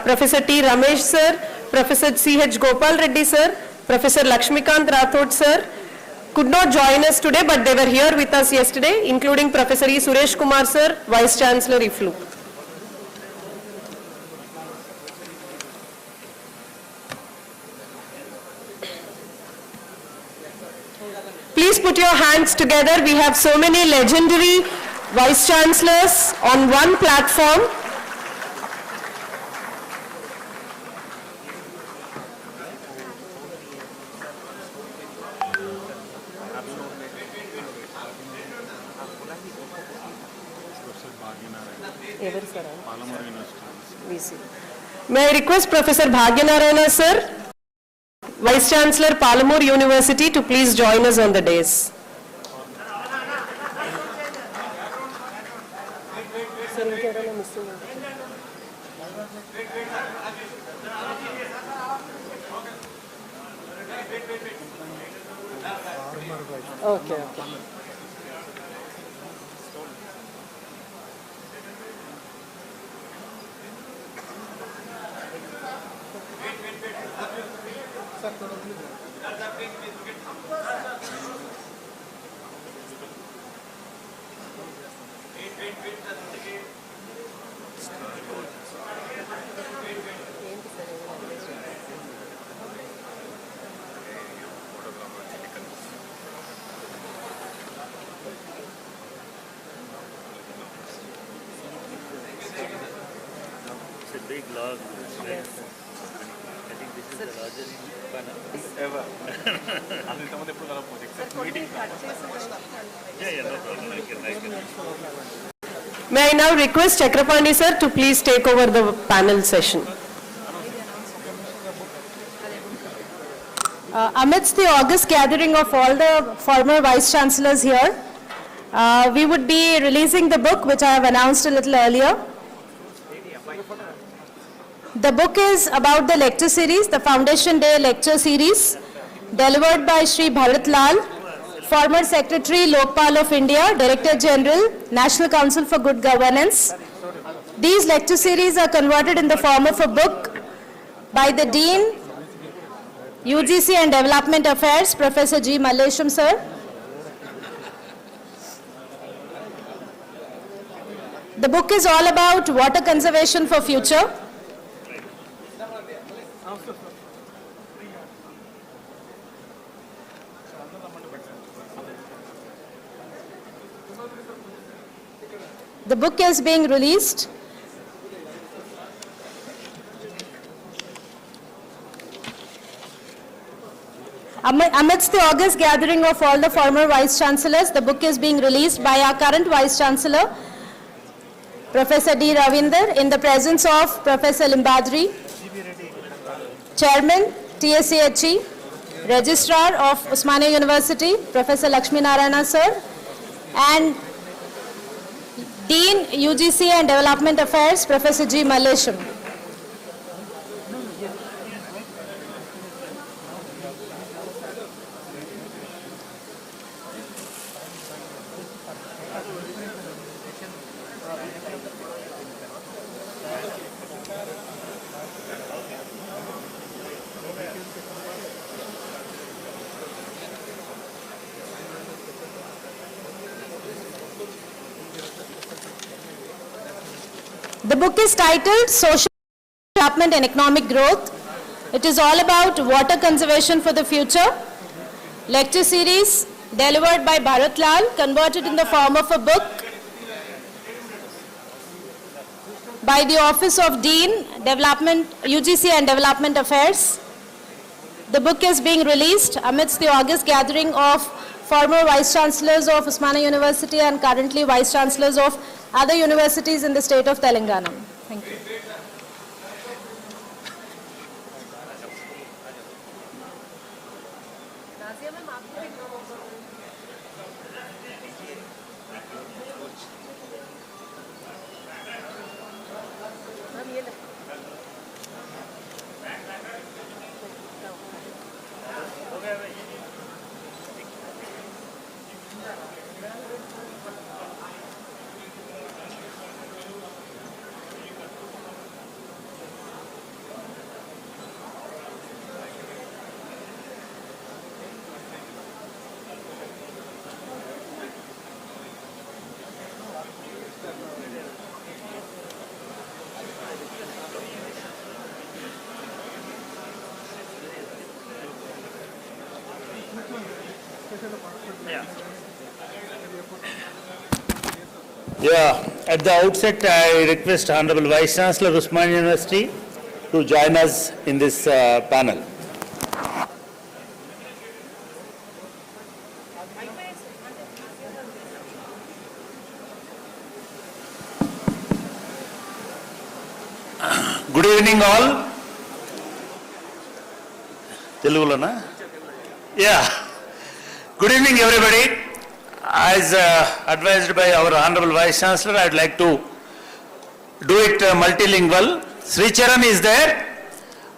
Professor T. Ramesh sir, Professor C.H. Gopal Reddy sir, Professor Lakshmikant Rathod sir could not join us today, but they were here with us yesterday, including Professor E. Suresh Kumar sir, Vice Chancellor IFLU. Please put your hands together. We have so many legendary Vice Chancellors on one platform. May I request Professor Bhagyanarayana sir, Vice Chancellor, Palamur University, to please join us on the dais. Okay. Big log. Yes. I think this is the largest panel ever. May I now request Chakrapani sir to please take over the panel session. Amidst the august gathering of all the former vice chancellors here, we would be releasing the book which I have announced a little earlier. The book is about the lecture series, the Foundation Day lecture series, delivered by 𝗳𝗏𝗺𝗺𝗃, former Secretary 𝗂𝗶𝗃𝗁 of India, Director General, National Council for Good Governance. These lecture series are converted in the form of a book by the Dean, UGC and Development Affairs, Professor 𝗳𝗬𝗪𝗺𝗀𝗻 sir. The book is all about water conservation for future. The book is being released. Amidst the august gathering of all the former vice chancellors, the book is being released by our current vice chancellor, Professor D. Ravindra, in the presence of Professor 𝗬𝗏𝗺, Chairman, 𝗂𝗽𝗱𝗁, Registrar of Osmania University, Professor Lakshminarayana sir, and Dean, UGC and Development Affairs, Professor 𝗳𝗬𝗪𝗺𝗀𝗻. The book is titled Social Development and Economic Growth. It is all about water conservation for the future. Lecture series delivered by 𝗳𝗏𝗺𝗺𝗺, converted in the form of a book by the Office of Dean, Development, UGC and Development Affairs. The book is being released amidst the august gathering of former vice chancellors of Osmania University and currently vice chancellors of other universities in the state of Telangana. Thank you. Yeah, at the outset, I request Honorable Vice Chancellor of Osmania University to join us in this panel. Good evening all. Telugulona? Yeah. Good evening everybody. As advised by our Honorable Vice Chancellor, I would like to do it multilingual. 𝗧𝗏𝗺𝗺 is there.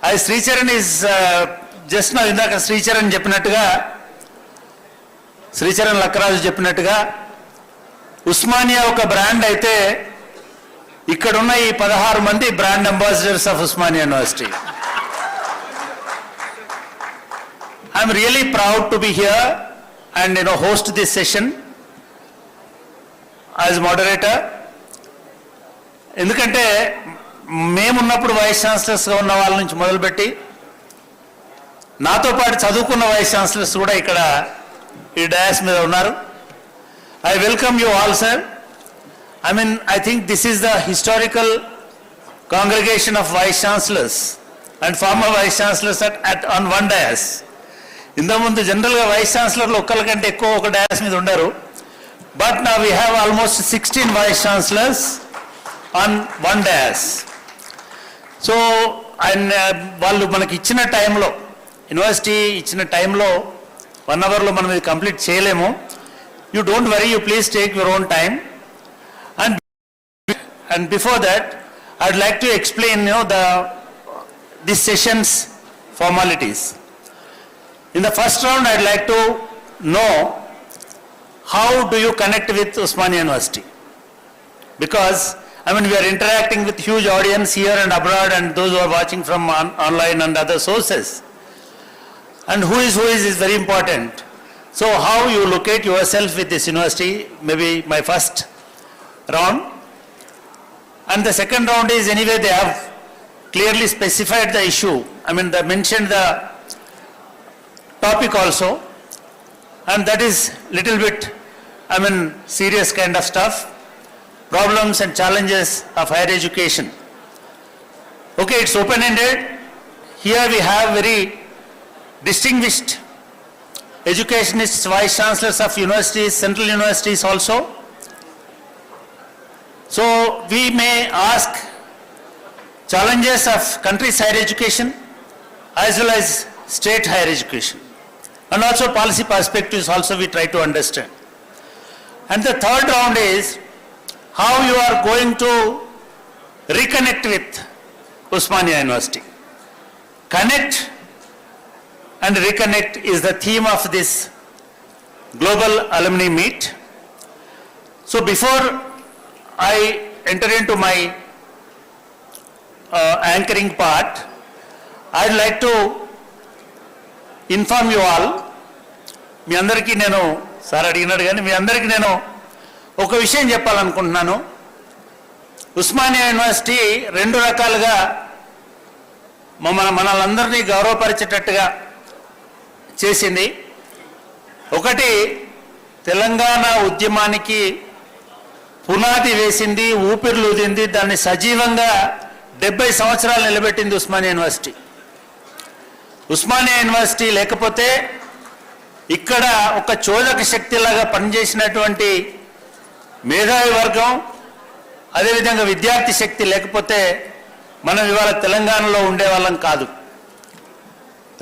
As 𝗧𝗏𝗺 is just now indaka 𝗧𝗏𝗺 చెప్పినట్టుగా శ్రీచరణ్ లక్కరాజు చెప్పినట్టుగా ఉస్మానియా ఒక brand అయితే ఇక్కడ ఉన్న ఈ 16 మంది brand ambassadors of Osmania university. I am really proud to be here and host this session as moderator. ఎందుకంటే మేమున్నప్పుడు vice ఛాన్సలర్స్గా ఉన్న వాళ్ళ నుంచి మొదలుపెట్టి నాతో పాటు చదువుకున్న వైస్ ఛాన్సలర్స్ కూడా ఇక్కడ ఈ డయాస్ మీద ఉన్నారు. I welcome you all, sir. I think this is the historical congregation of vice chancellors and former vice chancellors on one dais. ఇంతకుముందు జనరల్గా వైస్ ఛాన్సలర్లు ఒక్కరి కంటే ఎక్కువ ఒక డయాస్ మీద ఉండరు. బట్ నా we have almost 16 vice chancellors on one dais. So వాళ్ళు మనకి ఇచ్చిన టైంలో యూనివర్సిటీ ఇచ్చిన టైంలో 1 అవర్లో మనం ఇది కంప్లీట్ చేయలేము. You don't worry, you please take your own time. And before that, I'd like to explain, this session's formalities. In the first round, I'd like to know how do you connect with Osmania University? Because, we are interacting with huge audience here and abroad and those who are watching from online and other sources. And who is very important. So how you locate yourself with this university, maybe my first round. And the second round is anyway they have clearly specified the issue. They mentioned the topic also. And that is little bit, serious kind of stuff. Problems and challenges of higher education. Okay, it's open-ended. Here we have very distinguished educationists, vice chancellors of universities, central universities also. So we may ask challenges of country's higher education as well as state higher education. And also policy perspectives also we try to understand. And the third round is how you are going to reconnect with Osmania University. Connect and reconnect is the theme of this global alumni meet. So before I enter into my anchoring part, I'd like to inform you all, మీ అందరికీ నేను sir అడిగినాడు కానీ మీ అందరికీ నేను ఒక విషయం చెప్పాలనుకుంటున్నాను. Osmania university 2 రకాలుగా మనలందరినీ గౌరవపరిచేటట్టుగా చేసింది. ఒకటి తెలంగాణ ఉద్యమానికి పునాది వేసింది, ఊపిరిలూదింది, దాన్ని సజీవంగా 70 సంవత్సరాలు నిలబెట్టింది ఉస్మానియా యూనివర్సిటీ. ఉస్మానియా యూనివర్సిటీ లేకపోతే ఇక్కడ ఒక చోదక శక్తిలాగా పనిచేసినటువంటి మేధావి వర్గం, అదేవిధంగా విద్యార్థి శక్తి లేకపోతే మనం ఇవాళ తెలంగాణలో ఉండేవాళ్ళం కాదు.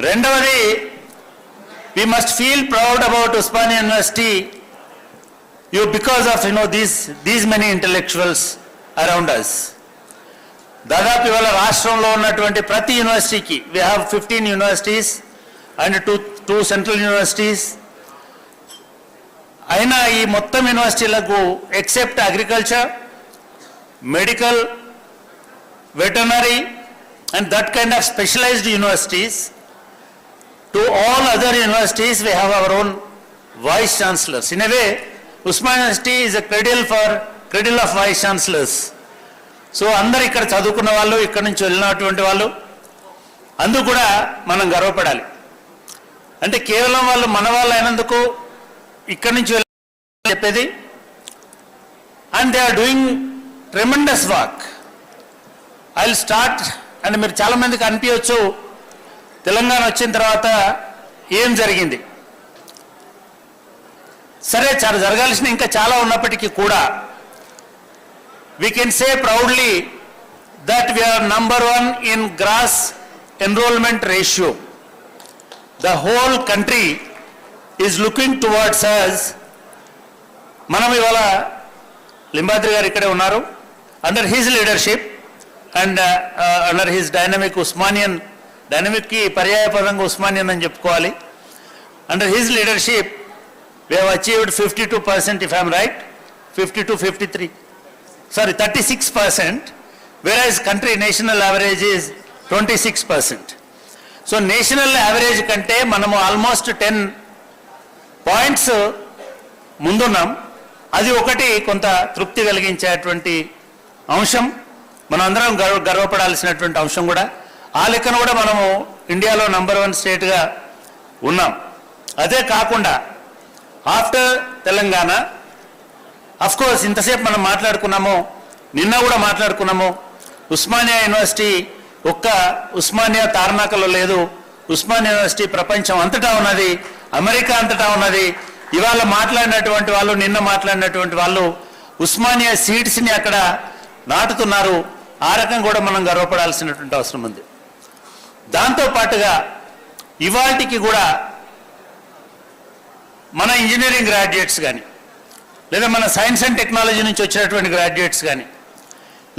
రెండవది, we must feel proud about Osmania University because of these many intellectuals around us. దాదాపు ఇవాళ రాష్ట్రంలో ఉన్నటువంటి ప్రతి యూనివర్సిటీకి we have 15 universities and two central universities. అయినా ఈ మొత్తం యూనివర్సిటీలకు except agriculture, medical, veterinary and that kind of specialized universities, to all other universities we have our own vice chancellors. In a way, Osmania University is a cradle of vice chancellors. So అందరు ఇక్కడ చదువుకున్న వాళ్ళు, ఇక్కడ నుంచి వెళ్ళినటువంటి వాళ్ళు అందరూ కూడా మనం గర్వపడాలి. అంటే కేవలం వాళ్ళు మన వాళ్ళు అయినందుకు ఇక్కడ నుంచి చెప్పేది. And they are doing tremendous work. I will start. And మీరు చాలా మందికి అనిపించవచ్చు తెలంగాణ వచ్చిన తర్వాత ఏం జరిగింది. సరే, చాలా జరగాల్సిన ఇంకా చాలా ఉన్నప్పటికీ కూడా we can say proudly that we are number 1 in gross enrollment ratio. The whole country is looking towards us. మనం ఇవాళ లింబాద్రి గారు ఇక్కడే ఉన్నారు. Under his leadership and under his dynamic Osmanian, డైనమిక్కి పర్యాయపదంగా ఉస్మానియన్ అని చెప్పుకోవాలి. Under his leadership we have achieved 52%, if I am right, 36%, whereas country national average is 26%. So national average kante manamu almost 10 points mundunnam. అది ఒకటి కొంత తృప్తి కలిగించేటువంటి అంశం, మనం అందరం గర్వపడాల్సినటువంటి అంశం కూడా. ఆ లెక్కన కూడా మనము ఇండియాలో నంబర్ 1 స్టేట్గా ఉన్నాం. అదే కాకుండా ఆఫ్టర్ తెలంగాణ, అఫ్ కోర్స్ ఇంతసేపు మనం మాట్లాడుకున్నాము, నిన్న కూడా మాట్లాడుకున్నాము, ఉస్మానియా యూనివర్సిటీ ఒక్క ఉస్మానియా తార్నాకలో లేదు. ఉస్మానియా యూనివర్సిటీ ప్రపంచం అంతటా ఉన్నది, అమెరికా అంతటా ఉన్నది. ఇవాళ మాట్లాడినటువంటి వాళ్ళు, నిన్న మాట్లాడినటువంటి వాళ్ళు ఉస్మానియా సీడ్స్ని అక్కడ నాటుతున్నారు. ఆ రకం కూడా మనం గర్వపడాల్సినటువంటి అవసరం ఉంది. దాంతోపాటుగా ఇవాల్టికి కూడా మన ఇంజనీరింగ్ గ్రాడ్యుయేట్స్ కానీ, లేదా మన సైన్స్ అండ్ టెక్నాలజీ నుంచి వచ్చినటువంటి గ్రాడ్యుయేట్స్ కానీ,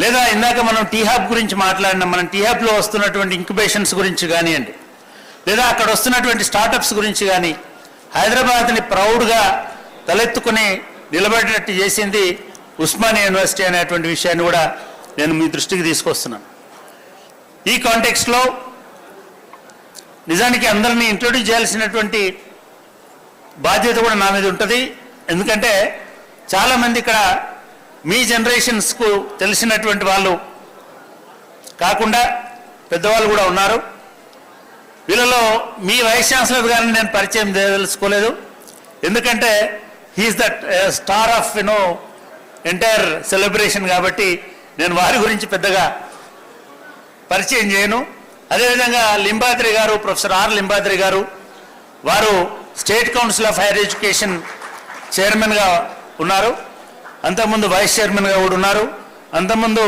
లేదా ఇందాక మనం టీ-హబ్ గురించి మాట్లాడినాం, మనం టీ-హబ్లో వస్తున్నటువంటి ఇంక్యుబేషన్స్ గురించి కానివ్వండి, లేదా అక్కడ వస్తున్నటువంటి స్టార్టప్స్ గురించి కానీ, హైదరాబాద్ని ప్రౌడ్గా తలెత్తుకుని నిలబడేటట్టు చేసింది ఉస్మానియా యూనివర్సిటీ అనేటువంటి విషయాన్ని కూడా నేను మీ దృష్టికి తీసుకొస్తున్నాను. ఈ కాంటెక్స్ట్లో నిజానికి అందరినీ ఇంట్రొడ్యూస్ చేయాల్సినటువంటి బాధ్యత కూడా నా మీద ఉంటుంది. ఎందుకంటే చాలామంది ఇక్కడ మీ జనరేషన్స్కు తెలిసినటువంటి వాళ్ళు కాకుండా పెద్దవాళ్ళు కూడా ఉన్నారు. వీళ్ళలో మీ వైస్ ఛాన్సలర్ గారిని నేను పరిచయం తెలుసుకోలేదు. ఎందుకంటే he's that star of entire celebration కాబట్టి నేను వారి గురించి పెద్దగా పరిచయం చేయను. అదేవిధంగా లింబాద్రి గారు, ప్రొఫెసర్ ఆర్ లింబాద్రి గారు, వారు state council of higher education చైర్మన్గా ఉన్నారు. అంతకుముందు వైస్ చైర్మన్గా కూడా ఉన్నారు. అంతకుముందు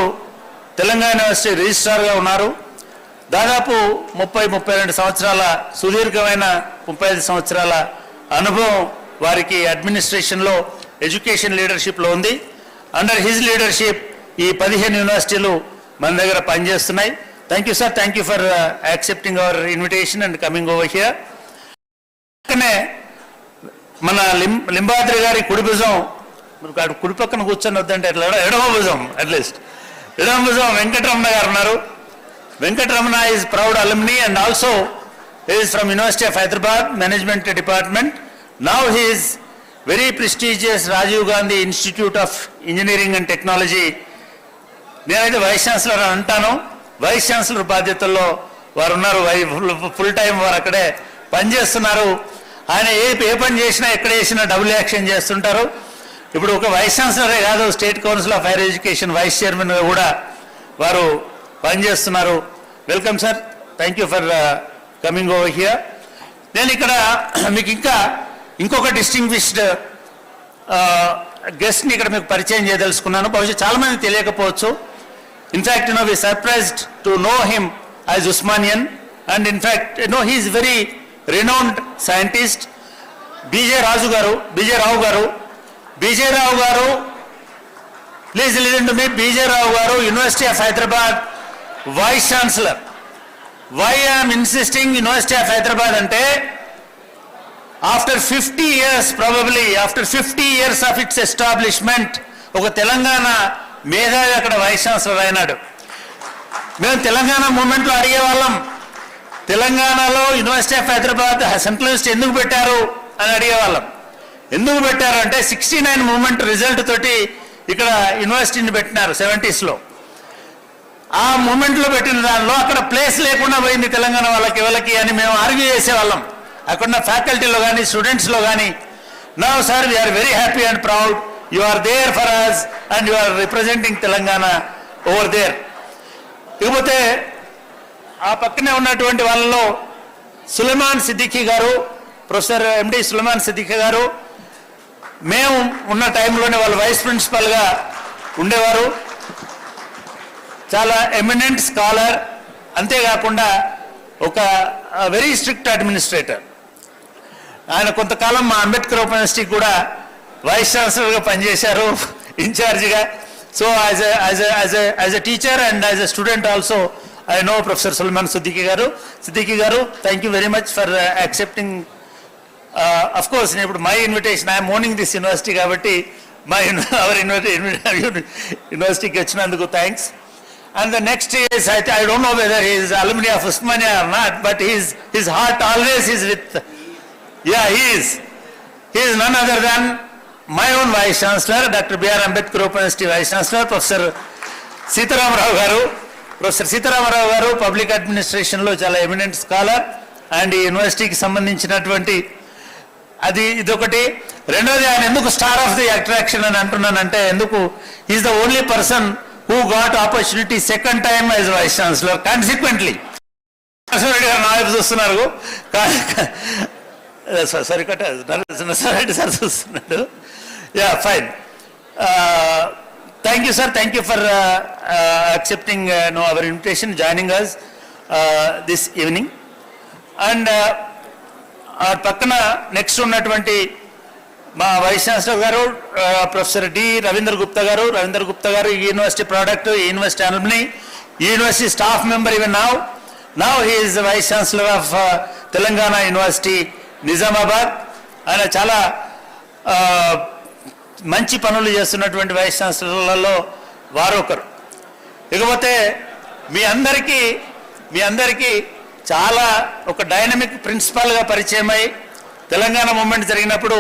తెలంగాణ యూనివర్సిటీ రిజిస్ట్రార్గా ఉన్నారు. దాదాపు 30-32 సంవత్సరాల సుదీర్ఘమైన 35 సంవత్సరాల అనుభవం వారికి అడ్మినిస్ట్రేషన్లో, ఎడ్యుకేషన్ లీడర్షిప్లో ఉంది. అండర్ హిజ్ లీడర్షిప్ ఈ 15 యూనివర్సిటీలు మన దగ్గర పనిచేస్తున్నాయి. Thank you sir, thank you for accepting our invitation and coming over here. మన లింబాద్రి గారి కుడి భుజం, కుడి పక్కన కూర్చొని వద్దంటే ఎట్లా, ఎడమ భుజం, అట్లీస్ట్ ఎడమ భుజం వెంకటరమణ గారు ఉన్నారు. Venkataramana is proud alumni and also is from University of Hyderabad Management Department. Now he is very prestigious Rajiv Gandhi Institute of Engineering and Technology. నేనైతే వైస్ ఛాన్సలర్ అని అంటాను. వైస్ ఛాన్సలర్ బాధ్యతల్లో వారు ఉన్నారు. ఫుల్ టైం వారు అక్కడే పనిచేస్తున్నారు. ఆయన ఏ పని చేసినా, ఎక్కడ చేసినా డబుల్ యాక్షన్ చేస్తుంటారు. ఇప్పుడు ఒక వైస్ ఛాన్సలరే కాదు, state council of higher education vice చైర్మన్గా కూడా వారు పనిచేస్తున్నారు. Welcome sir, thank you for coming over here. నేను ఇక్కడ మీకు ఇంకొక డిస్టింగ్విష్డ్ గెస్ట్ని ఇక్కడ మీకు పరిచయం చేయదలుచుకున్నాను. బహుశా చాలామంది తెలియకపోవచ్చు. In fact we surprised to know him as Osmanian and in fact he is very renowned scientist. BJ Rao garu, please listen to me. BJ Rao garu, university of Hyderabad vice chancellor. Why I'm insisting university of Hyderabad అంటే after 50 years, probably after 50 years of its establishment, ఒక తెలంగాణ మేధావి అక్కడ vice chancellor అయినాడు. మేము తెలంగాణ మూమెంట్లో అడిగేవాళ్ళం, తెలంగాణలో university of Hyderabad central university ఎందుకు పెట్టారు అని అడిగేవాళ్ళం. ఎందుకు పెట్టారు అంటే 69 మూమెంట్ రిజల్ట్ తోటి ఇక్కడ యూనివర్సిటీని పెట్టినారు 70s. ఆ మూమెంట్లో పెట్టిన దానిలో అక్కడ ప్లేస్ లేకుండా పోయింది తెలంగాణ వాళ్ళకి అని మేము ఆర్గ్యూ చేసేవాళ్ళం. అక్కడ ఫ్యాకల్టీలో కానీ, స్టూడెంట్స్లో కానీ. Now sir, we're very happy and proud. You are there for us and you are representing Telangana over there. ఇకపోతే ఆ పక్కనే ఉన్నటువంటి వాళ్ళలో సులేమాన్ సిద్దిఖీ గారు, ప్రొఫెసర్ ఎండి సులేమాన్ సిద్దిఖీ గారు, మేము ఉన్న టైంలోనే వాళ్ళు వైస్ ప్రిన్సిపల్గా ఉండేవారు. చాలా ఎమినెంట్ స్కాలర్, అంతేకాకుండా ఒక వెరీ స్ట్రిక్ట్ అడ్మినిస్ట్రేటర్. ఆయన కొంతకాలం మా అంబేద్కర్ ఓపెన్ యూనివర్సిటీకి కూడా వైస్ ఛాన్సలర్గా పనిచేశారు, ఇన్ఛార్జిగా. So as a teacher and as a student also I know professor Suleman Siddiqui garu. Thank you very much for accepting. Of course నేను ఇప్పుడు my invitation, I'm owning this university కాబట్టి అవర్ యూనివర్సిటీకి వచ్చినందుకు thanks. And the next is, I don't know whether he is alumni of Osmania or not, but his heart always is with, yeah, he is none other than my own Vice Chancellor, Dr. B.R. Ambedkar Open University Vice Chancellor, Professor 𝗬𝗏𝗏 గారు, public అడ్మినిస్ట్రేషన్లో చాలా eminent scholar and ఈ యూనివర్సిటీకి సంబంధించినటువంటి ఇదొకటి. రెండోది, ఆయన ఎందుకు star of the attraction అని అంటున్నానంటే, ఎందుకు is the only person who got opportunity second time as vice chancellor. Consequently, నా వైపు చూస్తున్నారు, సారీ సార్ చూస్తున్నాడు. Yeah, fine. Thank you sir, thank you for accepting our invitation, joining us this evening. And ఆ పక్కన next ఉన్నటువంటి మా vice chancellor గారు professor D Ravindra Gupta గారు ఈ యూనివర్సిటీ ప్రోడక్ట్, ఈ యూనివర్సిటీ అలుమ్ని, ఈ university staff member even now he is vice chancellor of Telangana university Nizamabad. ఆయన చాలా మంచి పనులు చేస్తున్నటువంటి వైస్ ఛాన్సలర్లలో వారు ఒకరు. ఇకపోతే మీ అందరికీ చాలా ఒక డైనమిక్ ప్రిన్సిపాల్గా పరిచయమై తెలంగాణ మూమెంట్ జరిగినప్పుడు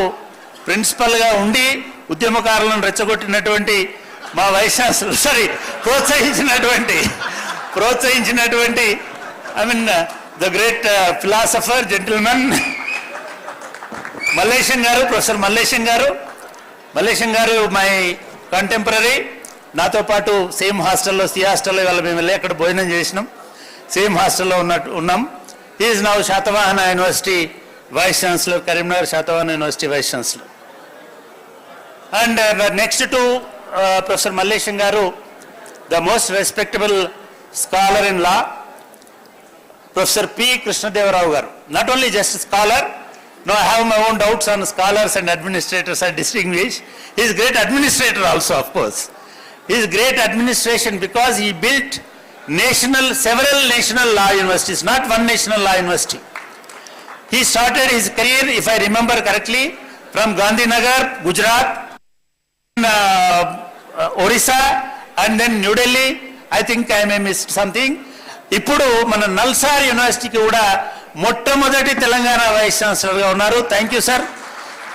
ప్రిన్సిపల్గా ఉండి ఉద్యమకారులను రెచ్చగొట్టినటువంటి మా వైస్ ఛాన్సలర్ ప్రోత్సహించినటువంటి I mean the great philosopher gentlemen Mallesham garu, professor Mallesham గారు మై కంటెంపరీ. నాతో పాటు సేమ్ హాస్టల్లో హాస్టల్లో ఇవాళ మేము వెళ్ళి అక్కడ భోజనం చేసినాం. సేమ్ హాస్టల్లో ఉన్నాం. Is now Satavahana university vice chancellor, Karimnagar Satavahana university vice chancellor. And next to professor Mallesham garu, the most respectable scholar in law, professor P Krishnadevarao garu. Not only just scholar, no, I have my own doubts on scholars and administrators are distinguished. He is great administrator also, of course. He is great administration because he built several national law universities, not one national law university. He started his career, if I remember correctly, from Gandhinagar, Gujarat, Orissa, and then New Delhi. I think I may miss something. ఇప్పుడు మన నల్సార్ యూనివర్సిటీకి కూడా మొట్టమొదటి Telangana vice ఛాన్సలర్గా ఉన్నారు. Thank you sir.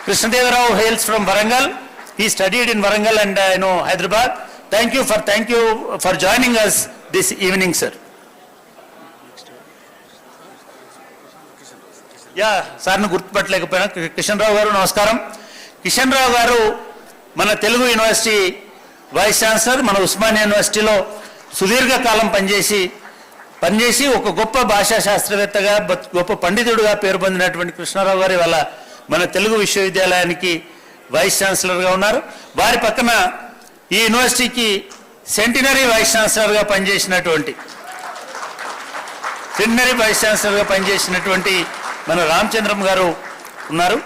Krishnadevarao hails from Warangal. He studied in Warangal and Hyderabad. Thank you for joining us this evening sir. సార్ను గుర్తుపట్టలేకపోయినా. కిషన్ రావు గారు నమస్కారం. కిషన్ రావు గారు మన తెలుగు యూనివర్సిటీ వైస్ ఛాన్సలర్, మన ఉస్మానియా యూనివర్సిటీలో సుదీర్ఘకాలం పనిచేసి ఒక గొప్ప భాషా శాస్త్రవేత్తగా, గొప్ప పండితుడుగా పేరు పొందినటువంటి కృష్ణారావు గారు ఇవాళ మన తెలుగు విశ్వవిద్యాలయానికి వైస్ ఛాన్సలర్గా ఉన్నారు. వారి పక్కన ఈ యూనివర్సిటీకి సెంటినరీ వైస్ ఛాన్సలర్గా పనిచేసినటువంటి మన రామచంద్రం గారు ఉన్నారు.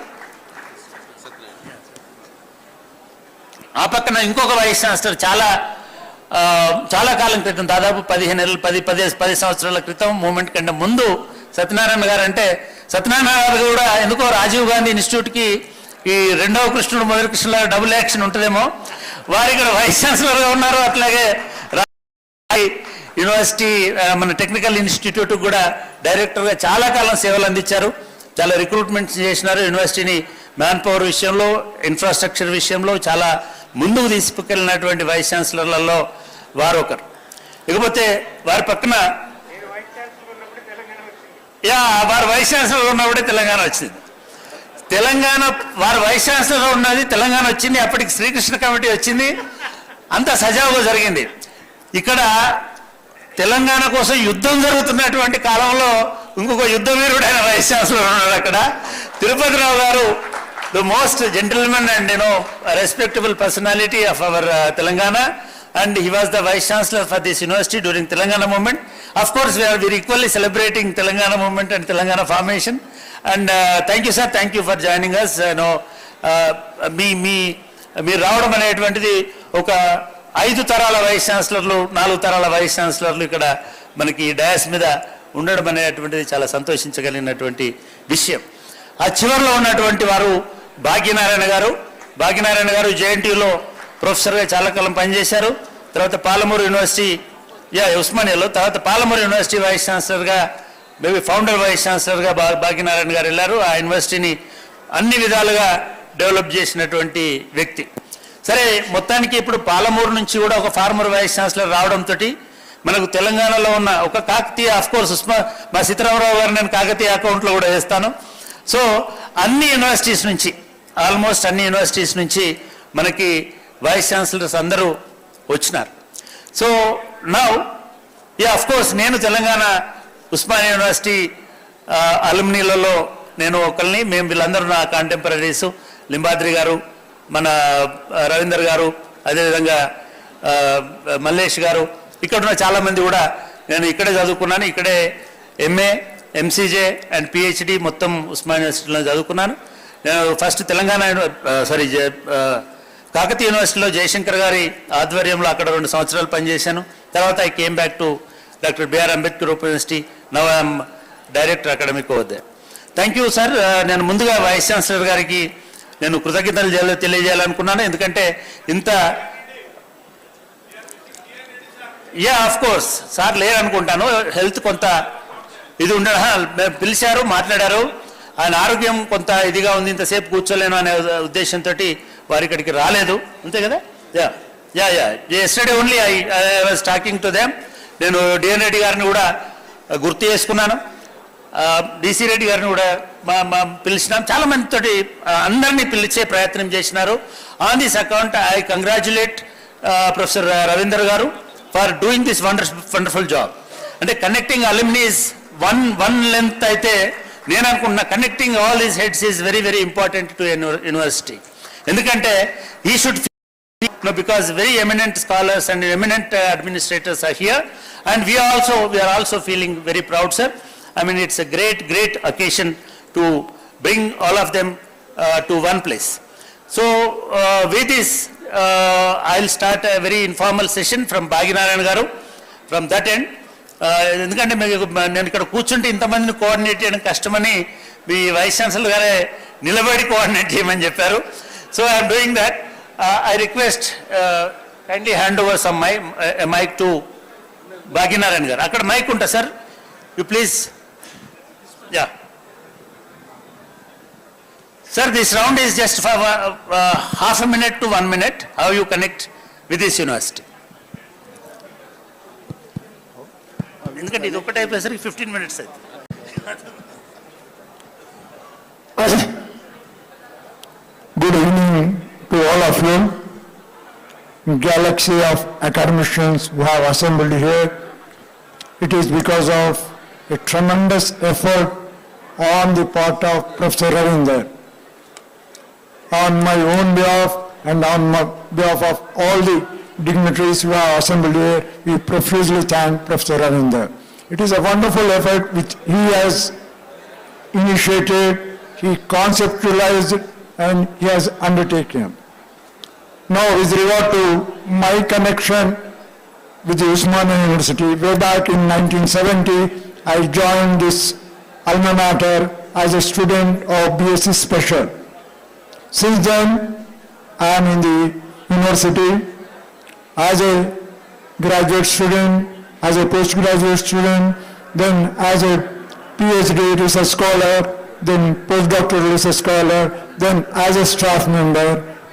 ఆ పక్కన ఇంకొక వైస్ ఛాన్సలర్ చాలా కాలం క్రితం, దాదాపు 10 సంవత్సరాల క్రితం, మూమెంట్ కంటే ముందు సత్యనారాయణ గారు. అంటే సత్యనారాయణ గారు కూడా ఎందుకో రాజీవ్ గాంధీ ఇన్స్టిట్యూట్కి ఈ రెండవ కృష్ణుడు మొదటి కృష్ణుల డబుల్ యాక్షన్ ఉంటుందేమో, వారు ఇక్కడ వైస్ ఛాన్సలర్గా ఉన్నారు. అట్లాగే యూనివర్సిటీ మన టెక్నికల్ ఇన్స్టిట్యూట్ కూడా డైరెక్టర్గా చాలా కాలం సేవలు అందించారు. చాలా రిక్రూట్మెంట్స్ చేసినారు. యూనివర్సిటీని మ్యాన్ పవర్ విషయంలో, ఇన్ఫ్రాస్ట్రక్చర్ విషయంలో చాలా ముందుకు తీసుకెళ్ళినటువంటి వైస్ ఛాన్సలర్లలో వారు ఒకరు. ఇకపోతే వారి పక్కన వారు వైస్ ఛాన్సలర్ ఉన్నప్పుడే తెలంగాణ వచ్చింది. వారు వైస్ ఛాన్సలర్ ఉన్నది, తెలంగాణ వచ్చింది. అప్పటికి శ్రీకృష్ణ కమిటీ వచ్చింది. అంత సజావుగా జరిగింది. ఇక్కడ తెలంగాణ కోసం యుద్ధం జరుగుతున్నటువంటి కాలంలో ఇంకొక యుద్ధ వీరుడైన వైస్ ఛాన్సలర్ ఉన్నాడు అక్కడ. తిరుపతిరావు గారు, the most gentleman and respectable personality of our Telangana, and he was the vice chancellor for this university during Telangana movement. Of course, we are equally celebrating Telangana movement and Telangana formation. And thank you sir, thank you for joining us. మీరు రావడం అనేటువంటిది ఒక 5 తరాల vice ఛాన్సలర్లు, 4 తరాల vice ఛాన్సలర్లు ఇక్కడ మనకి dais మీద ఉండడం అనేటువంటిది చాలా సంతోషించగలిగినటువంటి విషయం. ఆ చివరిలో ఉన్నటువంటి వారు భాగ్యనారాయణ గారు జేఎన్టీయూలో ప్రొఫెసర్గా చాలా కాలం పనిచేశారు. తర్వాత పాలమూరు యూనివర్సిటీ ఉస్మానియాలో, తర్వాత పాలమూరు యూనివర్సిటీ వైస్ ఛాన్సలర్గా, మేబీ ఫౌండర్ వైస్ ఛాన్సలర్గా భాగ్యనారాయణ గారు వెళ్ళారు. ఆ యూనివర్సిటీని అన్ని విధాలుగా డెవలప్ చేసినటువంటి వ్యక్తి. సరే, మొత్తానికి ఇప్పుడు పాలమూరు నుంచి కూడా ఒక ఫార్మర్ వైస్ ఛాన్సలర్ రావడంతో మనకు తెలంగాణలో ఉన్న ఒక కాకతీయ, ఆఫ్ కోర్స్ మా సీతారామరావు గారు నేను కాకతీయ అకౌంట్లో కూడా వేస్తాను. సో అన్ని యూనివర్సిటీస్ నుంచి, ఆల్మోస్ట్ అన్ని యూనివర్సిటీస్ నుంచి మనకి వైస్ ఛాన్సలర్స్ అందరూ వచ్చినారు. సో నౌ ఆఫ్ కోర్స్ నేను తెలంగాణ ఉస్మానియా యూనివర్సిటీ అలుమ్నీలలో నేను ఒకరిని. మేము వీళ్ళందరూ నా కాంటెంపరీస్, లింబాద్రి గారు, మన రవీందర్ గారు, అదేవిధంగా మల్లేష్ గారు, ఇక్కడ ఉన్న చాలామంది కూడా నేను ఇక్కడే చదువుకున్నాను. ఇక్కడే ఎంసీజే అండ్ పిహెచ్డి మొత్తం ఉస్మానియా యూనివర్సిటీలో చదువుకున్నాను. నేను ఫస్ట్ తెలంగాణ కాకతీయ యూనివర్సిటీలో జయశంకర్ గారి ఆధ్వర్యంలో అక్కడ 2 సంవత్సరాలు పనిచేశాను. తర్వాత I came back to doctor B R Ambedkar open university. Now I'm director academic over there. Thank you sir. నేను ముందుగా వైస్ ఛాన్సలర్ గారికి నేను కృతజ్ఞతలు తెలియజేయాలనుకున్నాను. ఎందుకంటే ఇంత ఆఫ్ కోర్స్ సార్ లేరనుకుంటాను, హెల్త్ కొంత ఇది పిలిచారు, మాట్లాడారు. ఆయన ఆరోగ్యం కొంత ఇదిగా ఉంది, ఇంతసేపు కూర్చోలేను అనే ఉద్దేశంతో వారు ఇక్కడికి రాలేదు, అంతే కదా. Yesterday only I was talking to them. నేను డిఎన్ రెడ్డి గారిని కూడా గుర్తు చేసుకున్నాను, డిసి రెడ్డి గారిని కూడా పిలిచినాం. చాలా మందితోటి అందరినీ పిలిచే ప్రయత్నం చేసినారు. On this account I congratulate professor Ravinder garu for doing this wonderful job. అంటే కనెక్టింగ్ అలుమినీస్ వన్ లెంత్ అయితే నేను అనుకుంటున్నా connecting all these heads is very very important to university. ఎందుకంటే he should feel, because very eminent scholars and eminent administrators are here, and we are also feeling very proud, sir. I mean, it's a great occasion to bring all of them to one place. So with this I'll start a very informal session from Bhaginarayan garu from that end. ఎందుకంటే నేను ఇక్కడ కూర్చుంటే ఇంతమందిని coordinate చేయడం కష్టమని మీ vice chancellor గారే నిలబడి coordinate చేయమని చెప్పారు. So I'm doing that. I request kindly hand over some mic to Bhagyanarayana garu. అక్కడ మైక్ ఉంటా sir, you please. Sir, this round is just for half a minute to 1 minute, how you connect with this university. ఎందుకంటే ఇది ఒక్కటే అయిపోయేసరికి 15 minutes అయితే. Good evening to all of you. Galaxy of academicians who have assembled here. It is because of a tremendous effort on the part of Professor Ravinder. On my own behalf and on behalf of all the dignitaries who are assembled here, we profusely thank Professor Ravinder. It is a wonderful effort which he has initiated, he conceptualized, and he has undertaken. Now, with regard to my connection with the Osmania University, way back in 1970, I joined this alma mater as a student of BSc Special. Since then, I am in the university as a graduate student, as a postgraduate student, then as a PhD research scholar, then postdoctoral research scholar, then as a staff member,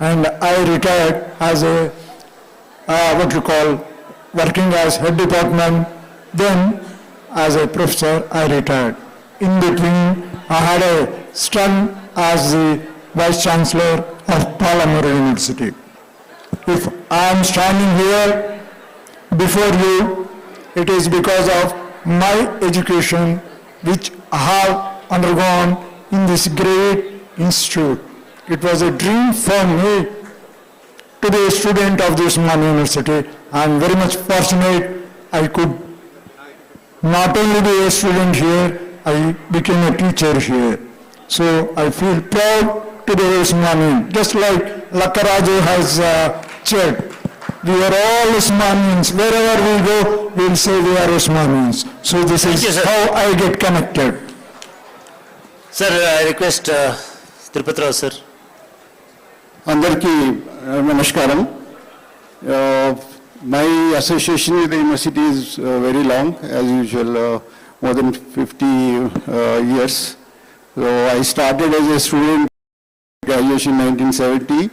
and I retired as a, working as head department, then as a professor I retired. In between, I had a stint as the Vice Chancellor of Palamur University. If I am standing here before you, it is because of my education which I have undergone in this great institute. It was a dream for me to be a student of this Osmania University. I am very much fortunate I could not only be a student here, I became a teacher here. So I feel proud to be Osmanian. Just like Lakaraju has said, we are all Osmanians. Wherever we go, we will say we are Osmanians. So this is how I get connected. Sir, I request Tirupati sir. Andarki namaskaram. My association with the university is very long, as usual, more than 50 years. So I started as a student, graduation in 1970,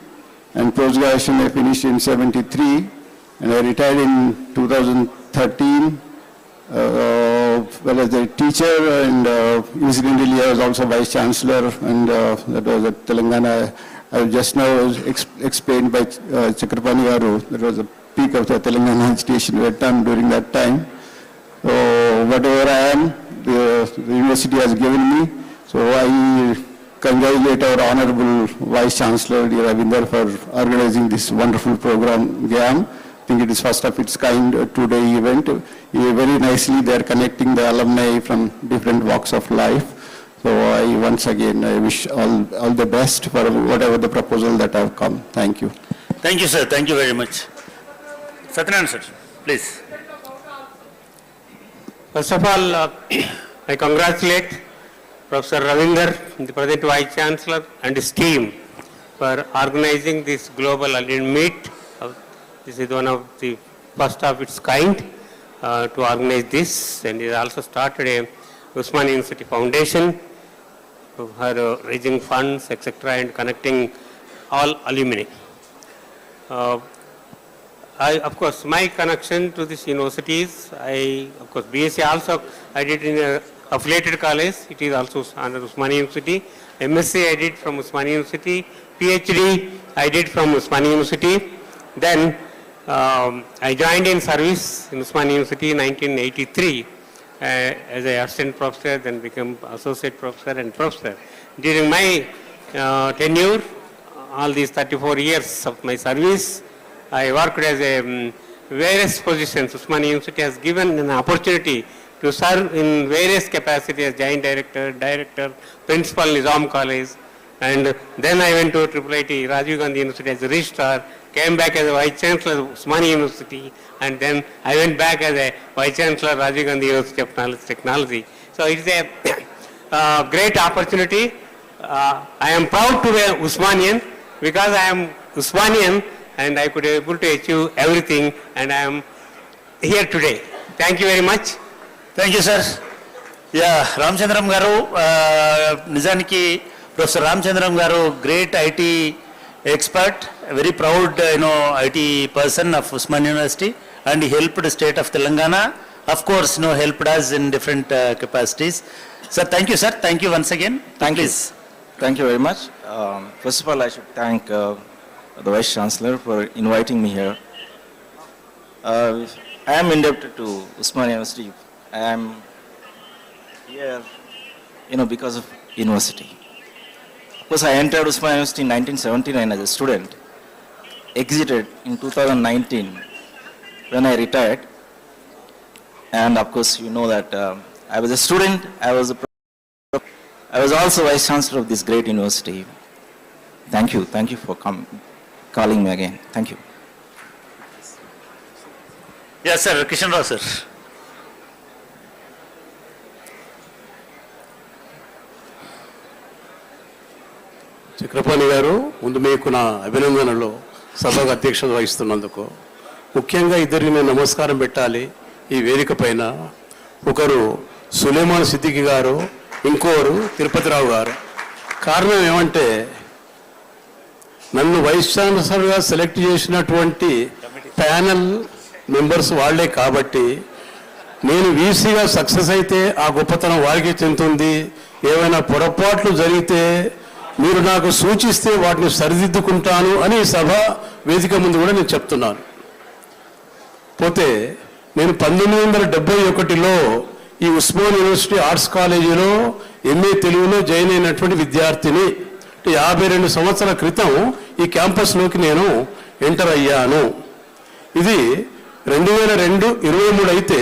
and post-graduation I finished in 73, and I retired in 2013. Well, as a teacher, and incidentally I was also Vice Chancellor, and that was at Telangana. I just now explained by Chakrapani Garu, that was the peak of the Telangana agitation we had done during that time. So whatever I am, the university has given me. So I congratulate our Honorable Vice Chancellor, Ravinder, for organizing this wonderful program, GAM. think it is first of its kind today event. Very nicely they are connecting the alumni from different walks of life. So I once again I wish all the best for whatever the proposal that have come. Thank you. Thank you, sir. Thank you very much. Satyanarayana, sir, please. First of all, I congratulate Professor Ravindra, the present Vice Chancellor, and his team for organizing this global alumni meet. This is one of the first of its kind to organize this, and it also started a Osmania University Foundation for raising funds, etc., and connecting all alumni. Of course, my connection to this university is, of course, BSc also I did in a affiliated college. It is also under Osmania University. MSc I did from Osmania University. PhD I did from Osmania University. Then I joined in service in Osmania University in 1983 as an assistant professor, then became associate professor and professor. During my tenure, all these 34 years of my service, I worked as a various positions. Osmania University has given an opportunity to serve in various capacities as Joint Director, Director, Principal Nizam College, and then I went to IIIT Rajiv Gandhi University as a registrar, came back as a Vice Chancellor of Osmania University, and then I went back as a Vice Chancellor Rajiv Gandhi University of Knowledge Technology. So it is a great opportunity. I am proud to be an Osmanian because I am Osmanian and I could be able to achieve everything, and I am here today. Thank you very much. Thank you, sir. Yeah, Ramchandram garu, Nizaniki, Professor Ramchandram garu, great IT expert, a very proud, IT person of Osmania University, and he helped the state of Telangana. Of course, helped us in different capacities. Sir, thank you, sir. Thank you once again. Thank you. Thank you very much. First of all, I should thank the Vice Chancellor for inviting me here. I am indebted to Osmania University. I am here, because of university. Of course, I entered Osmania University in 1979 as a student, exited in 2019 when I retired. And of course, you know that I was a student, I was also Vice Chancellor of this great university. Thank you for calling me again. Thank you. Yes, sir. Kishan Rao, sir. Chakrapani గారు, ముందు మీకు నా అభినందనలు సభకు అధ్యక్షత వహిస్తున్నందుకు. ముఖ్యంగా ఇద్దరికి నేను నమస్కారం పెట్టాలి ఈ వేదిక పైన. ఒకరు సులేమాన్ సిద్దికి గారు, ఇంకోరు తిరుపతిరావు గారు. కారణం ఏమంటే, నన్ను వైస్ ఛాన్సలర్గా సెలెక్ట్ చేసినటువంటి ప్యానల్ మెంబర్స్ వాళ్లే కాబట్టి, నేను వీసీగా సక్సెస్ అయితే ఆ గొప్పతనం వారికి చెందుతుంది. ఏమైనా పొరపాట్లు జరిగితే మీరు నాకు సూచిస్తే వాటిని సరిదిద్దుకుంటాను అని సభ వేదిక ముందు కూడా నేను చెప్తున్నాను. పోతే నేను 1971లో ఈ ఉస్మానియా యూనివర్సిటీ ఆర్ట్స్ కాలేజీలో ఎంఏ తెలుగులో జాయిన్ అయినటువంటి విద్యార్థిని. 52 సంవత్సరాల క్రితం ఈ క్యాంపస్లోకి నేను ఎంటర్ అయ్యాను. ఇది 2023 అయితే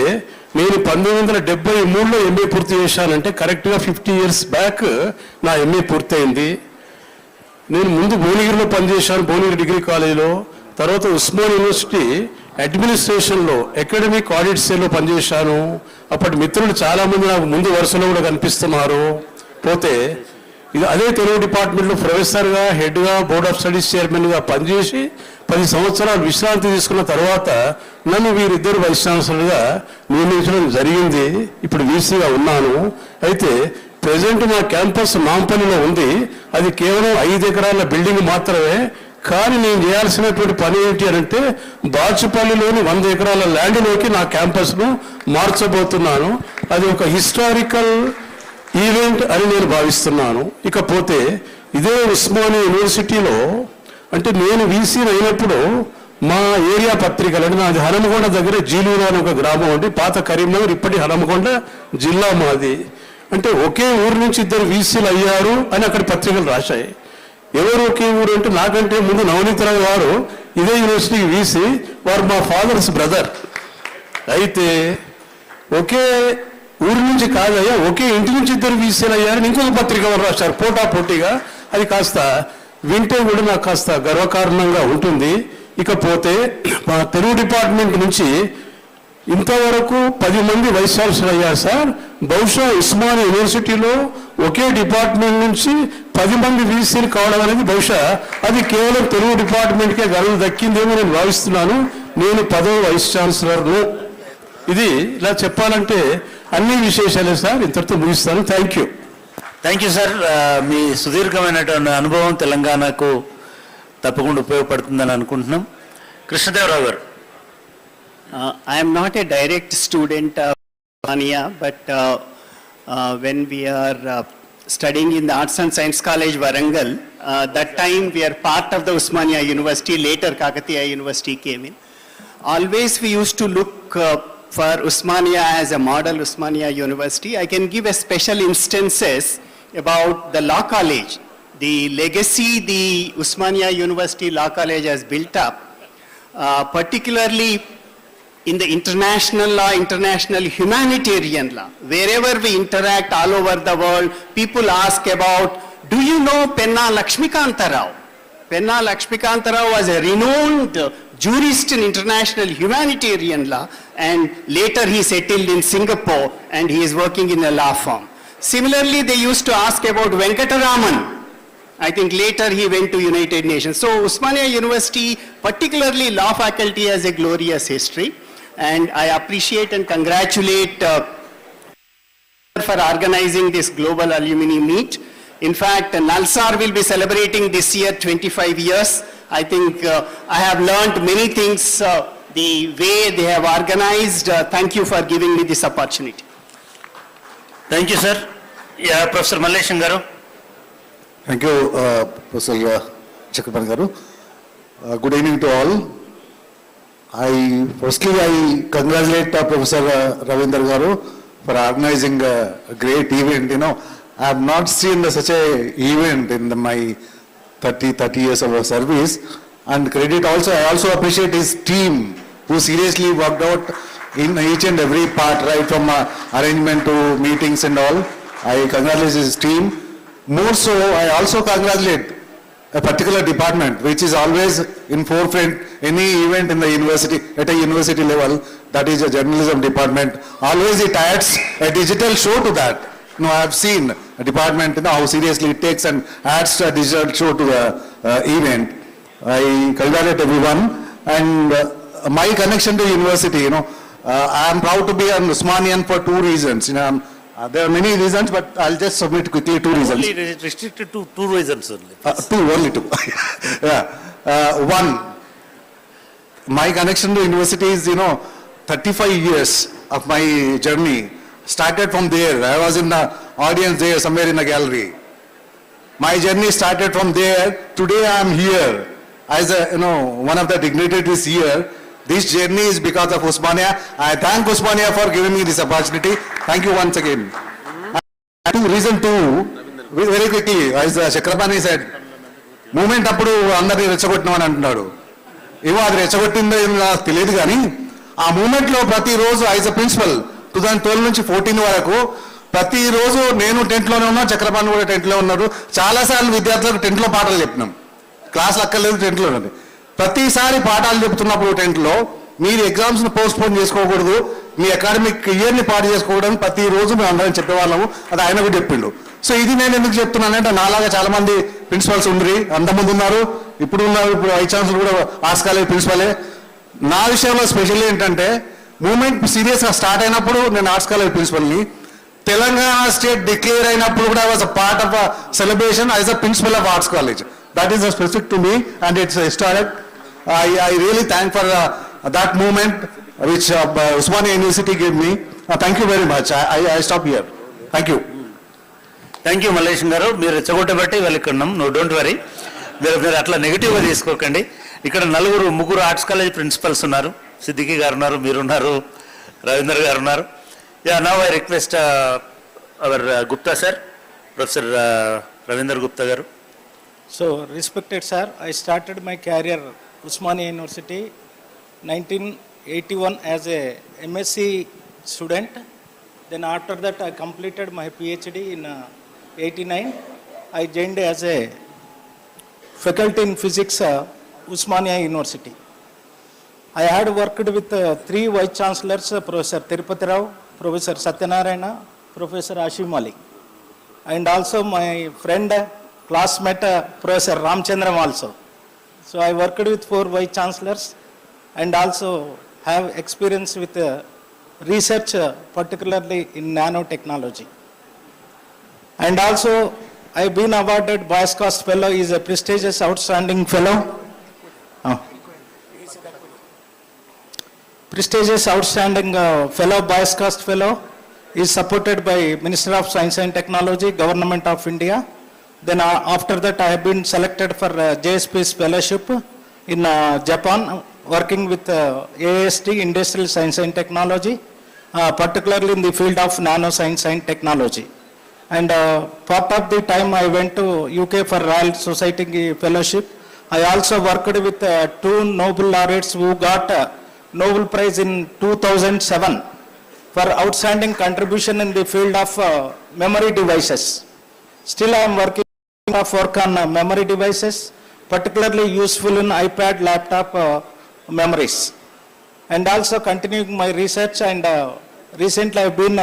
నేను 1973లో ఎంఏ పూర్తి చేశానంటే కరెక్ట్గా 50 years బ్యాక్ నా ఎంఏ పూర్తయింది. నేను ముందు భువనగిరిలో పనిచేశాను, భువనగిరి డిగ్రీ కాలేజీలో. తర్వాత ఉస్మానియా యూనివర్సిటీ అడ్మినిస్ట్రేషన్లో అకాడమిక్ ఆడిట్ సెల్లో పనిచేశాను. అప్పటి మిత్రులు చాలామంది నాకు ముందు వరుసలో కూడా కనిపిస్తున్నారు. పోతే అదే తెలుగు డిపార్ట్మెంట్లో ప్రొఫెసర్గా, హెడ్గా, బోర్డ్ ఆఫ్ స్టడీస్ చైర్మన్గా పనిచేసి 10 సంవత్సరాలు విశ్రాంతి తీసుకున్న తర్వాత నన్ను వీరిద్దరు వైస్ ఛాన్సలర్గా నియమించడం జరిగింది. ఇప్పుడు వీసీగా ఉన్నాను. అయితే ప్రజెంట్ మా క్యాంపస్ నాంపల్లిలో ఉంది. అది కేవలం 5 ఎకరాల బిల్డింగ్ మాత్రమే. కానీ నేను చేయాల్సినటువంటి పని ఏంటి అంటే, బాచుపల్లిలోని 100 ఎకరాల ల్యాండ్లోకి నా క్యాంపస్ను మార్చబోతున్నాను. అది ఒక హిస్టారికల్ ఈవెంట్ అని నేను భావిస్తున్నాను. ఇకపోతే ఇదే ఉస్మానియా యూనివర్సిటీలో అంటే నేను వీసీ అయినప్పుడు మా ఏరియా పత్రికలు అంటే నాది హనుమకొండ దగ్గర జీలూరు అని ఒక గ్రామం ఉంది. పాత కరీంనగర్, ఇప్పటి హనుమకొండ జిల్లా మాది. అంటే ఒకే ఊరు నుంచి 2 వీసీలు అయ్యారు అని అక్కడ పత్రికలు రాశాయి. ఎవరు ఒకే ఊరు అంటే, నాకంటే ముందు నవనీతరావు గారు ఇదే యూనివర్సిటీకి వీసీ, వారు మా ఫాదర్స్ బ్రదర్. అయితే ఒకే ఊరి నుంచి కాదయ్యా, ఒకే ఇంటి నుంచి ఇద్దరు వీసీలు అయ్యారని ఇంకొక పత్రిక వారు రాశారు పోటాపోటీగా. అది కాస్త వింటే కూడా నాకు కాస్త గర్వకారణంగా ఉంటుంది. ఇకపోతే మా తెలుగు డిపార్ట్మెంట్ నుంచి ఇంతవరకు 10 మంది వైస్ ఛాన్సలర్ అయ్యారు సార్. బహుశా ఉస్మానియా యూనివర్సిటీలో ఒకే డిపార్ట్మెంట్ నుంచి 10 మంది వీసీలు కావడం అనేది బహుశా అది కేవలం తెలుగు డిపార్ట్మెంట్కే గర్వం దక్కిందేమో నేను భావిస్తున్నాను. నేను 10వ వైస్ ఛాన్సలర్ను. ఇది ఇలా చెప్పాలంటే అన్ని విశేషాలే సార్. ఇంతటితో ముగిస్తాను. Thank you. Thank you sir. మీ సుదీర్ఘమైనటువంటి అనుభవం తెలంగాణకు తప్పకుండా ఉపయోగపడుతుందని అనుకుంటున్నాం. కృష్ణదేవరావు గారు. I am not a direct student of Osmania, but when we are studying in the Arts and Science College, Warangal, that time we are part of the Osmania University, later Kakatiya University came in. Always we used to look for Osmania as a model Osmania University. I can give a special instances about the Law College. The legacy the Osmania University Law College has built up, particularly in the international law, international humanitarian law. Wherever we interact all over the world, people ask about, do you know Penna Lakshmikanta Rao? Penna Lakshmikanta Rao was a renowned jurist in international humanitarian law, and later he settled in Singapore and he is working in a law firm. Similarly, they used to ask about Venkataraman. I think later he went to United Nations. So Osmania University, particularly law faculty, has a glorious history. And I appreciate and congratulate for organizing this global alumni meet. In fact, NALSAR will be celebrating this year 25 years. I think I have learned many things, the way they have organized. Thank you for giving me this opportunity. Thank you, sir. Yeah, Professor Mallesham garu. Thank you, Professor 𝗧𝗦𝗔𝗧 garu. Good evening to all. I congratulate Professor Ravindra garu for organizing a great event. You know, I have not seen such a event in my 30 years of service. And credit also, I also appreciate his team who seriously worked out in each and every part, right from arrangement to meetings and all. I congratulate his team. More so, I also congratulate a particular department which is always in forefront any event in the university, at a university level, that is a journalism department. Always it adds a digital show to that. You know, I have seen a department, you know, how seriously it takes and adds a digital show to the event. I congratulate everyone. And my connection to university, you know, I am proud to be an Osmanian for 2 reasons. You know, there are many reasons, but I'll just submit quickly 2 reasons. Only restricted to 2 reasons only. Only 2. Yeah. One, my connection to university is, you know, 35 years of my journey started from there. I was in the audience there, somewhere in the gallery. My journey started from there. Today I am here as a, you know, one of the dignitaries here. This journey is because of Osmania. I thank Osmania for giving me this opportunity. Thank you once again. Reason 2, very quickly, as 𝗧𝗦𝗔𝗧 said, movement అప్పుడు అందరినీ రెచ్చగొట్టినామని అంటున్నాడు. ఏమో అది రెచ్చగొట్టిందో నాకు తెలియదు కానీ ఆ మూమెంట్లో ప్రతిరోజు యాజ్ అ ప్రిన్సిపల్ 2012 నుంచి 14 వరకు ప్రతిరోజు నేను టెంట్లోనే ఉన్నా, 𝗧𝗦𝗔𝗧 కూడా టెంట్లో ఉన్నాడు. చాలాసార్లు విద్యార్థులకు టెంట్లో పాటలు చెప్పినాం. క్లాసులు అక్కర్లేదు, టెంట్లో ఉన్నది. ప్రతిసారి పాఠాలు చెప్తున్నప్పుడు టెంట్లో మీరు ఎగ్జామ్స్ని పోస్ట్పోన్ చేసుకోకూడదు, మీ అకాడమిక్ ఇయర్ని పాటు చేసుకోకూడదు ప్రతిరోజు మేము అందరం చెప్పేవాళ్ళము. అది ఆయన కూడా చెప్పిండు. సో ఇది నేను ఎందుకు చెప్తున్నానంటే నాలాగా చాలా మంది ప్రిన్సిపల్స్ ఉండ్రి, అంతమంది ఉన్నారు, ఇప్పుడు ఉన్నారు. ఇప్పుడు వైస్ ఛాన్సలర్ కూడా ఆర్ట్స్ కాలేజ్ ప్రిన్సిపలే. నా విషయంలో స్పెషల్ ఏంటంటే మూమెంట్ సీరియస్గా స్టార్ట్ అయినప్పుడు నేను ఆర్ట్స్ కాలేజ్ ప్రిన్సిపల్ని, తెలంగాణ స్టేట్ డిక్లేర్ అయినప్పుడు కూడా was a part of a celebration as a principal of arts college. That is specific to me and it's historic. I really thank for that moment which Osmania University gave me. Thank you very much. I stop here. Thank you. Thank you Mallesham garu. మీరు రెచ్చగొట్టబట్టి వెళ్ళుకున్నాం. No don't worry. మీరు అట్లా నెగిటివ్గా తీసుకోకండి. ఇక్కడ 3 arts college principles ఉన్నారు. సిద్దికి గారు ఉన్నారు, మీరున్నారు, రవీంద్ర గారు ఉన్నారు. Now I request our Gupta sir, professor Ravindra Gupta గారు. So, respected sir, I started my career Osmania University, 1981 as a MSc student. Then after that I completed my PhD in 89. I joined as a faculty in physics Osmania University. I had worked with three vice chancellors, Professor 𝗘𝗍𝗺, Professor Satyanarayana, Professor 𝗂𝗍𝗺, and also my friend, classmate, Professor Ramchandran also. So I worked with four vice chancellors and also have experience with research, particularly in nanotechnology. And also I've been awarded 𝗂𝗏𝗏 Fellow, is a prestigious outstanding fellow. Prestigious outstanding fellow, 𝗂𝗏𝗏 Fellow, is supported by Minister of Science and Technology, Government of India. Then after that I have been selected for 𝗳𝗶𝗺𝗃𝗃 Fellowship in Japan, working with AST, Industrial Science and Technology, particularly in the field of nanoscience and technology. And part of the time I went to UK for Royal Society Fellowship. I also worked with two Nobel laureates who got Nobel Prize in 2007 for outstanding contribution in the field of memory devices. Still I am working on memory devices, particularly useful in iPad, laptop memories. And also continuing my research, and recently I have been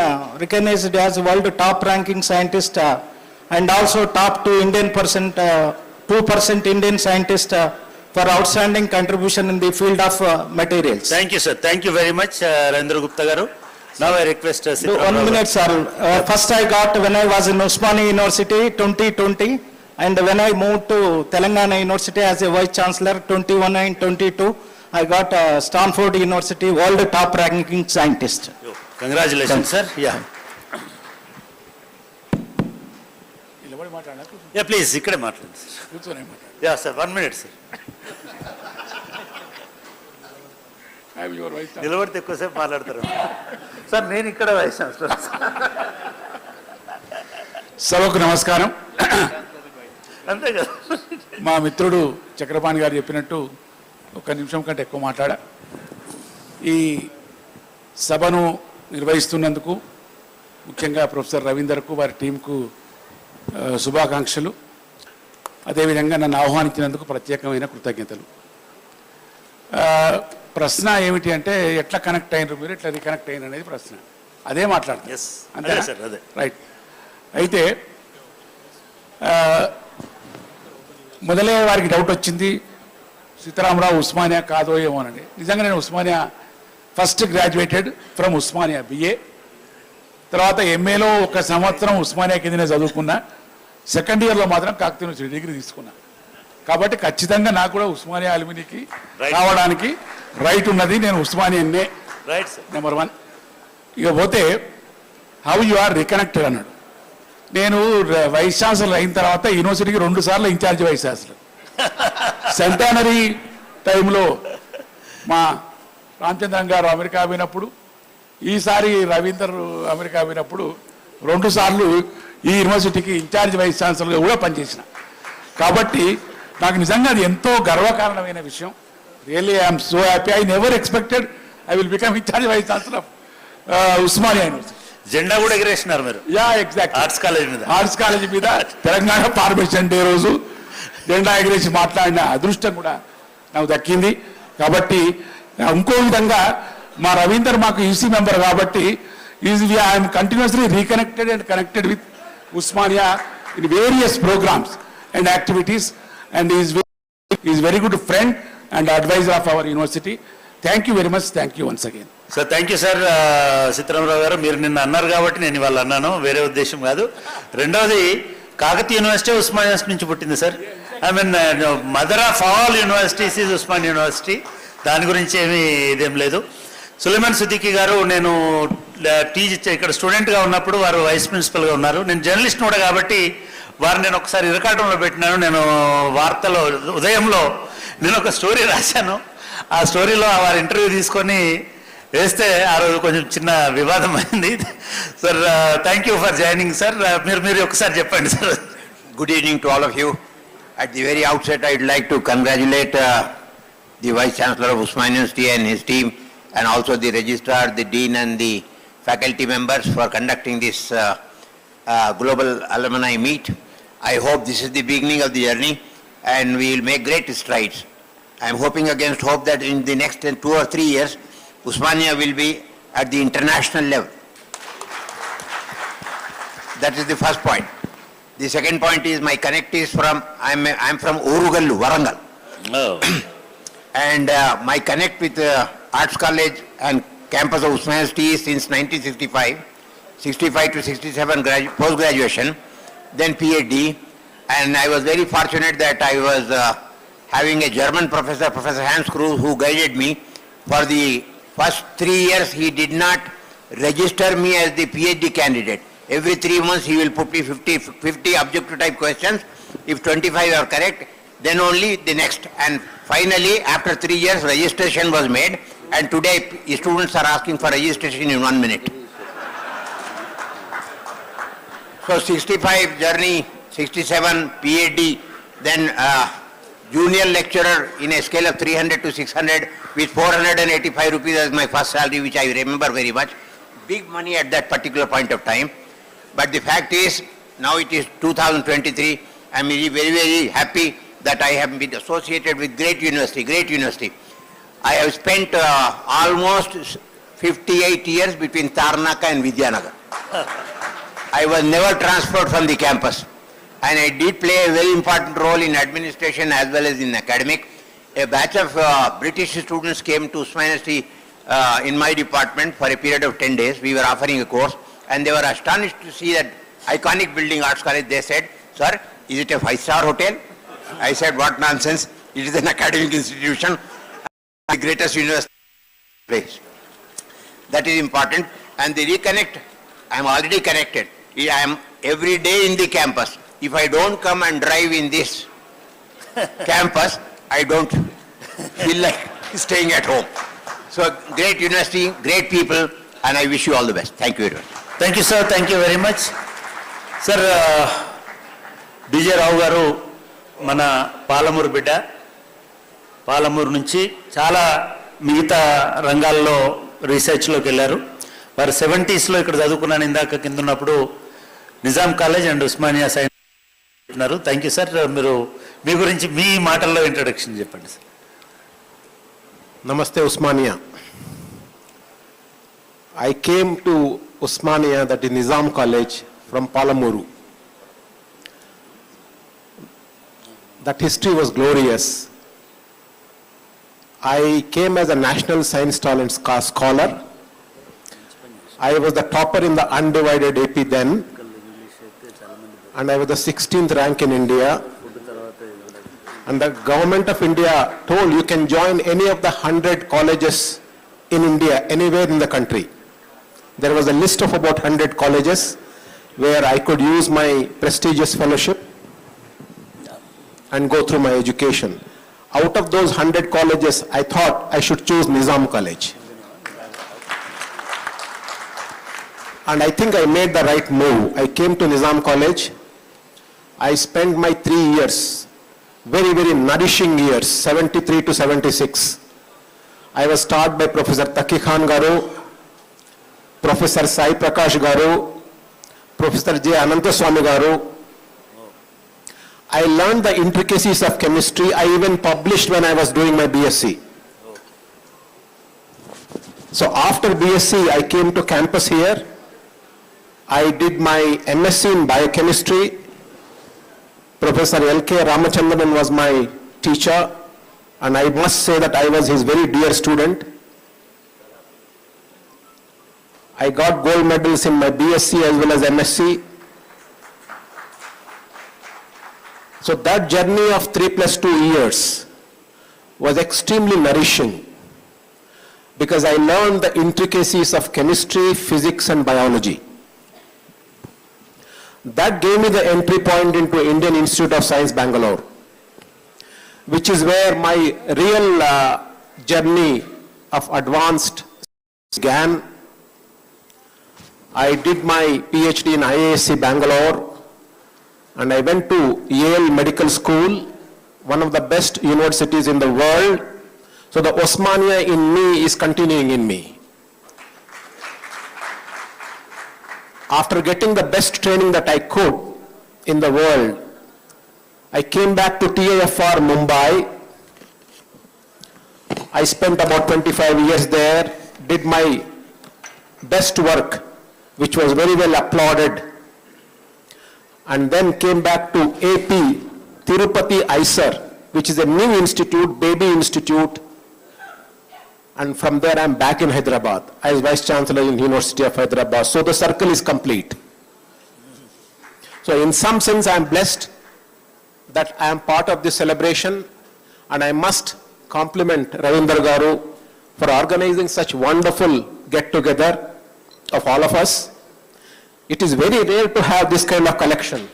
recognized as world top ranking scientist and also top 2% Indian scientist for outstanding contribution in the field of materials. Thank you, sir. Thank you very much, Rendra Gupta garu. Now I request Sitram. 1 minute, sir. First I got when I was in Osmania University 2020, and when I moved to Telangana University as a Vice Chancellor 21 and 22, I got Stanford University world top ranking scientist. Congratulations, sir. Yeah. Yeah, please, ikkade maatladandi. Yeah, sir. 1 minute, sir. నిలబడితే ఎక్కువసేపు మాట్లాడతారు sir. నేను ఇక్కడ vice chancellor. సభకు నమస్కారం. అంతే కదా. మా మిత్రుడు చక్రపాణి గారు చెప్పినట్టు 1 నిమిషం కంటే ఎక్కువ మాట్లాడా. ఈ సభను నిర్వహిస్తున్నందుకు ముఖ్యంగా ప్రొఫెసర్ రవీందర్కు, వారి టీంకు శుభాకాంక్షలు. అదేవిధంగా నన్ను ఆహ్వానించినందుకు ప్రత్యేకమైన కృతజ్ఞతలు. ప్రశ్న ఏమిటి అంటే, ఎట్లా కనెక్ట్ అయినరు మీరు, ఎట్లా రీకనెక్ట్ అయిన అనేది ప్రశ్న. అదే మాట్లాడతారు. అంతే సార్. అదే రైట్. అయితే మొదలే వారికి డౌట్ వచ్చింది, సీతారామరావు ఉస్మానియా కాదో ఏమోనండి. నిజంగా నేను Osmania first graduated from Osmania BA. తర్వాత MAలో 1 సంవత్సరం ఉస్మానియా కిందనే చదువుకున్నా. సెకండ్ ఇయర్లో మాత్రం కాకతీయ యూనివర్సిటీ డిగ్రీ తీసుకున్నా. కాబట్టి ఖచ్చితంగా నాకు కూడా ఉస్మానియా అలుమినికి రావడానికి రైట్ ఉన్నది. నేను ఉస్మానియన్నే. Right sir. నెంబర్ 1. ఇక పోతే హౌ యు ఆర్ రికనెక్టెడ్ అన్నాడు. నేను వైస్ ఛాన్సలర్ అయిన తర్వాత యూనివర్సిటీకి 2 సార్లు ఇన్ఛార్జ్ వైస్ ఛాన్సలర్. సెంటనరీ టైంలో మా రామచంద్రన్ గారు అమెరికా పోయినప్పుడు, ఈసారి రవీందర్ అమెరికా పోయినప్పుడు 2 సార్లు ఈ యూనివర్సిటీకి ఇన్ఛార్జ్ వైస్ ఛాన్సలర్గా కూడా పనిచేసిన. కాబట్టి నాకు నిజంగా అది ఎంతో గర్వకారణమైన విషయం. Really I'm so happy. I never expected I will become incharge vice chancellor of Osmania university. జెండా కూడా ఎగరేసినారు మీరు. Yeah, exact. ఆర్ట్స్ కాలేజ్ మీద. ఆర్ట్స్ కాలేజ్ మీద తెలంగాణ ఫార్మేషన్ డే రోజు జెండా ఎగరేసి మాట్లాడిన అదృష్టం కూడా నాకు దక్కింది. కాబట్టి ఇంకో విధంగా మా రవీందర్ మాకు యూసీ మెంబర్ కాబట్టి I'm continuously reconnected and connected with Osmania in various programmes and activities, and is very good friend and advisor of our university. Thank you very much. Thank you once again. Sir, thank you sir. Sitaramarao గారు, మీరు నిన్న అన్నారు కాబట్టి నేను ఇవాళ అన్నాను, వేరే ఉద్దేశం కాదు. రెండవది, కాకతీయ యూనివర్సిటీ ఉస్మానియా యూనివర్సిటీ నుంచి పుట్టింది sir. I mean mother of all universities is Osmania university. దాని గురించి ఇదేం లేదు. సులైమాన్ సిద్దికీ గారు, నేను ఇక్కడ స్టూడెంట్గా ఉన్నప్పుడు వారు వైస్ ప్రిన్సిపల్గా ఉన్నారు. నేను జర్నలిస్ట్ కూడా కాబట్టి వారు నేను ఒకసారి ఇరకాటంలో పెట్టినాను. నేను వార్తలో ఉదయంలో నేను ఒక స్టోరీ రాశాను. ఆ స్టోరీలో వారి ఇంటర్వ్యూ తీసుకొని వేస్తే ఆ రోజు కొంచెం చిన్న వివాదం అయింది. Sir, thank you for joining sir. మీరు ఒకసారి చెప్పండి sir. Good evening to all of you. At the very outset, I'd like to congratulate the Vice Chancellor of Osmania University and his team, and also the Registrar, the Dean and the faculty members for conducting this global alumni meet. I hope this is the beginning of the journey and we will make great strides. I am hoping against hope that in the next 2 or 3 years, Osmania will be at the international level. That is the first point. The second point is my connect is from, I'm from Orugallu, Warangal. Oh. And my connect with Arts College and campus of Osmania University is since 1965, 65 to 67 post-graduation, then PhD, and I was very fortunate that I was having a German professor, Professor Hans Kruse, who guided me. For the first 3 years, he did not register me as the PhD candidate. Every 3 months, he will put me 50 objective type questions. If 25 are correct, then only the next. And finally, after 3 years, registration was made. And today, students are asking for registration in 1 minute. So 65 journey, 67 PhD, then junior lecturer in a scale of 300 to 600 with 485 rupees as my first salary, which I remember very much. Big money at that particular point of time. But the fact is, now it is 2023. I am very, very happy that I have been associated with great university. I have spent almost 58 years between Tarnaka and Vidyanagar. I was never transferred from the campus. And I did play a very important role in administration as well as in academic. A batch of British students came to Osmania University in my department for a period of 10 days. We were offering a course and they were astonished to see that iconic building, Arts College. They said, "Sir, is it a 5-star hotel?" I said, "What nonsense. It is an academic institution, the greatest university place." That is important. And the Reconnect, I am already connected. I am every day in the campus. If I don't come and drive in this campus, I don't feel like staying at home. So great university, great people, and I wish you all the best. Thank you very much. Thank you, sir. Thank you very much. Sir, DJ Rao garu mana Palamuru bidda. Palamuru nunchi chala migita rangallo research loki vellaru. వారు 70s లో ఇక్కడ చదువుకున్నాను ఇందాక కింద ఉన్నప్పుడు Nizam college and Osmania science ఉన్నారు. Thank you sir. మీరు మీ గురించి మీ మాటల్లో ఇంట్రడక్షన్ చెప్పండి sir. Namaste Osmania. I came to Osmania, that is Nizam College, from Palamuru. That history was glorious. I came as a national science talent scholar. I was the topper in the undivided AP then, and I was the 16th rank in India. And the government of India told you can join any of the 100 colleges in India, anywhere in the country. There was a list of about 100 colleges where I could use my prestigious fellowship and go through my education. Out of those 100 colleges, I thought I should choose Nizam College. And I think I made the right move. I came to Nizam College. I spent my 3 years, very, very nourishing years, 73 to 76. I was taught by Professor Taki Khan Garu, Professor Sai Prakash Garu, Professor J. Ananthaswamy Garu. I learned the intricacies of chemistry. I even published when I was doing my BSc. So after BSc, I came to campus here. I did my MSc in biochemistry. Professor 𝗂𝗽𝗍 was my teacher, and I must say that I was his very dear student. I got gold medals in my BSc as well as MSc. So that journey of 3+2 years was extremely nourishing because I learned the intricacies of chemistry, physics, and biology. That gave me the entry point into Indian Institute of Science, Bangalore, which is where my real journey of advanced began. I did my PhD in IISc Bangalore, and I went to Yale Medical School, one of the best universities in the world, So the Osmania in me is continuing in me. After getting the best training that I could in the world, I came back to TIFR Mumbai. I spent about 25 years there, did my best work, which was very well applauded, and then came back to AP Tirupati ISER, which is a new institute, baby institute, and from there I'm back in Hyderabad as Vice Chancellor in University of Hyderabad. So the circle is complete. So in some sense I'm blessed that I am part of this celebration, and I must compliment Ravindra Garu for organizing such wonderful get-together of all of us. It is very rare to have this kind of collection.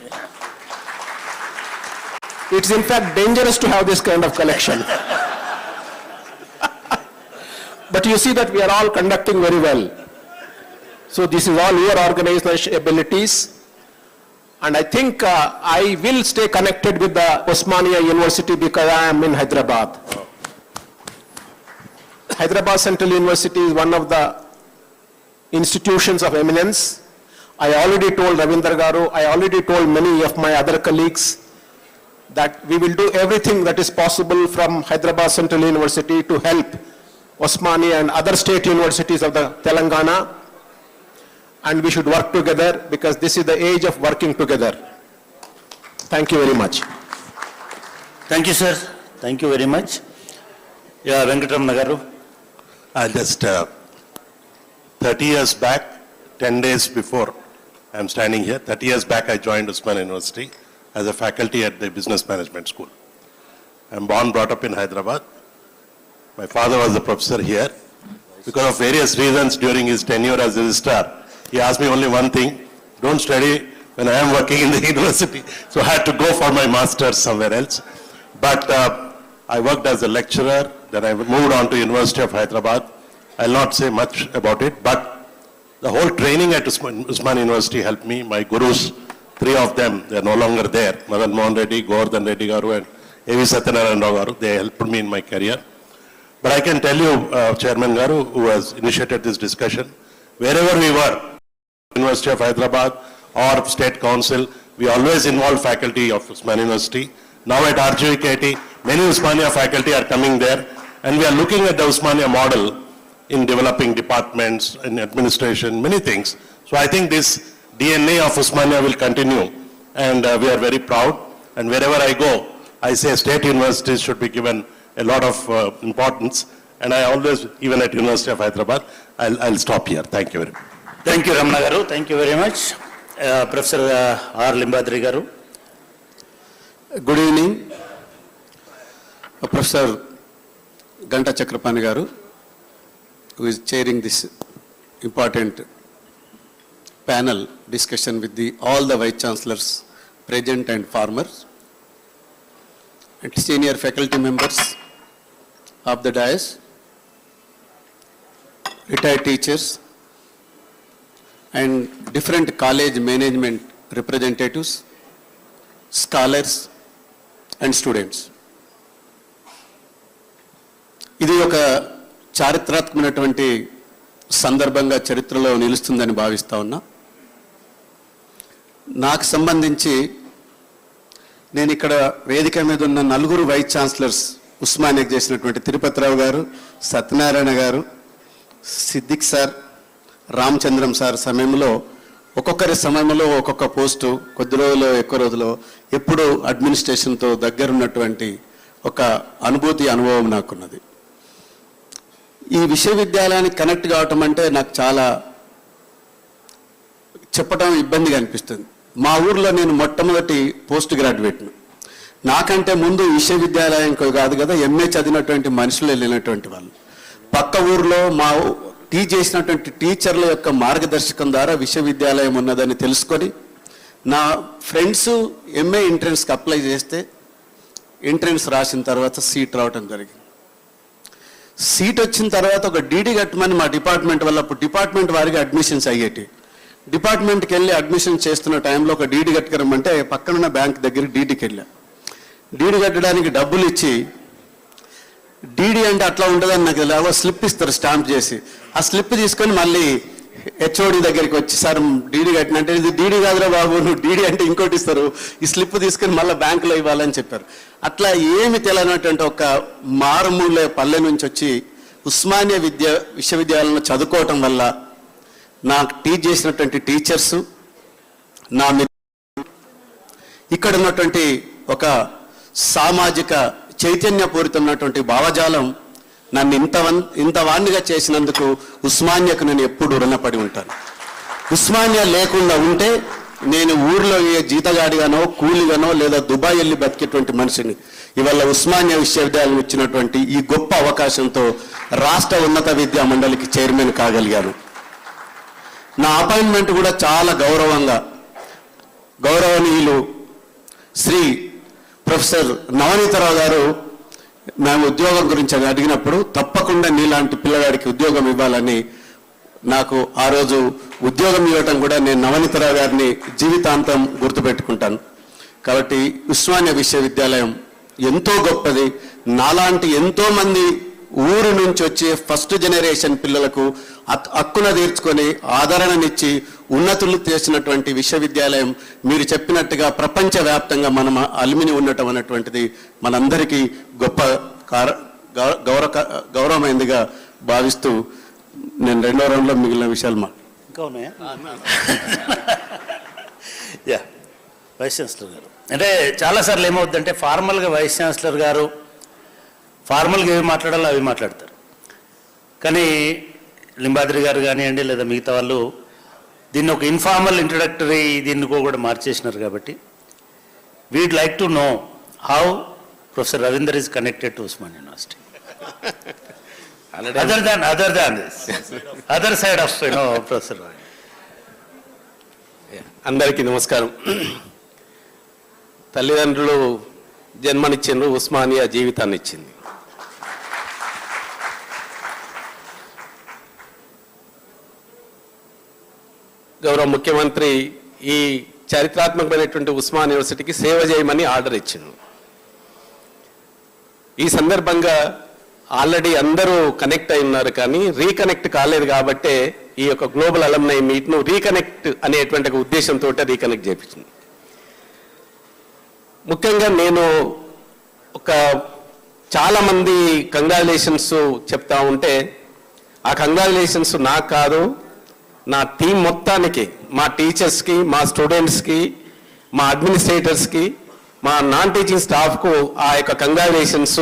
It's in fact dangerous to have this kind of collection. But you see that we are all conducting very well. So this is all your organizational abilities. And I think I will stay connected with the Osmania University because I am in Hyderabad. Hyderabad Central University is one of the institutions of eminence. I already told Ravindra Garu, I already told many of my other colleagues that we will do everything that is possible from Hyderabad Central University to help Osmania and other state universities of the Telangana, and we should work together because this is the age of working together. Thank you very much. Thank you, sir. Thank you very much. Yeah, Venkatraman Garu. I'll just, 30 years back, 10 days before I'm standing here, 30 years back I joined Osmania University as a faculty at the Business Management School. I'm born, brought up in Hyderabad. My father was a professor here. Because of various reasons during his tenure as registrar, he asked me only one thing, don't study when I am working in the university. So I had to go for my master's somewhere else. But I worked as a lecturer, then I moved on to University of Hyderabad. I'll not say much about it, but the whole training at Osmania University helped me. My gurus, 3 of them, they're no longer there. Madan Mohan Reddy, 𝗂𝗽𝗱 Reddy Garu, and 𝗪𝗍 𝗪𝗺𝗺 Garu, they helped me in my career. But I can tell you, Chairman Garu, who has initiated this discussion, wherever we were, University of Hyderabad or State Council, we always involve faculty of Osmania University. Now at 𝗳𝗏, many Osmania faculty are coming there, and we are looking at the Osmania model in developing departments, in administration, many things. So I think this DNA of Osmania will continue, and we are very proud. And wherever I go, I say state universities should be given a lot of importance, and I always, even at University of Hyderabad, I'll stop here. Thank you very much. Thank you, Ramana Garu. Thank you very much. Professor R. Limbadri Garu. Good evening. Professor Ganta Chakrapani Garu, who is chairing this important panel discussion with all the Vice Chancellors present and former, and senior faculty members of the dais, retired teachers, and different college management representatives, scholars, and students. ఇది ఒక చారిత్రాత్మకమైనటువంటి సందర్భంగా చరిత్రలో నిలుస్తుందని భావిస్తా ఉన్నా. నాకు సంబంధించి నేను ఇక్కడ వేదిక మీద ఉన్న 4 వైస్ ఛాన్సలర్స్ ఉస్మానియాకి చేసినటువంటి తిరుపతిరావు గారు, సత్యనారాయణ గారు, సిద్దిక్ సార్, రామచంద్రం సార్ సమయంలో ఒక్కొక్కరి సమయంలో ఒక్కొక్క పోస్టు, కొద్ది రోజులు ఎక్కువ రోజులు ఎప్పుడు అడ్మినిస్ట్రేషన్తో దగ్గరున్నటువంటి ఒక అనుభవం నాకున్నది. ఈ విశ్వవిద్యాలయానికి కనెక్ట్ కావటం అంటే నాకు చాలా చెప్పడం ఇబ్బందిగా అనిపిస్తుంది. మా ఊర్లో నేను మొట్టమొదటి పోస్ట్ గ్రాడ్యుయేట్ను. నాకంటే ముందు విశ్వవిద్యాలయం కాదు కదా, ఎంఏ చదివినటువంటి మనుషులు వెళ్ళినటువంటి వాళ్ళు. పక్క ఊర్లో మా చేసినటువంటి టీచర్ల యొక్క మార్గదర్శకం ద్వారా విశ్వవిద్యాలయం ఉన్నదని తెలుసుకొని నా ఫ్రెండ్స్ ఎంఏ ఎంట్రన్స్కి అప్లై చేస్తే ఎంట్రన్స్ రాసిన తర్వాత సీట్ రావటం జరిగింది. సీట్ వచ్చిన తర్వాత ఒక డీడీ కట్టమని మా డిపార్ట్మెంట్ వల్ల, అప్పుడు డిపార్ట్మెంట్ వారికి అడ్మిషన్స్ అయ్యేటి. డిపార్ట్మెంట్కి వెళ్ళి అడ్మిషన్ చేస్తున్న టైంలో ఒక డీడీ కట్టుకరమంటే పక్కనున్న బ్యాంక్ దగ్గర డీడీకి వెళ్ళా. డీడీ కట్టడానికి డబ్బులు ఇచ్చి డీడీ అంటే అట్లా ఉంటుందని నాకు ఎలాగో స్లిప్ ఇస్తారు స్టాంప్ చేసి. ఆ స్లిప్ తీసుకొని మళ్ళీ హెచ్ఓడి దగ్గరికి వచ్చి, సార్ డీడీ కట్టినంటే, ఇది డీడీ కాదురా బాబు, నువ్వు డీడీ అంటే ఇంకోటి ఇస్తారు, ఈ స్లిప్ తీసుకొని మళ్ళీ బ్యాంకులో ఇవ్వాలని చెప్పారు. అట్లా ఏమి తెలియనటువంటి ఒక మారుమూల పల్లె నుంచి వచ్చి ఉస్మానియా విశ్వవిద్యాలయంలో చదువుకోవటం వల్ల నాకు టీచ్ చేసినటువంటి టీచర్సు, నా ఇక్కడ ఉన్నటువంటి ఒక సామాజిక చైతన్యపూరితమైనటువంటి భావజాలం నన్ను ఇంత వాణ్ణిగా చేసినందుకు ఉస్మానియాకు నేను ఎప్పుడు రుణపడి ఉంటాను. ఉస్మానియా లేకుండా ఉంటే నేను ఊర్లో ఏ జీతగాడిగానో కూలిగానో లేదా దుబాయ్ వెళ్ళి బతికేటువంటి మనిషిని. ఇవాళ ఉస్మానియా విశ్వవిద్యాలయం ఇచ్చినటువంటి ఈ గొప్ప అవకాశంతో రాష్ట్ర ఉన్నత విద్యా మండలికి చైర్మన్ కాగలిగాను. నా అపాయింట్మెంట్ కూడా చాలా గౌరవనీయులు శ్రీ ప్రొఫెసర్ నవనీతరావు గారు మేము ఉద్యోగం గురించి అడిగినప్పుడు తప్పకుండా నీలాంటి పిల్లగాడికి ఉద్యోగం ఇవ్వాలని నాకు ఆ రోజు ఉద్యోగం ఇవ్వటం కూడా నేను నవనీతరావు గారిని జీవితాంతం గుర్తుపెట్టుకుంటాను. కాబట్టి ఉస్మానియా విశ్వవిద్యాలయం ఎంతో గొప్పది. నాలాంటి ఎంతో మంది ఊరు నుంచి వచ్చే ఫస్ట్ జనరేషన్ పిల్లలకు హక్కున తీర్చుకొని ఆదరణనిచ్చి ఉన్నతులు చేసినటువంటి విశ్వవిద్యాలయం. మీరు చెప్పినట్టుగా ప్రపంచవ్యాప్తంగా మనం అలుమిని ఉండటం అనేటువంటిది మనందరికీ గొప్ప గౌరవమైందిగా భావిస్తూ నేను రెండో రౌండ్లో మిగిలిన విషయాలు ఇంకా ఉన్నాయా? యా, వైస్ ఛాన్సలర్ గారు అంటే చాలాసార్లు ఏమవుద్దంటే ఫార్మల్గా వైస్ ఛాన్సలర్ గారు ఫార్మల్గా ఏవి మాట్లాడాలో అవి మాట్లాడతారు. కానీ లింబాద్రి గారు కానివ్వండి లేదా మిగతా వాళ్ళు దీన్ని ఒక ఇన్ఫార్మల్ ఇంట్రడక్టరీ దీన్ని కూడా మార్చేసినారు. కాబట్టి weed like to know how professor Ravinder is connected to Osmania university other than this other side of professor. అందరికీ నమస్కారం. తల్లిదండ్రులు జన్మనిచ్చిండ్రు, ఉస్మానియా జీవితాన్ని ఇచ్చింది. గౌరవ ముఖ్యమంత్రి ఈ చారిత్రాత్మకమైనటువంటి ఉస్మానియా యూనివర్సిటీకి సేవ చేయమని ఆర్డర్ ఇచ్చిండు. ఈ సందర్భంగా ఆల్రెడీ అందరూ కనెక్ట్ అయి ఉన్నారు, కానీ రీకనెక్ట్ కాలేదు. కాబట్టే ఈ యొక్క గ్లోబల్ అలమ్నై మీట్ను రీకనెక్ట్ అనేటువంటి ఒక ఉద్దేశంతో రీకనెక్ట్ చేయించింది. ముఖ్యంగా నేను చాలామంది కంగ్రాచులేషన్స్ చెప్తా ఉంటే ఆ కంగ్రాచులేషన్స్ నాకు కాదు, నా టీం మొత్తానికి, మా టీచర్స్కి, మా స్టూడెంట్స్కి, మా అడ్మినిస్ట్రేటర్స్కి, మా నాన్ టీచింగ్ స్టాఫ్కు ఆ యొక్క కంగ్రాచులేషన్స్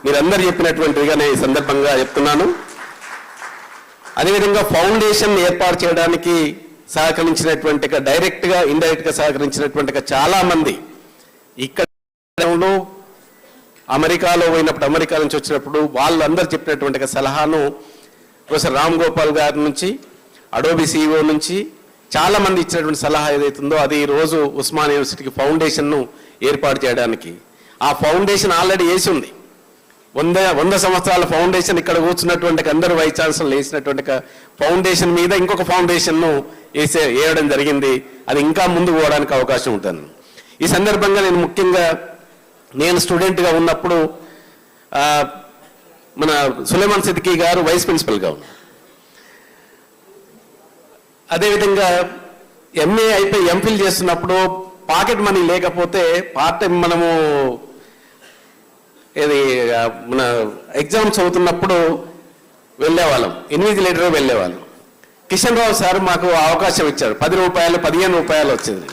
మీరందరూ చెప్పినటువంటిదిగా నేను ఈ సందర్భంగా చెప్తున్నాను. అదేవిధంగా ఫౌండేషన్ ఏర్పాటు చేయడానికి సహకరించినటువంటి డైరెక్ట్గా ఇండైరెక్ట్గా సహకరించినటువంటి చాలామంది ఇక్కడ అమెరికాలో పోయినప్పుడు, అమెరికా నుంచి వచ్చినప్పుడు వాళ్ళందరూ చెప్పినటువంటి సలహాను ప్రొఫెసర్ రామ్ గోపాల్ గారి నుంచి, అడోబి సిఇఓ నుంచి చాలామంది ఇచ్చినటువంటి సలహా ఏదైతుందో అది ఈరోజు ఉస్మానియా యూనివర్సిటీకి ఫౌండేషన్ను ఏర్పాటు చేయడానికి. ఆ ఫౌండేషన్ ఆల్రెడీ వేసి ఉంది. 100 సంవత్సరాల ఫౌండేషన్ ఇక్కడ కూర్చున్నటువంటి అందరూ వైస్ ఛాన్సలర్లు వేసినటువంటి ఫౌండేషన్ మీద ఇంకొక ఫౌండేషన్ను వేయడం జరిగింది. అది ఇంకా ముందుకు పోవడానికి అవకాశం ఉంటుంది. ఈ సందర్భంగా నేను ముఖ్యంగా నేను స్టూడెంట్గా ఉన్నప్పుడు మన సులేమాన్ సిద్దికీ గారు వైస్ ప్రిన్సిపల్గా ఉన్నారు. అదేవిధంగా ఎంఏ అయిపోయి ఎంఫిల్ చేస్తున్నప్పుడు పాకెట్ మనీ లేకపోతే పార్ట్ టైం మనము ఇది మన ఎగ్జామ్స్ అవుతున్నప్పుడు వెళ్ళేవాళ్ళం, ఇన్విజిలేటర్ వెళ్ళేవాళ్ళం. కిషన్ రావు సార్ మాకు అవకాశం ఇచ్చారు. 10 రూపాయలు 15 రూపాయలు వచ్చింది.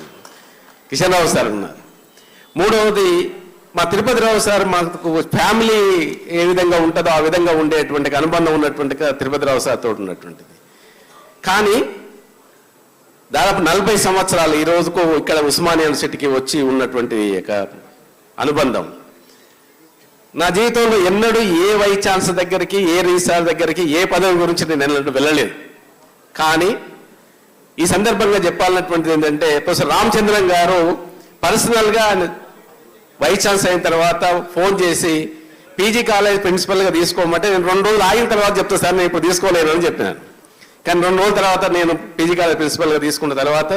కిషన్ రావు సార్ ఉన్నారు. మూడవది మా తిరుపతి రావు సార్ మాకు ఫ్యామిలీ ఏ విధంగా ఉంటుందో ఆ విధంగా ఉండేటువంటి అనుబంధం ఉన్నటువంటి తిరుపతి రావు సార్ తోటి ఉన్నటువంటిది. కానీ దాదాపు 40 సంవత్సరాలు ఈ రోజుకు ఇక్కడ ఉస్మానియా యూనివర్సిటీకి వచ్చి ఉన్నటువంటి అనుబంధం నా జీవితంలో ఎన్నడూ ఏ వైస్ ఛాన్సలర్ దగ్గరికి, ఏ రిజిస్ట్రార్ దగ్గరికి, ఏ పదవి గురించి నేను వెళ్ళలేదు. కానీ ఈ సందర్భంగా చెప్పాలన్నటువంటిది ఏంటంటే ప్రొఫెసర్ రామచంద్రన్ గారు పర్సనల్గా వైస్ ఛాన్సలర్ అయిన తర్వాత ఫోన్ చేసి పీజీ కాలేజ్ ప్రిన్సిపల్గా తీసుకోమంటే నేను 2 రోజులు ఆగిన తర్వాత చెప్తా సార్, నేను ఇప్పుడు తీసుకోలేను అని చెప్పినాను. కానీ 2 రోజుల తర్వాత నేను పీజీ కాలేజ్ ప్రిన్సిపల్గా తీసుకున్న తర్వాత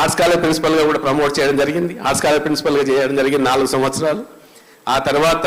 ఆర్ట్స్ కాలేజ్ ప్రిన్సిపల్గా కూడా ప్రమోట్ చేయడం జరిగింది. ఆర్ట్స్ కాలేజ్ ప్రిన్సిపల్గా చేయడం జరిగింది 4 సంవత్సరాలు. ఆ తర్వాత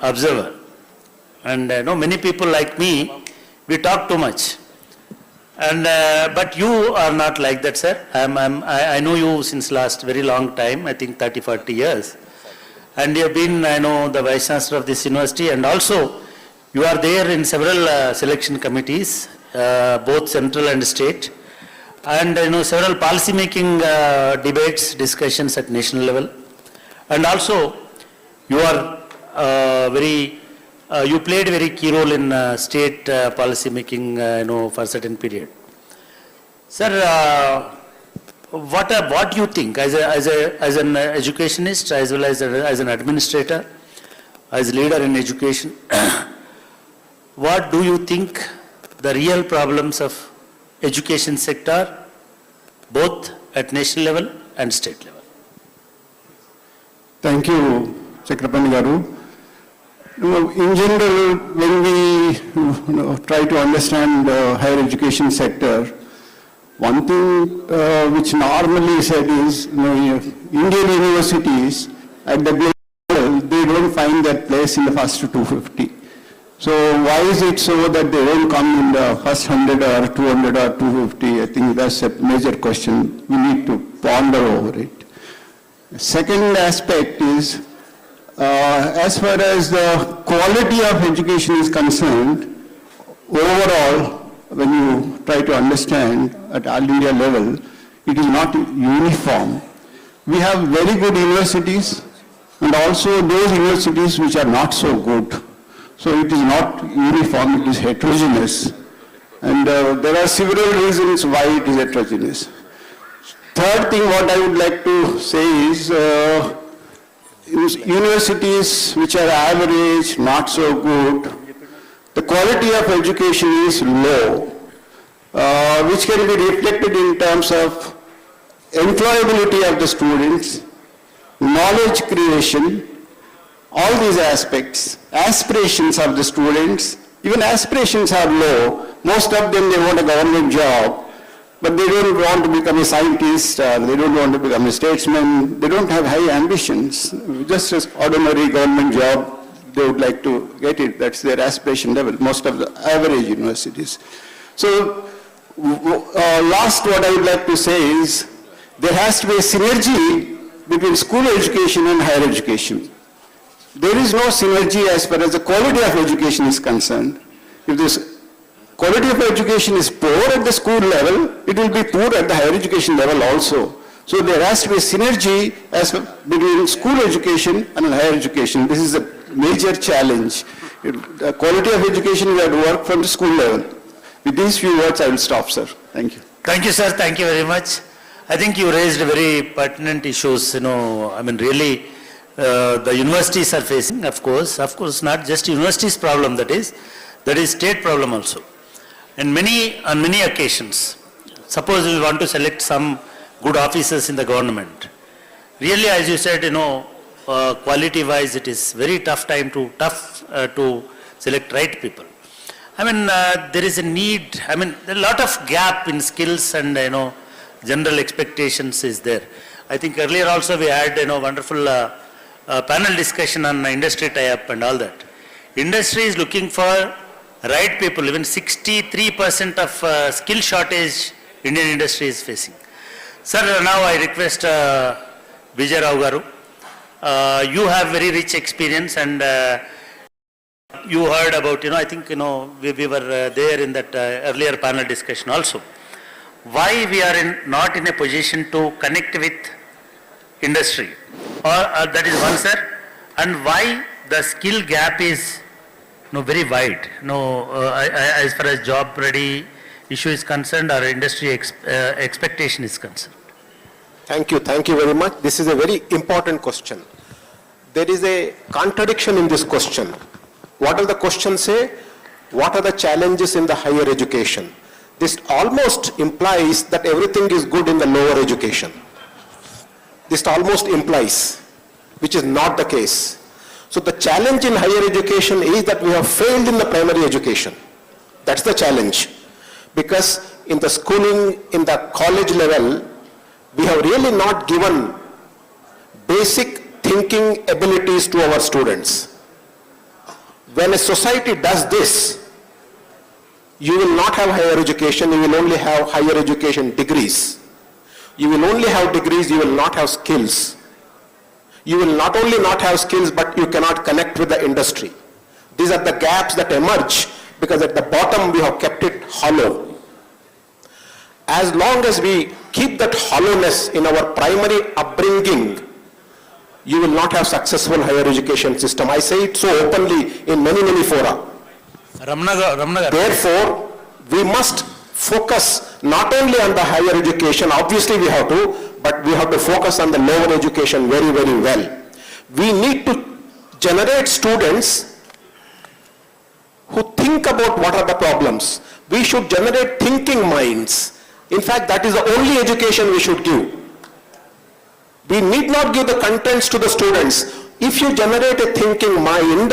observer. And many people like me, we talk too much. And but you are not like that, sir. I know you since last very long time, I think 30-40 years. And you have been, I know, the Vice Chancellor of this university, and also you are there in several selection committees, both central and state. And several policy making debates, discussions at national level. And also you are you played a very key role in state policy making for a certain period. Sir, what do you think as an educationist, as well as an administrator, as a leader in education, what do you think the real problems of education sector, both at national level and state level? Thank you, Secretary Garu. In general, when we try to understand the higher education sector, one thing which normally said is, Indian universities at the global level, they don't find their place in the first 250. So why is it so that they don't come in the first 100 or 200 or 250? I think that's a major question. We need to ponder over it. Second aspect is, as far as the quality of education is concerned, overall, when you try to understand at all India level, it is not uniform. We have very good universities and also those universities which are not so good. So it is not uniform, it is heterogeneous. And there are several reasons why it is heterogeneous. Third thing what I would like to say is, universities which are average, not so good, the quality of education is low, which can be reflected in terms of employability of the students, knowledge creation, all these aspects, aspirations of the students, even aspirations are low. Most of them, they want a government job. but they don't want to become a scientist, they don't want to become a statesman, they don't have high ambitions. Just as ordinary government job, they would like to get it. That's their aspiration level, most of the average universities. So, last what I would like to say is, there has to be a synergy between school education and higher education. There is no synergy as far as the quality of education is concerned. If this quality of education is poor at the school level, it will be poor at the higher education level also. So there has to be a synergy between school education and higher education. This is a major challenge. The quality of education we have to work from the school level. With these few words, I will stop, sir. Thank you. Thank you, sir. Thank you very much. I think you raised very pertinent issues, really the universities are facing, of course, not just universities problem that is state problem also. And on many occasions, suppose we want to select some good officers in the government. Really, as you said, quality-wise, it is very tough to select right people. There is a need, there is a lot of gap in skills and, general expectations is there. I think earlier also we had, wonderful panel discussion on industry tie-up and all that. Industry is looking for right people. Even 63% of skill shortage Indian industry is facing. Sir, now I request Vijay Rao Garu. You have very rich experience and you heard about, I think, we were there in that earlier panel discussion also. Why we are not in a position to connect with industry? That is one, sir. And why the skill gap is very wide, as far as job ready issue is concerned or industry expectation is concerned. Thank you very much. This is a very important question. There is a contradiction in this question. What does the question say? What are the challenges in the higher education? This almost implies that everything is good in the lower education. This almost implies, which is not the case. So the challenge in higher education is that we have failed in the primary education. That's the challenge. Because in the schooling, in the college level, we have really not given basic thinking abilities to our students. When a society does this, you will not have higher education, you will only have higher education degrees. You will only have degrees, you will not have skills. You will not only not have skills, but you cannot connect with the industry. These are the gaps that emerge because at the bottom we have kept it hollow. As long as we keep that hollowness in our primary upbringing, you will not have successful higher education system. I say it so openly in many fora. Therefore, we must focus not only on the higher education, obviously we have to, but we have to focus on the lower education very well. We need to generate students who think about what are the problems. We should generate thinking minds. In fact, that is the only education we should give. We need not give the contents to the students. If you generate a thinking mind,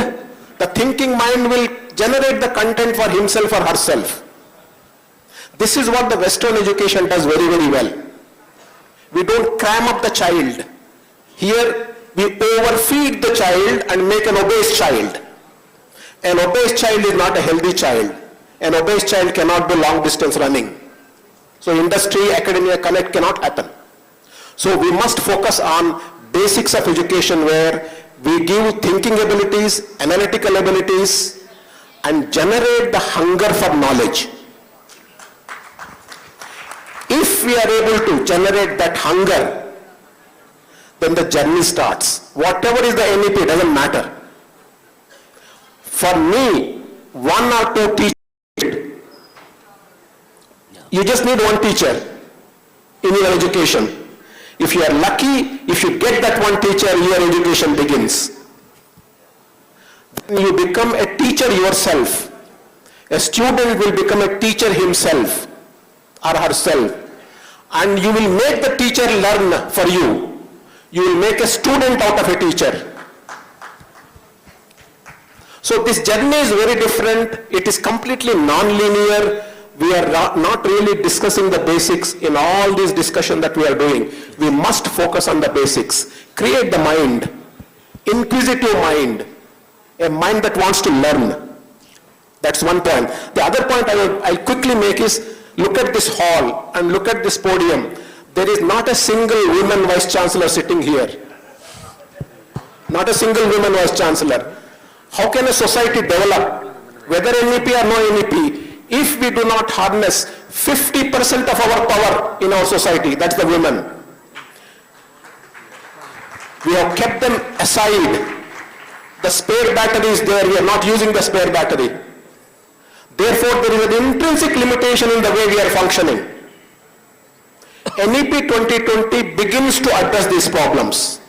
the thinking mind will generate the content for himself or herself. This is what the Western education does very well. We don't cram up the child. Here, we overfeed the child and make an obese child. An obese child is not a healthy child. An obese child cannot do long distance running. So industry, academia, connect cannot happen. So we must focus on basics of education where we give thinking abilities, analytical abilities, and generate the hunger for knowledge. If we are able to generate that hunger, then the journey starts. Whatever is the NEP, doesn't matter. For me, 1 or 2 teachers, you just need one teacher in your education. If you are lucky, if you get that one teacher, your education begins. Then you become a teacher yourself. A student will become a teacher himself or herself. And you will make the teacher learn for you. You will make a student out of a teacher. So this journey is very different. It is completely non-linear. we are not really discussing the basics in all this discussion that we are doing. We must focus on the basics. Create the mind, inquisitive mind, a mind that wants to learn. That's one point. The other point I'll quickly make is, look at this hall and look at this podium. There is not a single woman vice chancellor sitting here. Not a single woman vice chancellor. How can a society develop, whether NEP or no NEP, if we do not harness 50% of our power in our society? That's the women. We have kept them aside. The spare battery is there, we are not using the spare battery. Therefore, there is an intrinsic limitation in the way we are functioning. NEP 2020 begins to address these problems.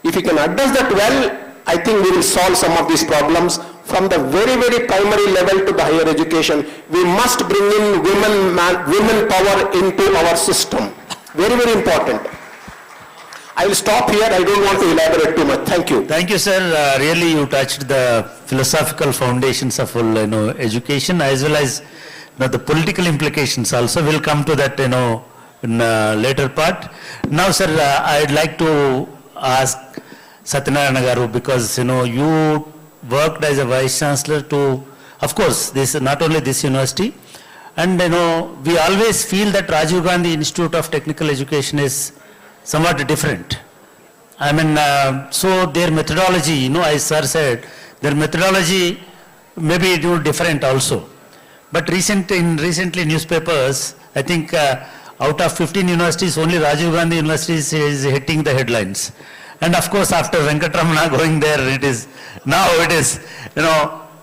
If we can address that well, I think we will solve some of these problems from the very, very primary level to the higher education. We must bring in women power into our system. Very, very important. I will stop here. I don't want to elaborate too much. Thank you. Thank you, sir. Really, you touched the philosophical foundations of education, as well as the political implications also. We'll come to that, in a later part. Now, sir, I'd like to ask Satyanarayana Garu, because you worked as a vice chancellor to, of course, this not only this university, and we always feel that Rajiv Gandhi Institute of Technical Education is somewhat different. I mean, so their methodology, as sir said, their methodology may be different also. But recently newspapers, I think out of 15 universities, only Rajiv Gandhi University is hitting the headlines. And of course, after Venkatramana going there, now it is,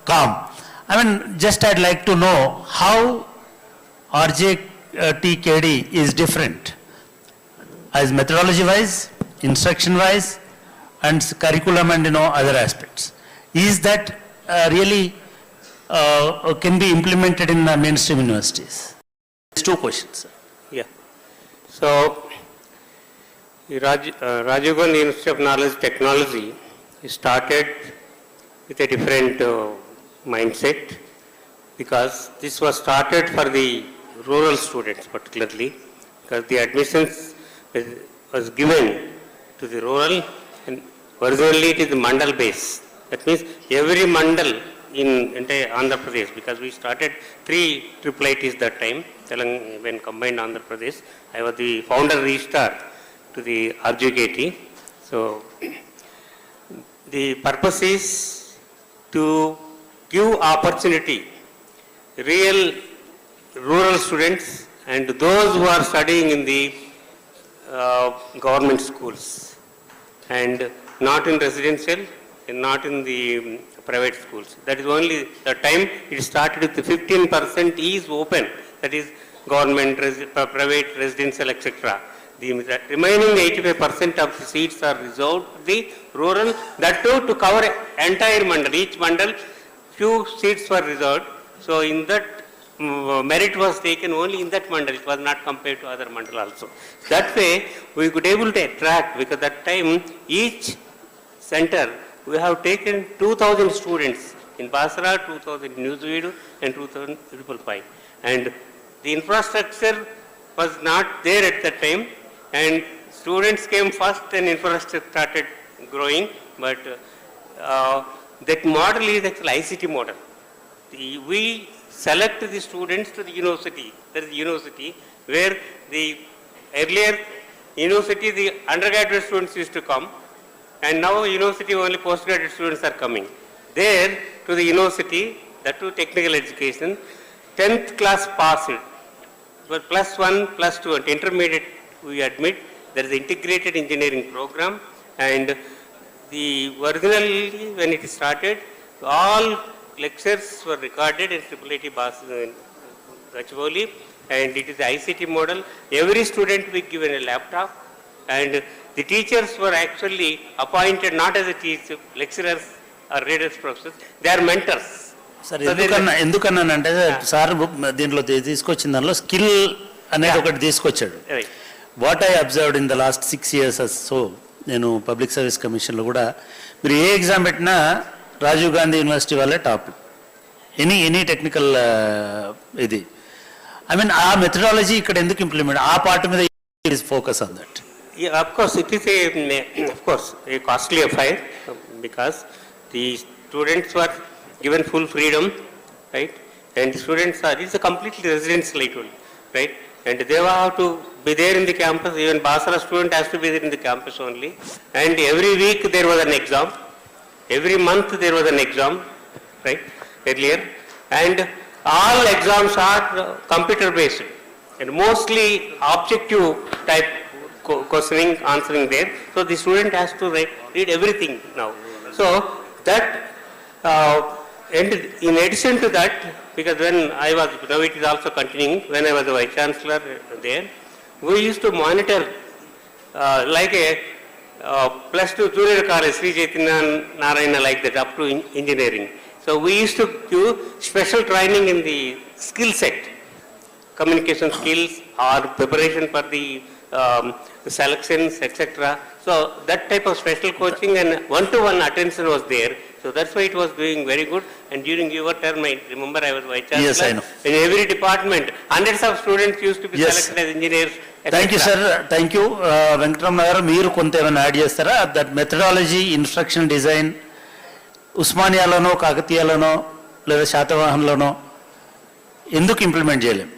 calm. I mean, just I'd like to know how 𝗳𝗃𝗃𝗃 is different, as methodology-wise, instruction-wise, and curriculum and other aspects. Is that really can be implemented in mainstream universities? There's two questions, sir. Yeah. So, Rajiv Gandhi Institute of Knowledge Technology started with a different mindset, because this was started for the rural students particularly, because the admissions was given to the rural, and originally it is the mandal base. That means every mandal in entire Andhra Pradesh, because we started 3 IIITs that time, when combined Andhra Pradesh. I was the founder registrar to the RJKT. So the purpose is to give opportunity real rural students and those who are studying in the government schools, and not in residential and not in the private schools. That is only the time it started with the 15% is open, that is government, private, residential, etc. The remaining 85% of the seats are reserved to the rural, that too to cover entire mandal. Each mandal, few seats were reserved. So in that, merit was taken only in that mandal. It was not compared to other mandal also. That way, we could able to attract, because that time, each center, we have taken 2,000 students in Basra, 2,000 in Newsweed, and 2,000 555. And the infrastructure was not there at that time, and students came first and infrastructure started growing, but that model is actually ICT model. We select the students to the university. There is a university where the earlier university, the undergraduate students used to come, and now university only postgraduate students are coming. There to the university, that to technical education, 10th class passed, but +1, +2, and intermediate we admit. There is an integrated engineering program, and the originally when it started, all lectures were recorded in 𝗃𝗃𝗃𝗃, and it is the ICT model. Every student will be given a laptop, and the teachers were actually appointed not as a teacher, lecturers or readers, professors, they are mentors. Sir ఎందుకన్నానంటే sir దీంట్లో తీసుకొచ్చిన దానిలో skill అనేది ఒకటి తీసుకొచ్చాడు. What I observed in the last 6 years so నేను public service కమిషన్లో కూడా మీరు ఏ ఎగ్జామ్ పెట్టినా రాజీవ్ గాంధీ యూనివర్సిటీ వాళ్ళే టాప్, ఎనీ టెక్నికల్ ఇది I mean, our methodology ikkada enduku implement aa part మీద is focus on that. Yeah, of course, it is a costly affair because the students were given full freedom, right? And students it's a completely residential only, right? And they have to be there in the campus. Even Basra student has to be there in the campus only. And every week there was an exam. Every month there was an exam, right? Earlier, and all exams are computer based and mostly objective type questioning, answering there. So the student has to read everything now. So that, and in addition to that, because when I was, now it is also continuing, when I was a Vice Chancellor there, we used to monitor like a plus 2 junior college, Sri Chaitanya Narayana, like that, up to engineering. So we used to do special training in the skill set, communication skills or preparation for the selections, etc. So that type of special coaching and one-to-one attention was there. So that's why it was doing very good. And during your term, I remember I was Vice Chancellor. Yes, I know. In every department, hundreds of students used to be selected as engineers. Thank you, sir. Thank you. Venkatram Nagar, మీరు కొంత ఏమైనా add చేస్తారా? That methodology, instruction design, ఉస్మానియాలోనో కాకతీయలోనో లేదా శాతవాహన్లోనో ఎందుకు implement చేయలేం?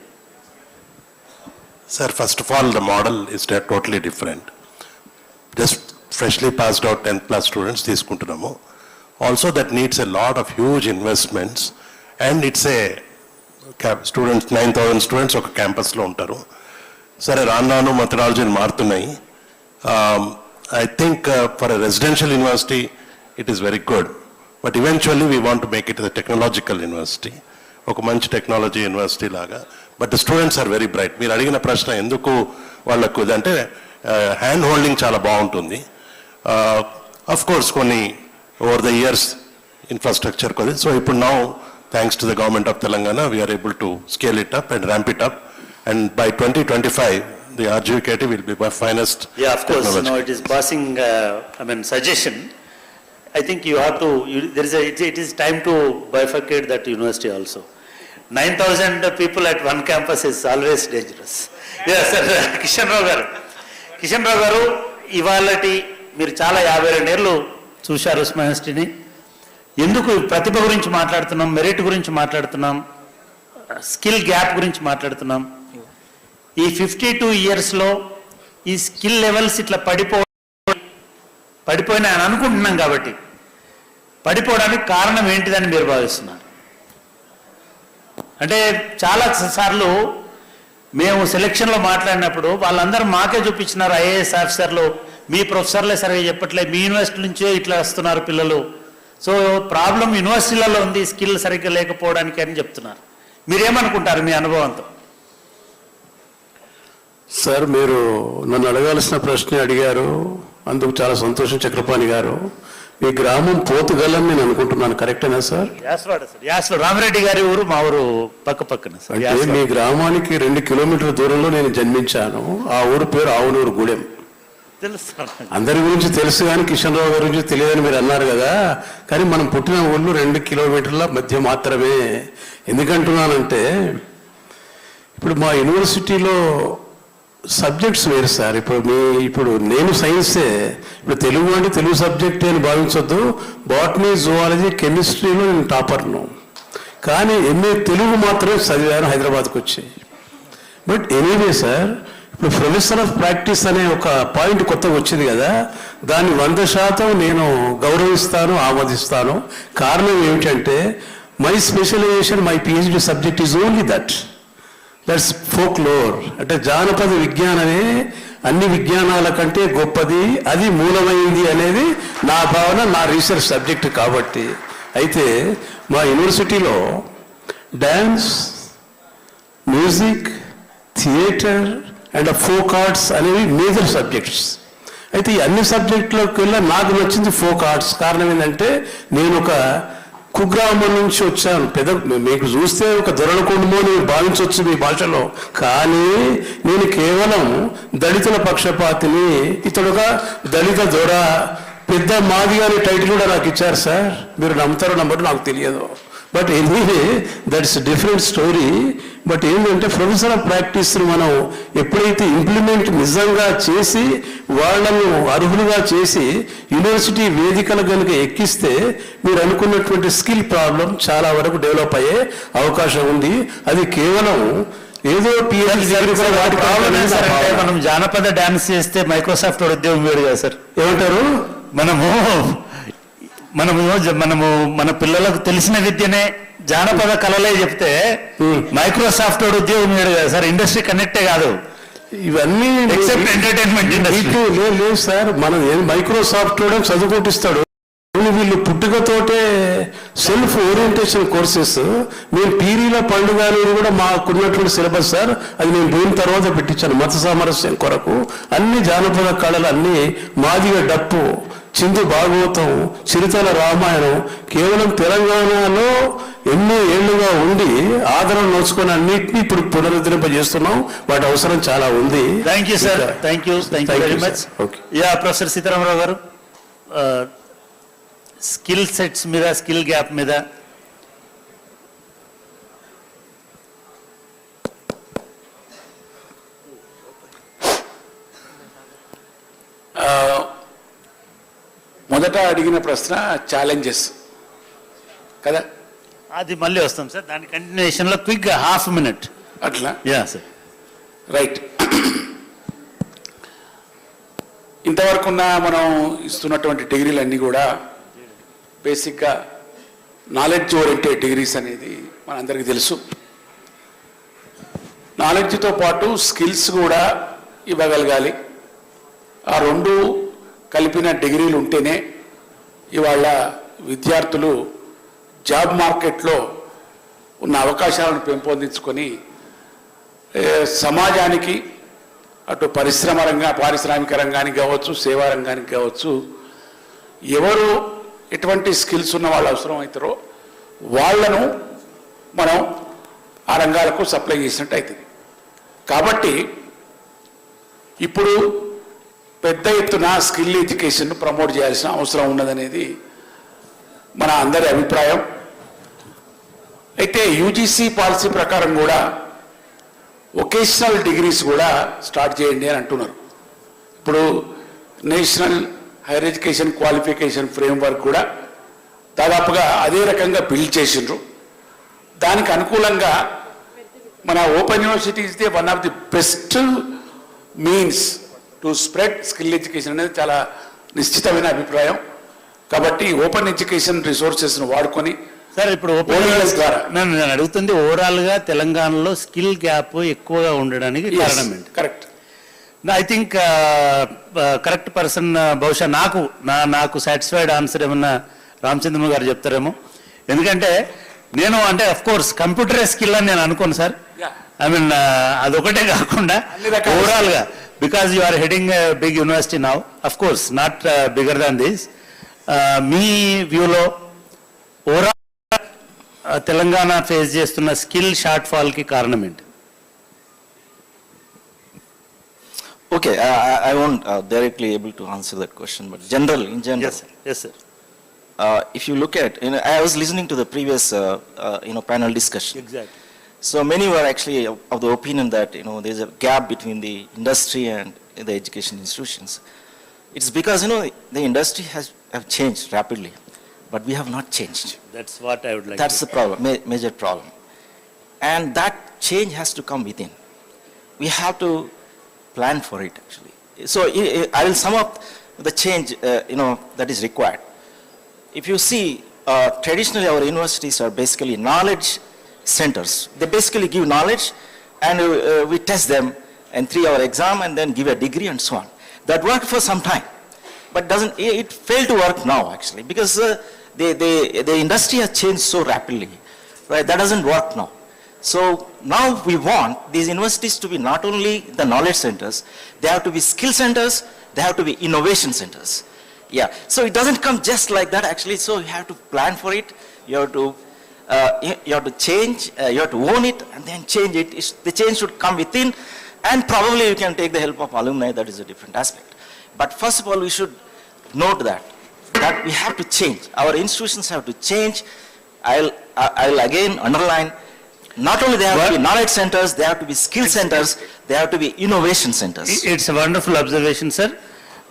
Sir, first of all, the model is totally different. Just freshly passed out 10 plus students తీసుకుంటున్నాము. Also that needs a lot of huge investments and it's a students 9,000 students ఒక క్యాంపస్లో ఉంటారు. సరే రాను మెథడాలజీలు మారుతున్నాయి. I think for a residential university it is very good. But eventually we want to make it a technological university. ఒక మంచి technology university లాగా. But the students are very bright. మీరు అడిగిన ప్రశ్న ఎందుకు వాళ్ళకు అంటే హ్యాండ్ హోల్డింగ్ చాలా బాగుంటుంది. అఫ్ కోర్స్ కొన్ని ఓవర్ ద ఇయర్స్ ఇన్ఫ్రాస్ట్రక్చర్ కొద్ది. సో ఇప్పుడు now thanks to the government of Telangana we're able to scale it up and ramp it up. And by 2025 the RGUKT will be my finest. Yeah, of course. No, it is passing, suggestion. I think you have to, it is time to bifurcate that university also. 9,000 people at one campus is always dangerous. Yes, sir. Kishan Rao garu, ivalati మీరు చాలా 52 ఏళ్ళు చూశారు ఉస్మానియా యూనివర్సిటీని. ఎందుకు ప్రతిభ గురించి మాట్లాడుతున్నాం, merit గురించి మాట్లాడుతున్నాం, స్కిల్ గ్యాప్ గురించి మాట్లాడుతున్నాం. ఈ 52 ఇయర్స్లో ఈ స్కిల్ లెవెల్స్ ఇట్లా పడిపోయినా అని అనుకుంటున్నాం. కాబట్టి పడిపోవడానికి కారణం ఏంటిదని మీరు భావిస్తున్నారు? అంటే చాలా సార్లు మేము సెలక్షన్లో మాట్లాడినప్పుడు వాళ్ళందరూ మాకే చూపించినారు, ఐఏఎస్ ఆఫీసర్లు, మీ ప్రొఫెసర్లే సరిగా చెప్పట్లే, మీ యూనివర్సిటీ నుంచే ఇట్లా వస్తున్నారు పిల్లలు. సో ప్రాబ్లం యూనివర్సిటీలలో ఉంది, స్కిల్ సరిగ్గా లేకపోవడానికి అని చెప్తున్నారు. మీరేమనుకుంటారు మీ అనుభవంతో? సార్, మీరు నన్ను అడగాల్సిన ప్రశ్న అడిగారు, అందుకు చాలా సంతోషం. చక్రపాణి గారు, మీ గ్రామం పోతుగలని నేను అనుకుంటున్నాను, కరెక్టేనా సార్? యాస్లో రామిరెడ్డి గారి ఊరు మా ఊరు పక్కన సార్. అంటే మీ గ్రామానికి 2 కిలోమీటర్ల దూరంలో నేను జన్మించాను. ఆ ఊరు పేరు ఆవునూరు గూడెం. తెలుసు, అందరి గురించి తెలుసు, కానీ కిషన్ రావు గారి గురించి తెలియదని మీరు అన్నారు కదా. కానీ మనం పుట్టిన ఊళ్ళు 2 కిలోమీటర్ల మధ్య మాత్రమే. ఎందుకంటున్నానంటే ఇప్పుడు మా యూనివర్సిటీలో సబ్జెక్ట్స్ వేరు సార్. ఇప్పుడు నేను సైన్సే, ఇప్పుడు తెలుగు అంటే తెలుగు సబ్జెక్టే అని భావించొద్దు. బాటనీ, జువాలజీ, కెమిస్ట్రీలో నేను టాపర్ను, కానీ ఎంఏ తెలుగు మాత్రమే చదివాను హైదరాబాద్కి వచ్చి. బట్ ఎనీవే సార్, ఇప్పుడు ప్రొఫెసర్ ఆఫ్ ప్రాక్టీస్ అనే ఒక పాయింట్ కొత్తగా వచ్చింది కదా, దాన్ని 100% నేను గౌరవిస్తాను, ఆమోదిస్తాను. కారణం ఏమిటంటే my specialisation, my PhD subject is only that's folklore. అంటే జానపద విజ్ఞానమే అన్ని విజ్ఞానాల కంటే గొప్పది, అది మూలమైంది అనేది నా భావన, నా రీసెర్చ్ సబ్జెక్ట్ కాబట్టి. అయితే మా యూనివర్సిటీలో dance, music, theatre and folk arts అనేవి మేజర్ సబ్జెక్ట్స్. అయితే ఈ అన్ని సబ్జెక్టులకు వెళ్ళా నాకు నచ్చింది ఫోక్ ఆర్ట్స్. కారణం ఏంటంటే నేను ఒక కుగ్రామం నుంచి వచ్చాను. మీకు చూస్తే ఒక దొరలకొండమో నేను భావించవచ్చు మీ భాషలో, కానీ నేను కేవలం దళితుల పక్షపాతిని. ఇతడుగా దళిత దొర, పెద్ద మాది అనే టైటిల్ కూడా నాకు ఇచ్చారు సార్. మీరు నమ్ముతారో నమ్మరు నాకు తెలియదు. But anyway that's different story. But ఏంటంటే ప్రొఫెసర్ ఆఫ్ ప్రాక్టీస్ని మనం ఎప్పుడైతే ఇంప్లిమెంట్ నిజంగా చేసి వాళ్ళను అర్హులుగా చేసి యూనివర్సిటీ వేదికలు కనుక ఎక్కిస్తే మీరు అనుకున్నటువంటి స్కిల్ ప్రాబ్లం చాలా వరకు డెవలప్ అయ్యే అవకాశం ఉంది. అది కేవలం ఏదో మనం జానపద డాన్స్ చేస్తే మైక్రోసాఫ్ట్ ఉద్యోగం వేడు కదా సార్. ఏమంటారు? మనము మన పిల్లలకు తెలిసిన విద్యనే జానపద కళలే చెప్తే మైక్రోసాఫ్ట్ ఉద్యోగం వేడు కదా సార్. ఇండస్ట్రీ కనెక్టే కాదు ఇవన్నీ, ఎక్సెప్ట్ ఎంటర్టైన్మెంట్ ఇండస్ట్రీ. లేదు సార్, మనం మైక్రోసాఫ్ట్ చదువుకుంటిస్తాడు. వీళ్ళు పుట్టుకతోటే సెల్ఫ్ ఓరియంటేషన్ కోర్సెస్. మేము పీరీల పండుగ అనేది కూడా మాకున్నటువంటి సిలబస్ సార్. అది నేను పోయిన తర్వాత పెట్టించాను మత సామరస్యం కొరకు. అన్ని జానపద కళలు, అన్ని మాదిగ డప్పు, చిందు భాగవతం, చిరుతల రామాయణం కేవలం తెలంగాణలో ఎన్నో ఏళ్లుగా ఉండి ఆదరణ నోచుకొని అన్నింటినీ ఇప్పుడు పునరుద్ధరింపజేస్తున్నాం. వాటి అవసరం చాలా ఉంది. Thank you sir. Thank you very much. Yeah professor Sitarama Rao గారు, స్కిల్ సెట్స్ మీద, స్కిల్ గ్యాప్ మీద మొదట అడిగిన ప్రశ్న ఛాలెంజెస్ కదా, అది మళ్ళీ వస్తాం సార్. దాని కంటిన్యూషన్లో క్విక్గా హాఫ్ మినిట్ అట్లా. Yeah sir. రైట్. ఇంతవరకున్న మనం ఇస్తున్నటువంటి డిగ్రీలు అన్నీ కూడా బేసిక్గా నాలెడ్జ్ ఓరియంటెడ్ డిగ్రీస్ అనేది మనందరికీ తెలుసు. నాలెడ్జ్తో పాటు స్కిల్స్ కూడా ఇవ్వగలగాలి. ఆ రెండు కలిపిన డిగ్రీలు ఉంటేనే ఇవాళ విద్యార్థులు జాబ్ మార్కెట్లో ఉన్న అవకాశాలను పెంపొందించుకొని సమాజానికి అటు పారిశ్రామిక రంగానికి కావచ్చు, సేవా రంగానికి కావచ్చు, ఎవరు ఎటువంటి స్కిల్స్ ఉన్న వాళ్ళు అవసరం అవుతారో వాళ్లను మనం ఆ రంగాలకు సప్లై చేసినట్టు అవుతుంది. కాబట్టి ఇప్పుడు పెద్ద ఎత్తున స్కిల్ ఎడ్యుకేషన్ ప్రమోట్ చేయాల్సిన అవసరం ఉన్నదనేది మన అందరి అభిప్రాయం. అయితే యూజీసీ పాలసీ ప్రకారం కూడా వొకేషనల్ డిగ్రీస్ కూడా స్టార్ట్ చేయండి అని అంటున్నారు. ఇప్పుడు national higher education qualification framework కూడా దాదాపుగా అదే రకంగా బిల్డ్ చేసిండ్రు. దానికి అనుకూలంగా మన open university is the one of the best means to spread skill education అనేది చాలా నిశ్చితమైన అభిప్రాయం. కాబట్టి ఓపెన్ ఎడ్యుకేషన్ రిసోర్సెస్ను వాడుకొని సార్, ఇప్పుడు నేను అడుగుతుంది ఓవరాల్గా తెలంగాణలో స్కిల్ గ్యాప్ ఎక్కువగా ఉండడానికి కారణం ఏంటి? Correct. I think correct person బహుశా నాకు సాటిస్ఫైడ్ ఆన్సర్ ఏమన్నా రామచంద్రన్ గారు చెప్తారేమో. ఎందుకంటే నేను అఫ్ కోర్స్ కంప్యూటర్ స్కిల్ అని నేను అనుకోను సార్. ఐ మీన్ అదొకటే కాకుండా ఓవరాల్గా, because you are heading big university now, of course not bigger than this, మీ వ్యూలో ఓవరాల్ తెలంగాణ ఫేస్ చేస్తున్న స్కిల్ షార్ట్ ఫాల్కి కారణం ఏంటి? Okay, I won't directly able to answer that question, but in general. Yes, sir. If you look at, I was listening to the previous, panel discussion. Exactly. So many were actually of the opinion that, there's a gap between the industry and the education institutions. It's because, the industry have changed rapidly, but we have not changed. That's what I would like That's the problem, major problem. And that change has to come within. We have to plan for it, actually. So I will sum up the change, that is required. If you see, traditionally our universities are basically knowledge centers. They basically give knowledge and we test them in 3-hour exam and then give a degree and so on. That worked for some time, but it failed to work now, actually, because the industry has changed so rapidly, right? That doesn't work now. So now we want these universities to be not only the knowledge centers, they have to be skill centers, they have to be innovation centers. Yeah, so it doesn't come just like that, actually. So you have to plan for it, you have to change, you have to own it and then change it. The change should come within, and probably you can take the help of alumni, that is a different aspect. But first of all, we should note that we have to change. Our institutions have to change I'll again underline, not only they have to be knowledge centers, they have to be skill centers, they have to be innovation centers. It's a wonderful observation, sir.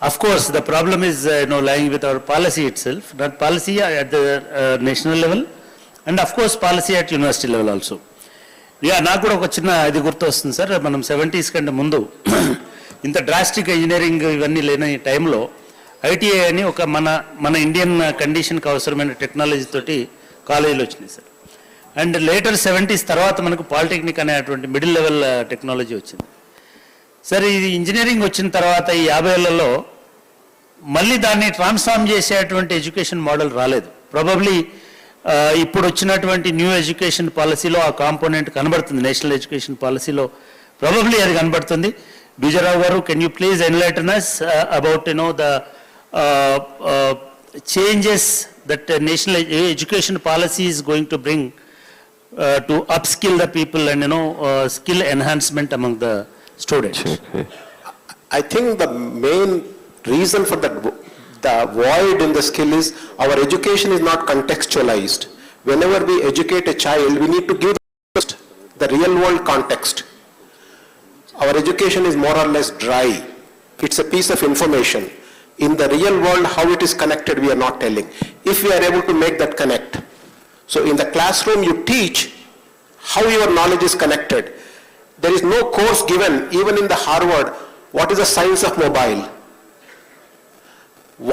Of course, the problem is lying with our policy itself, not policy at the national level, and of course policy at university level also. Yeah, నాకు కూడా ఒక చిన్న ఇది గుర్తు వస్తుంది sir. మనం 70s కంటే ముందు ఇంత డ్రాస్టిక్ ఇంజనీరింగ్ ఇవన్నీ లేని టైంలో ఐటీఐ అని ఒక మన ఇండియన్ కండిషన్కి అవసరమైన టెక్నాలజీ తోటి కాలేజీలు వచ్చినాయి సార్. అండ్ లేటర్ 70s తర్వాత మనకు పాలిటెక్నిక్ అనేటువంటి మిడిల్ లెవెల్ టెక్నాలజీ వచ్చింది సార్. ఇది ఇంజనీరింగ్ వచ్చిన తర్వాత ఈ 50ఏళ్లలో మళ్ళీ దాన్ని ట్రాన్స్ఫార్మ్ చేసేటువంటి ఎడ్యుకేషన్ మోడల్ రాలేదు. ప్రాబబ్లీ ఇప్పుడు వచ్చినటువంటి న్యూ ఎడ్యుకేషన్ పాలసీలో ఆ కాంపోనెంట్ కనబడుతుంది. నేషనల్ ఎడ్యుకేషన్ పాలసీలో ప్రాబబ్లీ అది కనబడుతుంది. బిజరావు గారు, can you please enlighten us about the changes that national education policy is going to bring to upskill the people and skill enhancement among the students? I think the main reason for the void in the skill is our education is not contextualized. Whenever we educate a child, we need to give the real world context. Our education is more or less dry. It's a piece of information. In the real world, how it is connected, we are not telling. If we are able to make that connect. So in the classroom, you teach how your knowledge is connected. There is no course given, even in the Harvard, what is the science of mobile.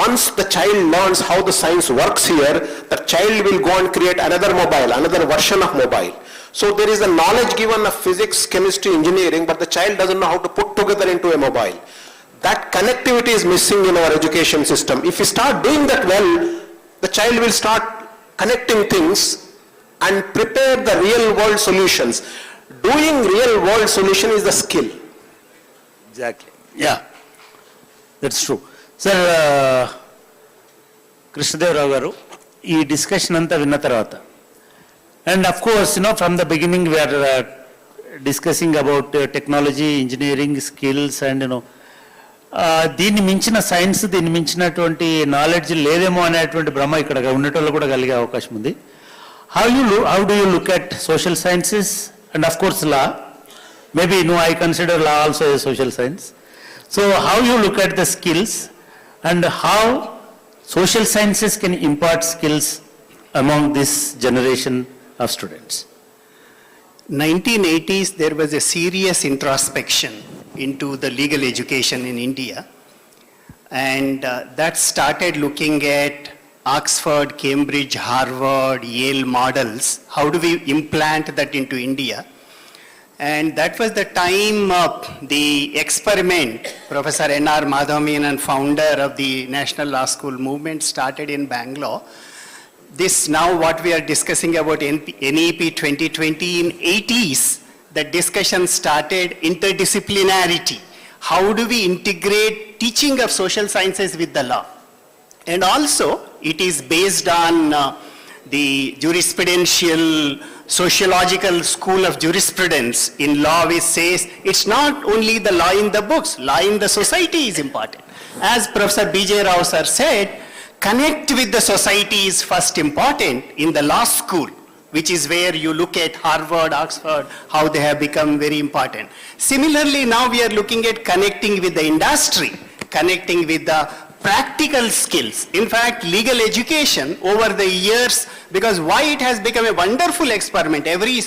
Once the child learns how the science works here, the child will go and create another mobile, another version of mobile. So there is a knowledge given of physics, chemistry, engineering, but the child doesn't know how to put together into a mobile. That connectivity is missing in our education system. If we start doing that well, the child will start connecting things and prepare the real world solutions. Doing real world solution is the skill. Exactly. Yeah, that's true. Sir, Krishnadev garu, ee discussion anta vinna tarvata. And of course, from the beginning we are discussing about technology, engineering, skills and దీన్ని మించిన science, దీన్ని మించినటువంటి knowledge లేదేమో అనేటువంటి భ్రమ ఇక్కడ ఉండేటోళ్ళు కూడా కలిగే అవకాశం ఉంది. How do you look at social sciences and of course law? Maybe I consider law also a social science. So how you look at the skills and how social sciences can impart skills among this generation of students? 1980s, there was a serious introspection into the legal education in India, and that started looking at Oxford, Cambridge, Harvard, Yale models. How do we implant that into India? And that was the time the experiment, Professor N.R. Madhavan, founder of the National Law School movement, started in Bangalore. This now what we are discussing about NEP 2020 in 80s, the discussion started interdisciplinarity. How do we integrate teaching of social sciences with the law? And also it is based on the jurisprudential sociological school of jurisprudence. In law we says it's not only the law in the books, law in the society is important. As Professor B.J. Rao sir said, connect with the society is first important in the law school, which is where you look at Harvard, Oxford, how they have become very important. Similarly, now we are looking at connecting with the industry, connecting with the practical skills. In fact, legal education over the years, because why it has become a wonderful experiment. Every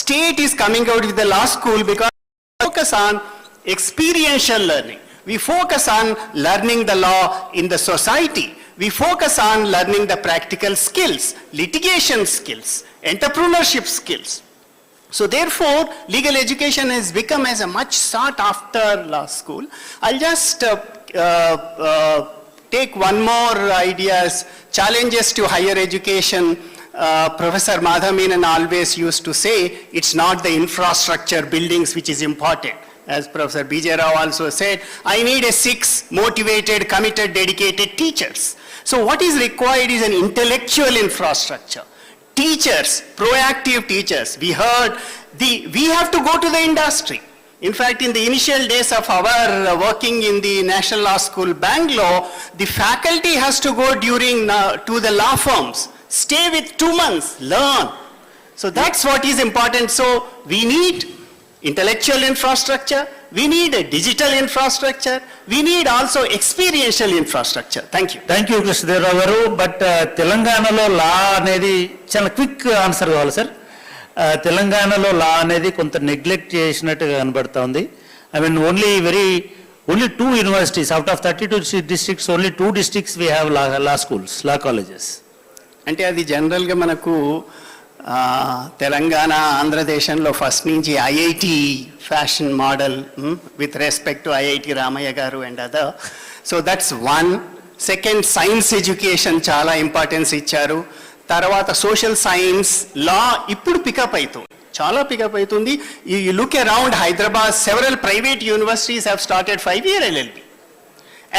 state is coming out with the law school because we focus on experiential learning. We focus on learning the law in the society. We focus on learning the practical skills, litigation skills, entrepreneurship skills. So therefore, legal education has become as a much sought after law school. I'll just take one more ideas, challenges to higher education. Professor Madhavan always used to say, it's not the infrastructure buildings which is important. As Professor B.J. Rao also said, I need 6 motivated, committed, dedicated teachers. So what is required is an intellectual infrastructure. Teachers, proactive teachers. We heard, we have to go to the industry. In fact, in the initial days of our working in the National Law School, Bangalore, the faculty has to go to the law firms. stay with 2 months, learn. So that's what is important. So we need intellectual infrastructure, we need a digital infrastructure, we need also experiential infrastructure. Thank you. Thank you Krishnadevarao గారు. But తెలంగాణలో లా అనేది చాలా quick answer కావాలి sir. తెలంగాణలో లా అనేది కొంత neglect చేసినట్టుగా కనబడుతోంది. I mean only 2 universities out of 32 districts, only 2 districts we have law schools, law colleges. అంటే అది జనరల్గా మనకు తెలంగాణ ఆంధ్రదేశంలో ఫస్ట్ నుంచి IIT fashion model with respect to IIT Ramaiah garu and other. So that's one. Second, science education చాలా importance ఇచ్చారు. తర్వాత social science, లా ఇప్పుడు పికప్ అవుతుంది, చాలా పికప్ అవుతుంది. You look around Hyderabad, several private universities have started 5-year LLB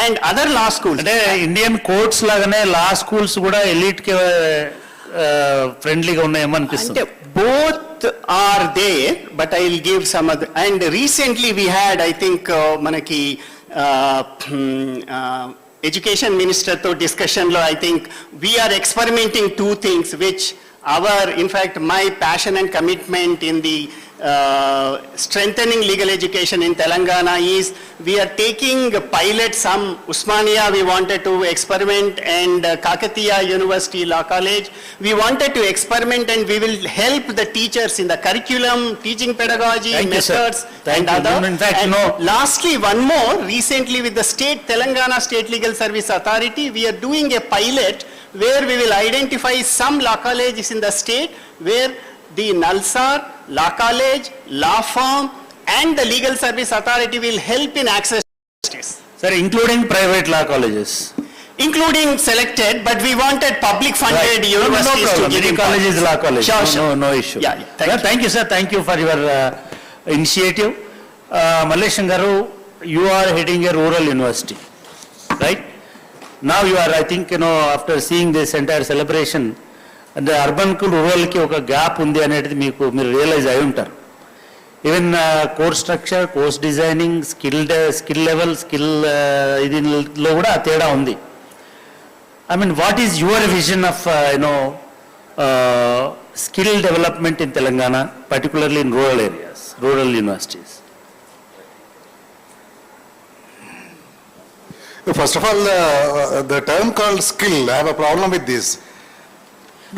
and other law schools. అంటే Indian courts లాగానే లా schools కూడా ఎలీట్కి ఫ్రెండ్లీగా ఉన్నాయేమనిపిస్తుంది. అంటే both are there, but I will give some other. And recently we had, I think, manaki education minister to discussion lo, I think we are experimenting 2 things which in fact my passion and commitment in the strengthening legal education in Telangana is we are taking pilot some Osmania we wanted to experiment and Kakatiya University Law College we wanted to experiment, and we will help the teachers in the curriculum, teaching pedagogy, methods and other. In fact, and lastly, one more, recently with the state Telangana State Legal Service Authority we are doing a pilot where we will identify some law colleges in the state where the NALSAR, law college, law firm and the legal service authority will help in access to justice. Sir, including private law colleges? Including selected, but we wanted public funded universities to get in. Any college is law college. Sure. No issue. Yeah. Thank you, sir. Thank you for your initiative. Mallesham garu, you are heading a rural university, right? Now you are, I think, after seeing this entire celebration, అంటే అర్బన్కు రూరల్కి ఒక gap ఉంది అనేది మీరు realise అయి ఉంటారు. Even course structure, course designing, skill level, ఇదిలో కూడా తేడా ఉంది. I mean what is your vision of skill development in Telangana, particularly in rural areas, rural universities? First of all, the term called skill, I have a problem with this.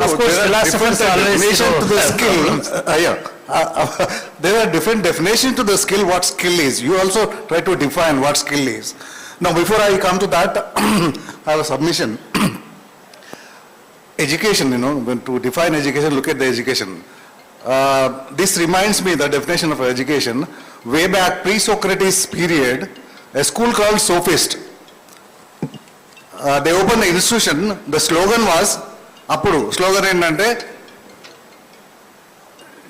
Of course, philosophers always to the skill. There are different definitions to the skill, what skill is. You also try to define what skill is. Now, before I come to that, I have a submission. Education, when to define education, look at the education. This reminds me the definition of education. Way back pre-Socrates period, a school called Sophist. They opened the institution. The slogan was, అప్పుడు slogan ఏంటంటే,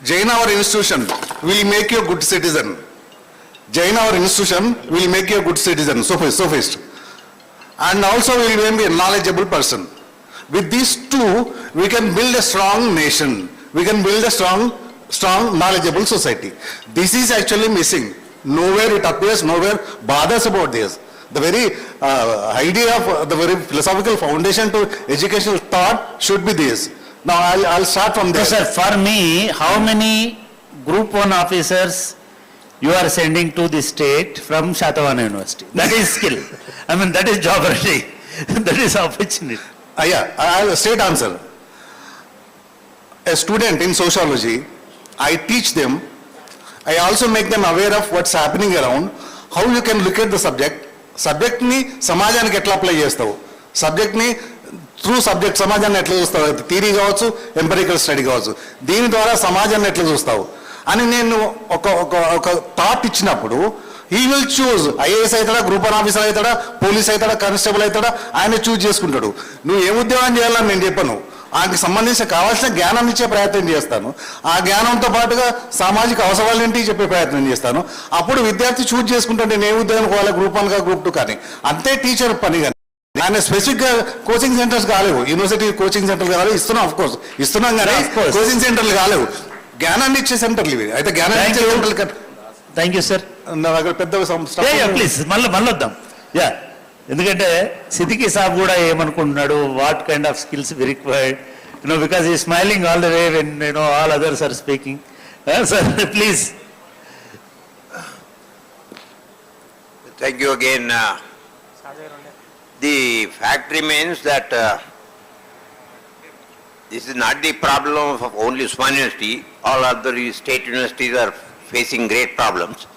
Jain hour institution will make you good citizen. Jain hour institution will make you good citizen, sophist. And also will be a knowledgeable person. With these two we can build a strong nation. We can build a strong knowledgeable society. This is actually missing. Nowhere it appears, nowhere bothers about this. The very idea of the very philosophical foundation to educational thought should be this. Now I'll start from there. So, sir, for me, how many Group 1 officers you are sending to the state from Shatavana University? That is skill. I mean, that is job ready. That is opportunity. I'll straight answer. A student in sociology, I teach them. I also make them aware of what's happening around. How you can look at the subject. సబ్జెక్ట్ని సమాజానికి ఎట్లా apply చేస్తావు, సబ్జెక్ట్ని through subject సమాజాన్ని ఎట్లా చూస్తావు, theory కావచ్చు, empirical study కావచ్చు, దీని ద్వారా సమాజాన్ని ఎట్లా చూస్తావు అని నేను ఒక థాట్ ఇచ్చినప్పుడు, హీ విల్ చూజ్. ఐఏఎస్ అవుతాడా, గ్రూప్ 1 ఆఫీసర్ అవుతాడా, పోలీస్ అవుతాడా, కానిస్టేబుల్ అవుతాడా, ఆయన చూజ్ చేసుకుంటాడు. నువ్వు ఏ ఉద్యోగం చేయాలని నేను చెప్పను, ఆయనకు సంబంధించిన కావాల్సిన జ్ఞానం ఇచ్చే ప్రయత్నం చేస్తాను. ఆ జ్ఞానంతో పాటుగా సామాజిక అవసరాలేంటి చెప్పే ప్రయత్నం చేస్తాను. అప్పుడు విద్యార్థి చూజ్ చేసుకుంటాడు, నేను ఏ ఉద్యోగం పోవాలి, గ్రూప్ 1 గా గ్రూప్ 2 కానీ. అంతే టీచర్ పని. కానీ ఆయన స్పెసిఫిక్ గా కోచింగ్ సెంటర్స్ కాలేవు, యూనివర్సిటీ కోచింగ్ సెంటర్లు కాలేవు. ఇస్తున్నాం, ఆఫ్ కోర్స్ ఇస్తున్నాం, కానీ కోచింగ్ సెంటర్లు కాలేవు, జ్ఞానాన్ని ఇచ్చే సెంటర్లు ఇవి. అయితే జ్ఞానాన్ని ఇచ్చే సెంటర్లు. Thank you sir. పెద్ద ప్లీజ్ మళ్ళీ వద్దాం. ఎందుకంటే సిద్దికి సాబ్ కూడా ఏమనుకుంటున్నాడు, what kind of skills required because he's smiling all the way when, all others are speaking. Sir, please. Thank you again. The fact remains that this is not the problem of only Osmania University. All other state universities are facing great problems.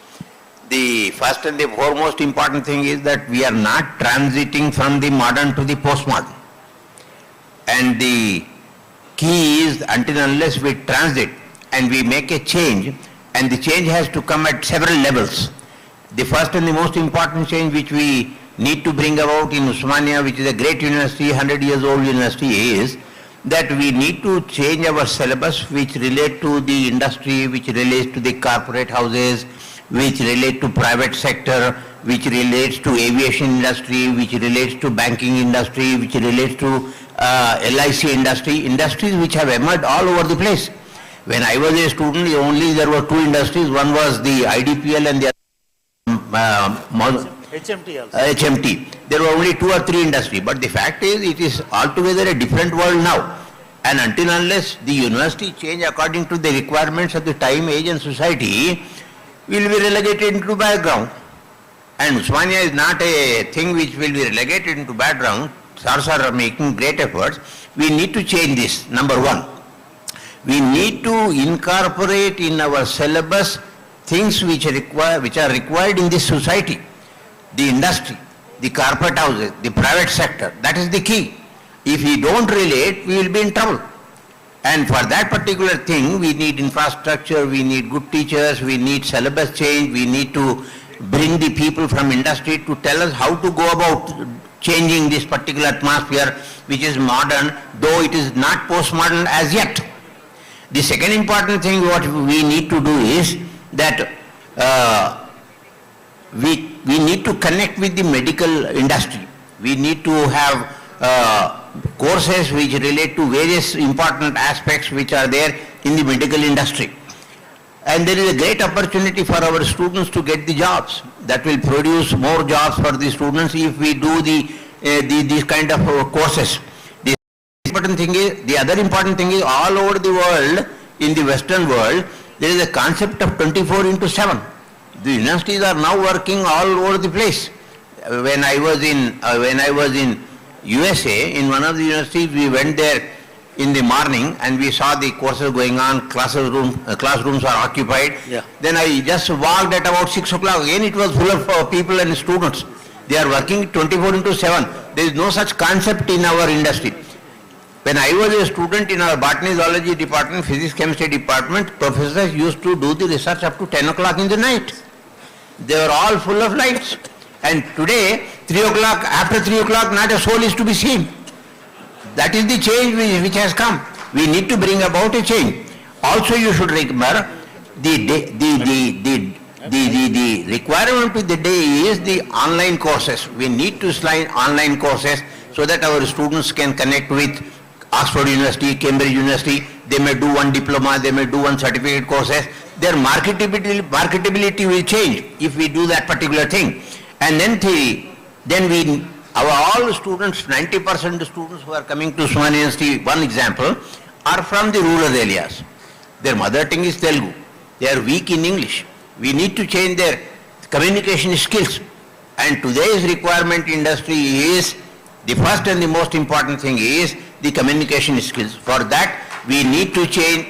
The first and the foremost important thing is that we are not transiting from the modern to the postmodern. And the key is until unless we transit and we make a change, and the change has to come at several levels. The first and the most important change which we need to bring about in Osmania, which is a great university, 100 years old university, is that we need to change our syllabus which relate to the industry, which relates to the corporate houses, which relate to private sector, which relates to aviation industry, which relates to banking industry, which relates to LIC industry, industries which have emerged all over the place. When I was a student, there were two industries. One was the IDPL and the HMT also. HMT. There were only 2 or 3 industries, but the fact is it is altogether a different world now. And until unless the university change according to the requirements of the time, age and society, we will be relegated into background. And Osmania is not a thing which will be relegated into background. SARs are making great efforts. We need to change this, number one. We need to incorporate in our syllabus things which are required in this society. The industry, the corporate houses, the private sector, that is the key. If we don't relate, we will be in trouble. And for that particular thing, we need infrastructure, we need good teachers, we need syllabus change, we need to bring the people from industry to tell us how to go about changing this particular atmosphere, which is modern, though it is not postmodern as yet. The second important thing what we need to do is that we need to connect with the medical industry. We need to have courses which relate to various important aspects which are there in the medical industry. And there is a great opportunity for our students to get the jobs. That will produce more jobs for the students if we do these kind of courses. The other important thing is all over the world, in the Western world, there is a concept of 24/7. The universities are now working all over the place. When I was in USA, in one of the universities, we went there in the morning and we saw the courses going on, classrooms are occupied. Yeah. Then I just walked at about 6 o'clock. Again it was full of people and students. They are working 24/7. There is no such concept in our industry. When I was a student in our botany zoology department, physics chemistry department, professors used to do the research up to 10 o'clock in the night. They were all full of lights. And today, 3 o'clock, after 3 o'clock, not a soul is to be seen. That is the change which has come. We need to bring about a change. Also, you should remember the requirement of the day is the online courses. We need to slide online courses so that our students can connect with Oxford University, Cambridge University. They may do one diploma, they may do one certificate courses. Their marketability will change if we do that particular thing. And then all students, 90% of students who are coming to Osmania University, one example, are from the rural areas. Their mother tongue is Telugu. They are weak in English. We need to change their communication skills. And today's requirement industry is, the first and the most important thing is the communication skills. For that, we need to change,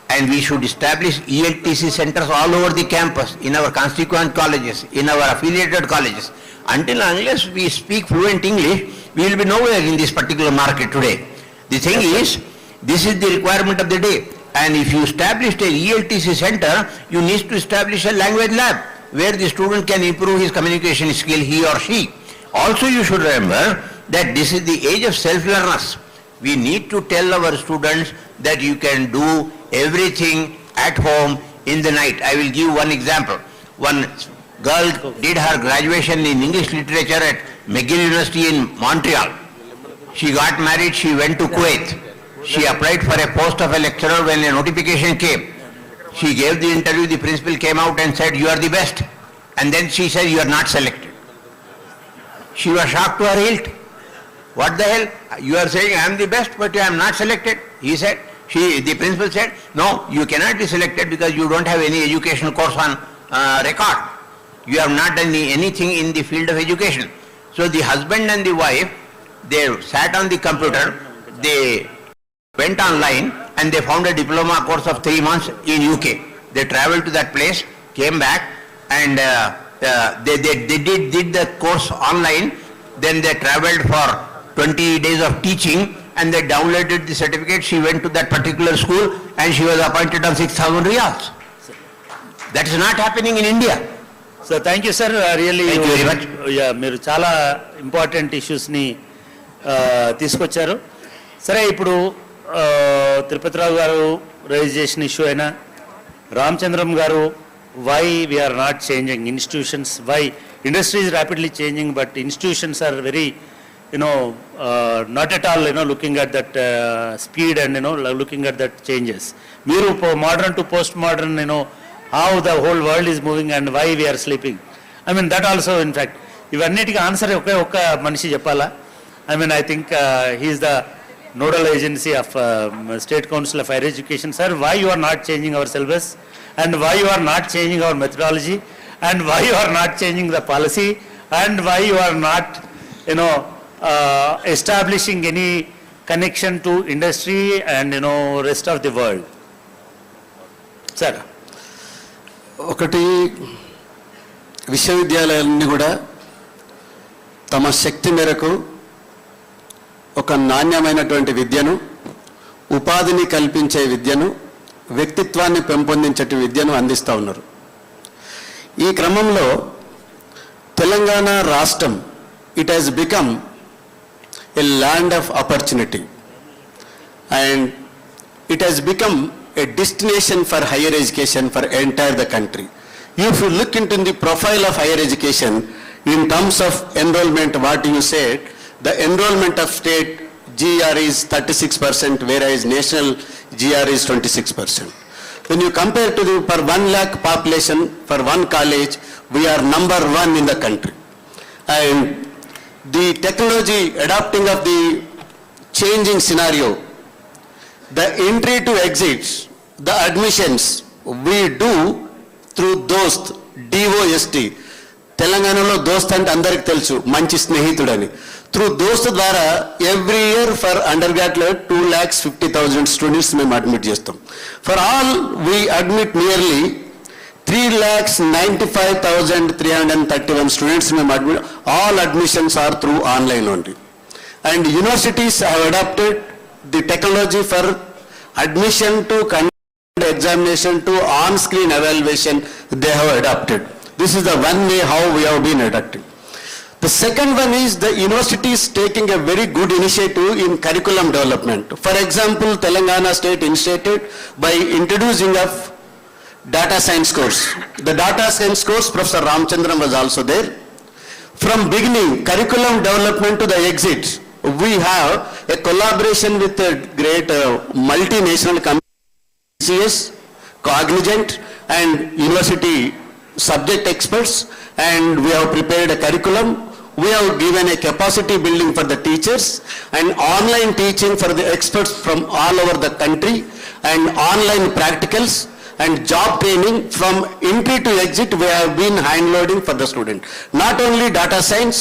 and we should establish ELTC centers all over the campus, in our constituent colleges, in our affiliated colleges. Until unless we speak fluent English, we will be nowhere in this particular market today. The thing is, this is the requirement of the day. And if you establish a ELTC center, you need to establish a language lab where the student can improve his communication skill, he or she. Also, you should remember that this is the age of self-learners. We need to tell our students that you can do everything at home in the night. I will give one example. One girl did her graduation in English literature at McGill University in Montreal. She got married, she went to Kuwait. She applied for a post of a lecturer. When a notification came, she gave the interview, the principal came out and said, "You are the best." And then she said, "You are not selected." She was shocked to her hilt. What the hell? You are saying I am the best, but I am not selected. He said, the principal said, no, you cannot be selected because you don't have any educational course on record. You have not done anything in the field of education. So the husband and the wife, they sat on the computer, they went online and they found a diploma course of 3 months in UK. They traveled to that place, came back and they did the course online. Then they traveled for 20 days of teaching and they downloaded the certificate. She went to that particular school and she was appointed on 6,000 riyals. That is not happening in India. So thank you, sir. Really, thank you very much. Yeah, మీరు చాలా important ఇష్యూస్ని తీసుకొచ్చారు. సరే, ఇప్పుడు తిరుపతిరావు గారు rise చేసిన issue అయినా, రామచంద్రం గారు, why we are not changing institutions, why industry is rapidly changing but institutions are very, not at all, looking at that speed and, looking at that changes. Meeru modern to post-modern, how the whole world is moving and why we are sleeping. I mean, that also, in fact, ivannitiki answer oka manishi cheppala. I mean, I think he is the nodal agency of State Council of Higher Education. Sir, why you are not changing our syllabus and why you are not changing our methodology and why you are not changing the policy and why you are not, establishing any connection to industry and, rest of the world. Sir. ఒకటి, విశ్వవిద్యాలయాలన్నీ కూడా తమ శక్తి మేరకు ఒక నాణ్యమైనటువంటి విద్యను, ఉపాధిని కల్పించే విద్యను, వ్యక్తిత్వాన్ని పెంపొందించే విద్యను అందిస్తూ ఉన్నారు. ఈ క్రమంలో తెలంగాణ రాష్ట్రం, it has become a land of opportunity and it has become a destination for higher education for entire the country. If you look into the profile of higher education in terms of enrollment, what you said, the enrollment of state GR is 36%, whereas national GR is 26%. When you compare to the per 1 lakh population for one college, we are number 1 in the country. And the technology adapting of the changing scenario, the entry to exits, the admissions we do through DOST, DOST. తెలంగాణలో దోస్త్ అంటే అందరికి తెలుసు, మంచి స్నేహితుడని. Through Dost ద్వారా every year for undergraduate 2,50,000 students మేము admit చేస్తాం. For all we admit nearly 3,95,331 students మేము admit. All admissions are through online only. And universities have adapted the technology for admission to conduct examination to on-screen evaluation. They have adopted. This is the one way how we have been adapting. The second one is the university is taking a very good initiative in curriculum development. For example, Telangana State initiated by introducing of data science course. The data science course, Professor Ramchandran was also there. From beginning, curriculum development to the exit, we have a collaboration with a great multinational companies, Cognizant and university subject experts, and we have prepared a curriculum. We have given a capacity building for the teachers and online teaching for the experts from all over the country and online practicals and job training. From entry to exit, we have been hand loading for the student. Not only data science,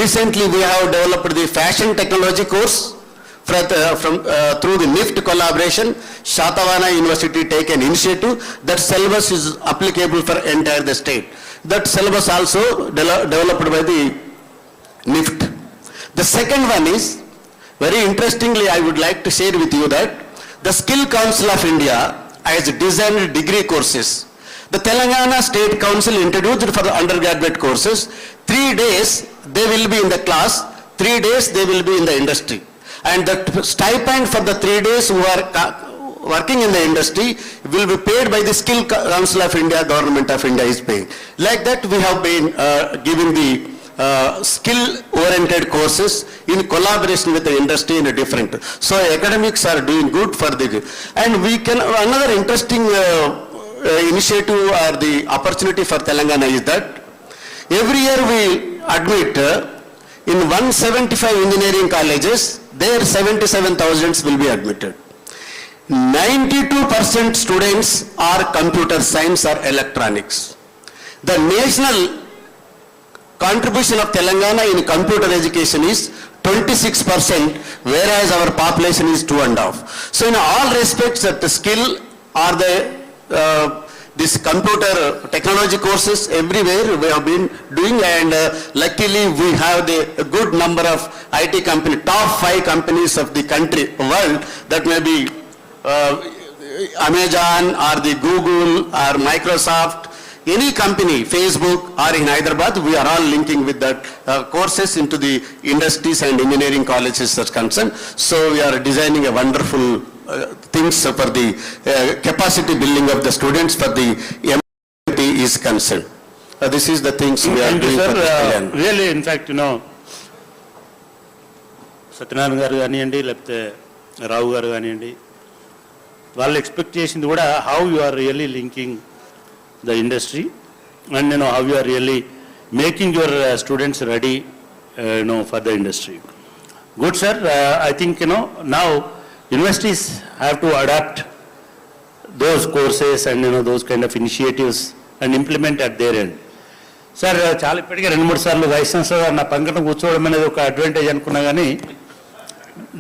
recently we have developed the fashion technology course through the NIFT collaboration. Shatavana University take an initiative. That syllabus is applicable for entire the state. That syllabus also developed by the NIFT. The second one is, very interestingly, I would like to share with you that the Skill Council of India has designed degree courses. The Telangana State Council introduced for the undergraduate courses. 3 days they will be in the class, 3 days they will be in the industry. And the stipend for the 3 days who are working in the industry will be paid by the Skill Council of India, Government of India is paying. Like that we have been giving the skill-oriented courses in collaboration with the industry in a different. So academics are doing good for the, and we can, another interesting initiative or the opportunity for Telangana is that every year we admit In 175 engineering colleges, there 77,000 will be admitted. 92% students are computer science or electronics. The national contribution of Telangana in computer education is 26%, whereas our population is 2.5. So in all respects, that the skill or the this computer technology courses everywhere we have been doing, and luckily we have the good number of IT companies, top 5 companies of the country, world, that may be Amazon or the Google or Microsoft, any company, Facebook or in Hyderabad, we are all linking with that courses into the industries and engineering colleges as concerned. So we are designing a wonderful things for the capacity building of the students for the MIT is concerned. This is the things we are doing for the really, in fact, Satyanarayana garu ganiyandi lepte Rao garu ganiyandi వాళ్ళ expectation కూడా how you are really linking the industry and how you are really making your students ready for the industry. Good, sir. I think now universities have to adapt those courses and those kind of initiatives and implement at their end. Sir, చాలా ఇప్పటికే 2-3 సార్లు vice chancellor నా పక్కన కూర్చోవడం అనేది ఒక advantage అనుకున్నా కానీ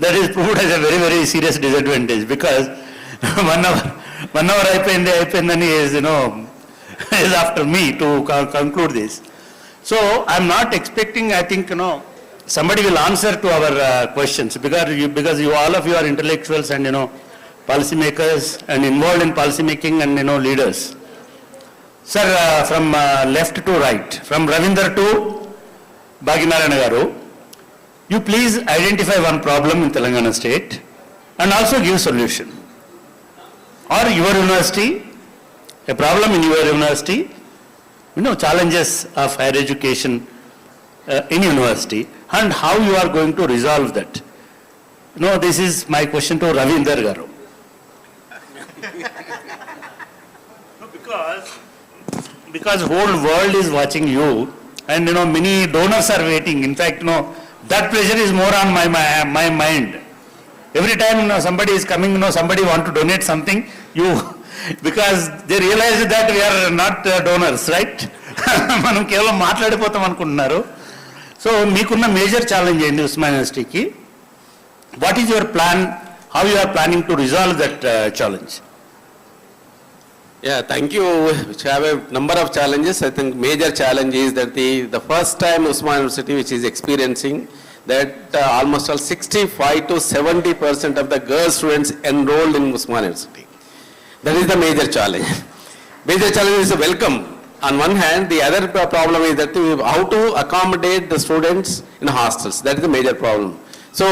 that is proved as a very, very serious disadvantage, because 1 hour అయిపోయిందని is after me to conclude this. So I'm not expecting, I think somebody will answer to our questions, because you all of you are intellectuals and policy makers and involved in policy making and leaders. Sir, from left to right, from Ravinder to Bhaginarayana garu, you please identify one problem in Telangana state and also give solution. Or your university, a problem in your university, challenges of higher education in university, and how you are going to resolve that. This is my question to Ravinder garu. Because whole world is watching you, and many donors are waiting. In fact, that pressure is more on my mind. Every time somebody is coming, somebody want to donate something, because they realize that we are not donors, right? మనం కేవలం మాట్లాడిపోతాం అనుకుంటున్నారు. So మీకున్న major challenge ఏంటి ఉస్మానియా యూనివర్సిటీకి? What is your plan? How you are planning to resolve that challenge? Yeah, thank you. We have a number of challenges. I think major challenge is that the first time Osmania University which is experiencing that almost all 65 to 70% of the girl students enrolled in Osmania University. That is the major challenge. Major challenge is welcome. On one hand, the other problem is that how to accommodate the students in hostels. That is the major problem. So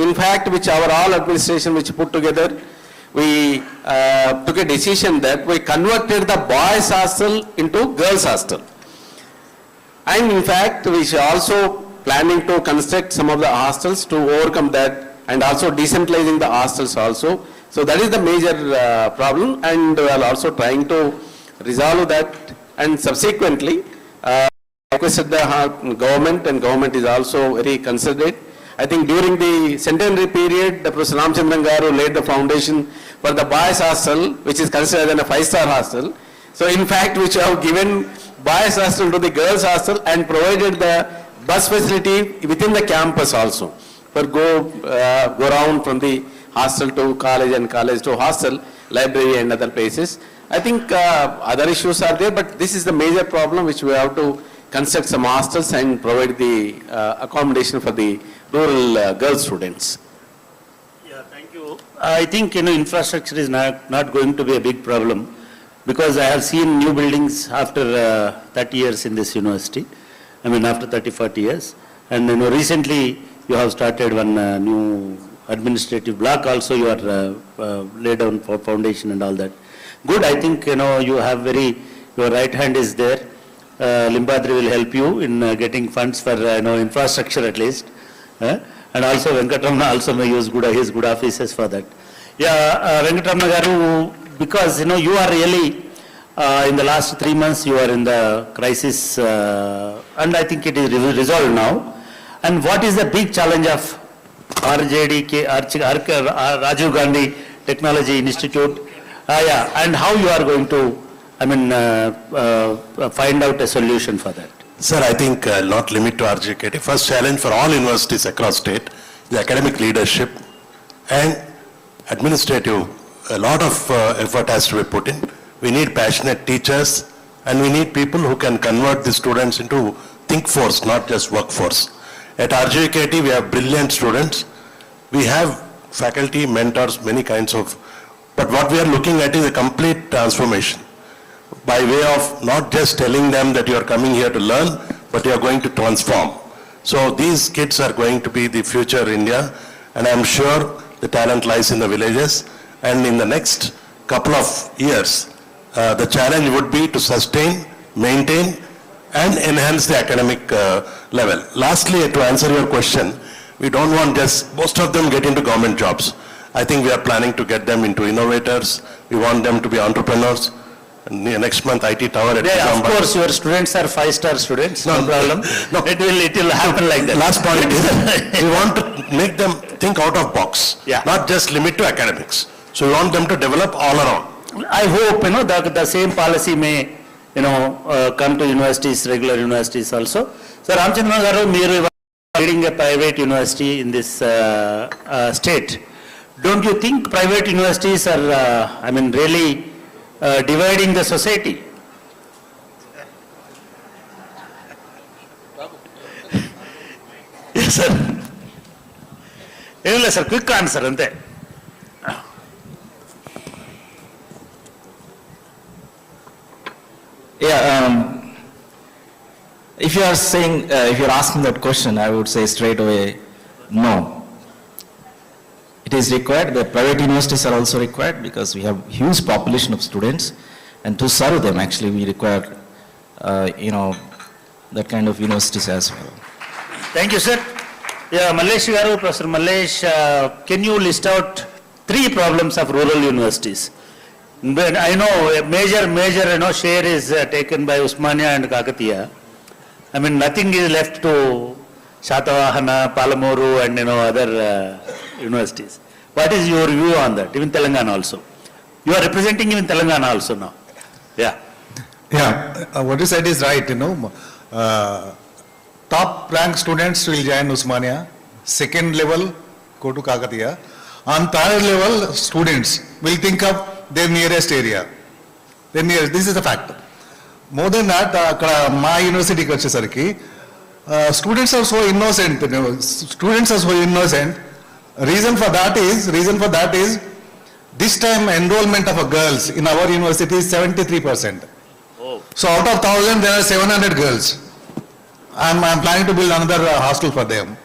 in fact, which our all administration which put together, we took a decision that we converted the boys hostel into girls hostel. And in fact, we are also planning to construct some of the hostels to overcome that, and also decentralizing the hostels also. So that is the major problem, and we are also trying to resolve that. And subsequently, requested the government, and government is also very considerate. I think during the centenary period, Professor Ramchandran garu laid the foundation for the boys hostel, which is considered as a 5-star hostel. So in fact, which have given boys hostel to the girls hostel and provided the bus facility within the campus also for go around from the hostel to college and college to hostel, library and other places. I think other issues are there, but this is the major problem which we have to construct some hostels and provide the accommodation for the rural girl students. Yeah, thank you. I think infrastructure is not going to be a big problem, because I have seen new buildings after 30 years in this university. I mean after 30-40 years, and recently you have started one new administrative block also. You are laid down for foundation and all that. Good. I think you have your right hand is there. Limbadri will help you in getting funds for infrastructure at least, and also Venkatramana also may use his good offices for that. Yeah, Venkatramana garu, because you are really in the last 3 months you are in the crisis, and I think it is resolved now. And what is the big challenge of Rajiv Gandhi Technology Institute? And how you are going to, find out a solution for that? Sir, I think not limit to RJKT. First challenge for all universities across state, the academic leadership and administrative, a lot of effort has to be put in. We need passionate teachers and we need people who can convert the students into think force, not just workforce. At RJKT, we have brilliant students. We have faculty, mentors, many kinds of, but what we are looking at is a complete transformation by way of not just telling them that you are coming here to learn, but you are going to transform. So these kids are going to be the future India, and I am sure the talent lies in the villages. And in the next couple of years, the challenge would be to sustain, maintain, and enhance the academic level. Lastly, to answer your question, we don't want just, most of them get into government jobs. I think we are planning to get them into innovators. We want them to be entrepreneurs. Next month, IT Tower at Of course, your students are 5-star students, no problem. No. It will happen like that. Last point is, we want to make them think out of box, not just limit to academics. So we want them to develop all around. I hope, the same policy may, come to universities, regular universities also. So Ramchandran garu, meeru leading a private university in this state. Don't you think private universities are, really dividing the society? Yes, sir. Yes, sir. Quick answer, ante. If you are saying, if you are asking that question, I would say straight away, no. It is required. The private universities are also required because we have huge population of students, and to serve them, actually, we require, that kind of universities as well. Thank you, sir. Mallesh garu, Professor Mallesh, can you list out 3 problems of rural universities? But I know a major, share is taken by Osmania and Kakatiya. Nothing is left to Shatavahana, Palamuru, and other universities. What is your view on that? Even Telangana also. You are representing even Telangana also now. What you said is right, top rank students will join Osmania, second level go to Kakatiya, on third level students will think of their nearest area. This is a fact. More than that, my university students are so innocent. Reason for that is this time enrollment of girls in our university is 73%. So out of 1,000 there are 700 girls. I'm planning to build another hostel for them.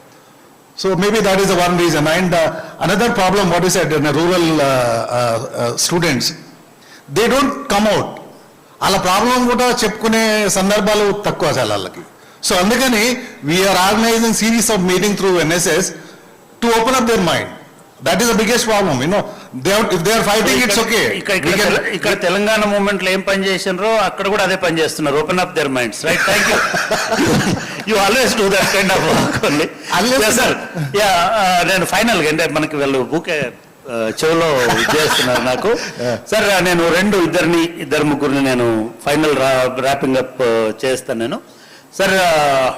So maybe that is the one reason. And another problem, what you said, in rural students, they don't come out. Ala problem kuda cheppukune sandarbhalu takkuva chala allaki. So andukani we are organizing series of meetings through NSS to open up their mind. That is the biggest problem, if they are fighting, it's okay. Ikkada Telangana movement lo em pani chesinro akkada kuda ade pani chestunaru, open up their minds, right? Thank you. You always do that kind of work only. Yes, sir. Then final ga manaki vellu book చెవులో చేస్తున్నారు నాకు. Sir నేను ఇద్దరు ముగ్గురిని నేను final wrapping up చేస్తాను నేను. Sir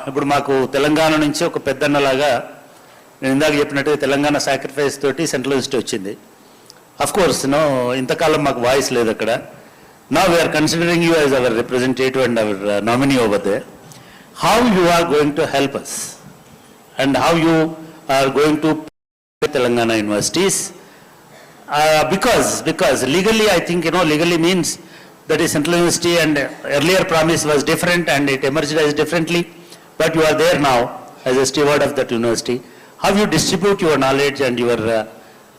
ఇప్పుడు మాకు తెలంగాణ నుంచి ఒక పెద్దన్నలాగా నేను ఇందాక చెప్పినట్టుగా తెలంగాణ సాక్రిఫైస్ తోటి సెంట్రల్ యూనివర్సిటీ వచ్చింది. అఫ్ కోర్స్ ఇంతకాలం మాకు వాయిస్ లేదు అక్కడ. Now we're considering you as our representative and our nominee over there. How you are going to help us and how you are going to Telangana universities? Because legally, I think, legally means that is Central University and earlier promise was different and it emerged as differently, but you are there now as a steward of that university. How you distribute your knowledge and your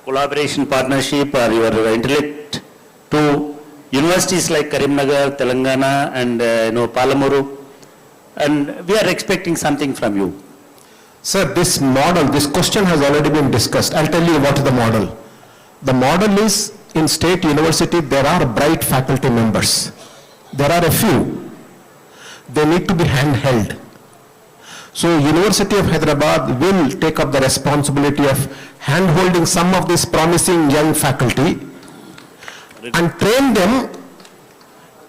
collaboration partnership or your intellect to universities like Karimnagar, Telangana and Palamuru, and we are expecting something from you. Sir, this model, this question has already been discussed. I'll tell you what is the model. The model is, in state university, there are bright faculty members. There are a few. They need to be handheld. So University of Hyderabad will take up the responsibility of hand-holding some of this promising young faculty and train them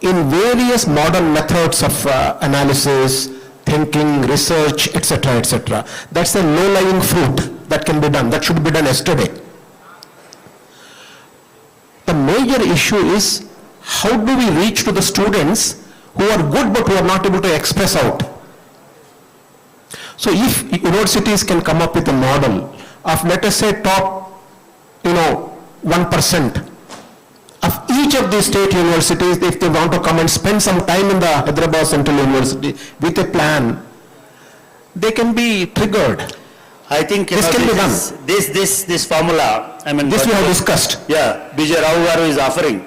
in various modern methods of analysis, thinking, research, etc., etc. That's a low-lying fruit that can be done. That should be done yesterday. The major issue is how do we reach to the students who are good but who are not able to express out. So if universities can come up with a model of, let us say, top, 1% of each of these state universities, if they want to come and spend some time in the Hyderabad Central University with a plan, they can be triggered. I think this can be done. This formula, this we have discussed. Yeah, Vijay Rao Garu is offering.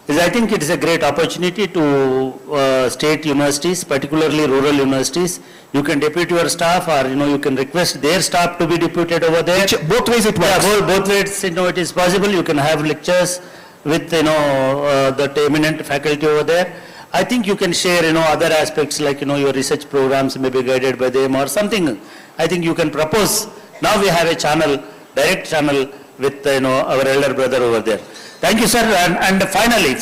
I think it is a great opportunity to state universities, particularly rural universities. You can depute your staff, or you can request their staff to be deputed over there. Both ways it works. Yeah, both ways it is possible. You can have lectures with the eminent faculty over there. I think you can share other aspects like your research programs may be guided by them or something. I think you can propose. Now we have a channel, direct channel with our elder brother over there. Thank you, sir. And finally,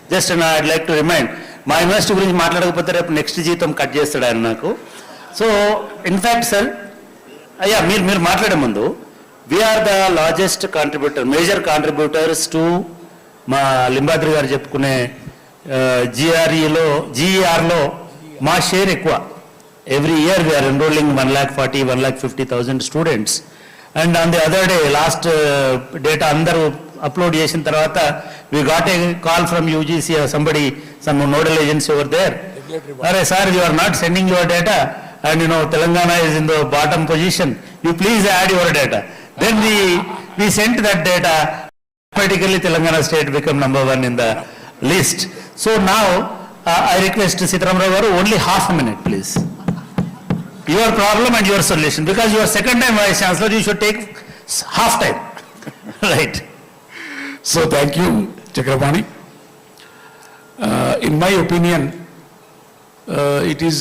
just I'd like to remind, my university guరించి మాట్లాడకపోతే రేపు next జీతం cut చేస్తాడు ఆయన నాకు. So in fact sir మీరు మాట్లాడే ముందు we're the largest contributor, major contributors to మా లింబాద్రి గారు చెప్పుకునే జీఈఆర్లో మా షేర్ ఎక్కువ. Every year we're enrolling 1,40,000-1,50,000 students. And on the other day last data అందరూ అప్లోడ్ చేసిన తర్వాత we got a call from UGC or somebody, some nodal agency over there. Arey sir, you are not sending your data and Telangana is in the bottom position. You please add your data. Then we sent that data. Particularly Telangana state become number 1 in the list. So now I request Sitaram Rao garu only half a minute please. Your problem and your solution, because you are second time Vice Chancellor, you should take half time. Right. So thank you, Chakrabarti. In my opinion, it is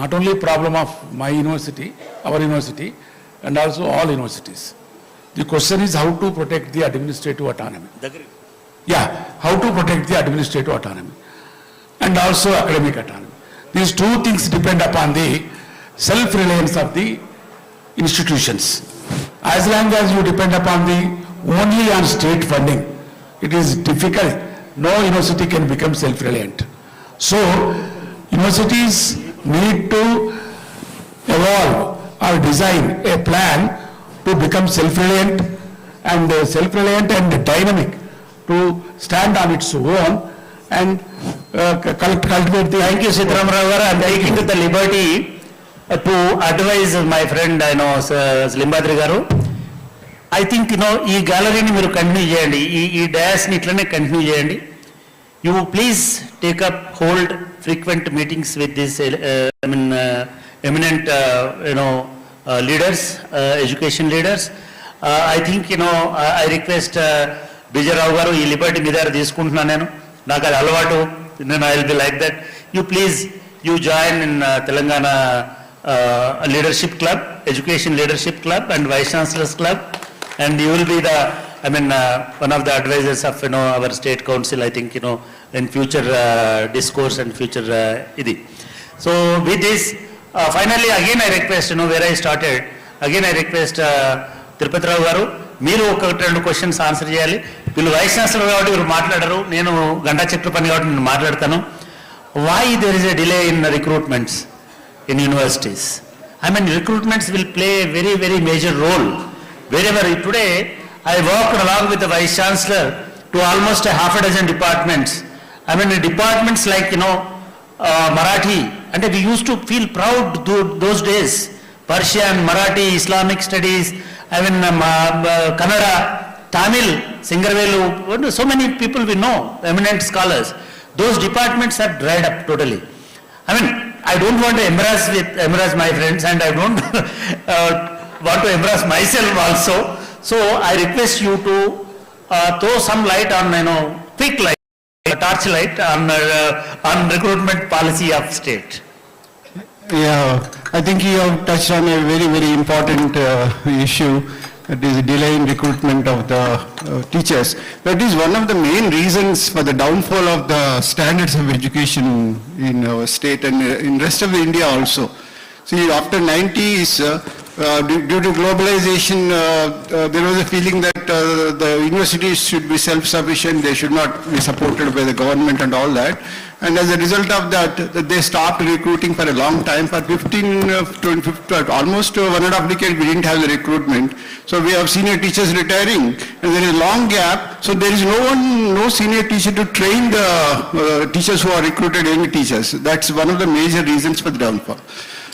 not only a problem of my university, our university, and also all universities. The question is how to protect the administrative autonomy. Yeah, how to protect the administrative autonomy and also academic autonomy. These two things depend upon the self-reliance of the institutions. As long as you depend upon the only on state funding, it is difficult. No university can become self-reliant. So, universities need to evolve or design a plan to become self-reliant and dynamic, to stand on its own and cultivate the... Thank you, Sitaram Rao garu. I am taking the liberty to advise my friend, Limbadri garu. I think ఈ గ్యాలరీని మీరు continue చేయండి, ఈ డయాస్ని ఇట్లనే continue చేయండి. You please take up, hold frequent meetings with these eminent leaders, education leaders. I think I request Vijay Rao garu ఈ Liberty మీ దగ్గర తీసుకుంటున్నాను నేను, నాకు అది అలవాటు, నేను I will be like that. You please join in Telangana leadership club, education leadership club and vice chancellors club. And you will be the, one of the advisors of, our state council, I think, in future discourse and future idi. So with this, finally, again I request, where I started, again I request Tirupati Rao garu, మీరు ఒక 2 questions answer చేయాలి. వీళ్ళు vice chancellor కాబట్టి వీరు మాట్లాడరు, నేను గంటా చెట్టు పని కాబట్టి నేను మాట్లాడతాను. Why there is a delay in recruitments in universities? Recruitments will play a very, very major role. Wherever today, I worked along with the Vice Chancellor to almost a half a dozen departments. Departments like, Marathi, and we used to feel proud those days. Persian, Marathi, Islamic studies, Kannada, Tamil, Singarvelu, so many people we know, eminent scholars. Those departments are dried up totally. I don't want to embarrass my friends, and I don't want to embarrass myself also. So I request you to throw some light on, quick light, torch light on recruitment policy of state. Yeah, I think you have touched on a very, very important issue. That is delay in recruitment of the teachers. That is one of the main reasons for the downfall of the standards of education in our state and in rest of the India also. See, after 90s, due to globalization, there was a feeling that the universities should be self-sufficient, they should not be supported by the government and all that. And as a result of that, they stopped recruiting for a long time. For 15, almost 1.5 decades, we didn't have the recruitment. So we have senior teachers retiring, and there is a long gap. So there is no senior teacher to train the teachers who are recruited, young teachers. That's one of the major reasons for the downfall.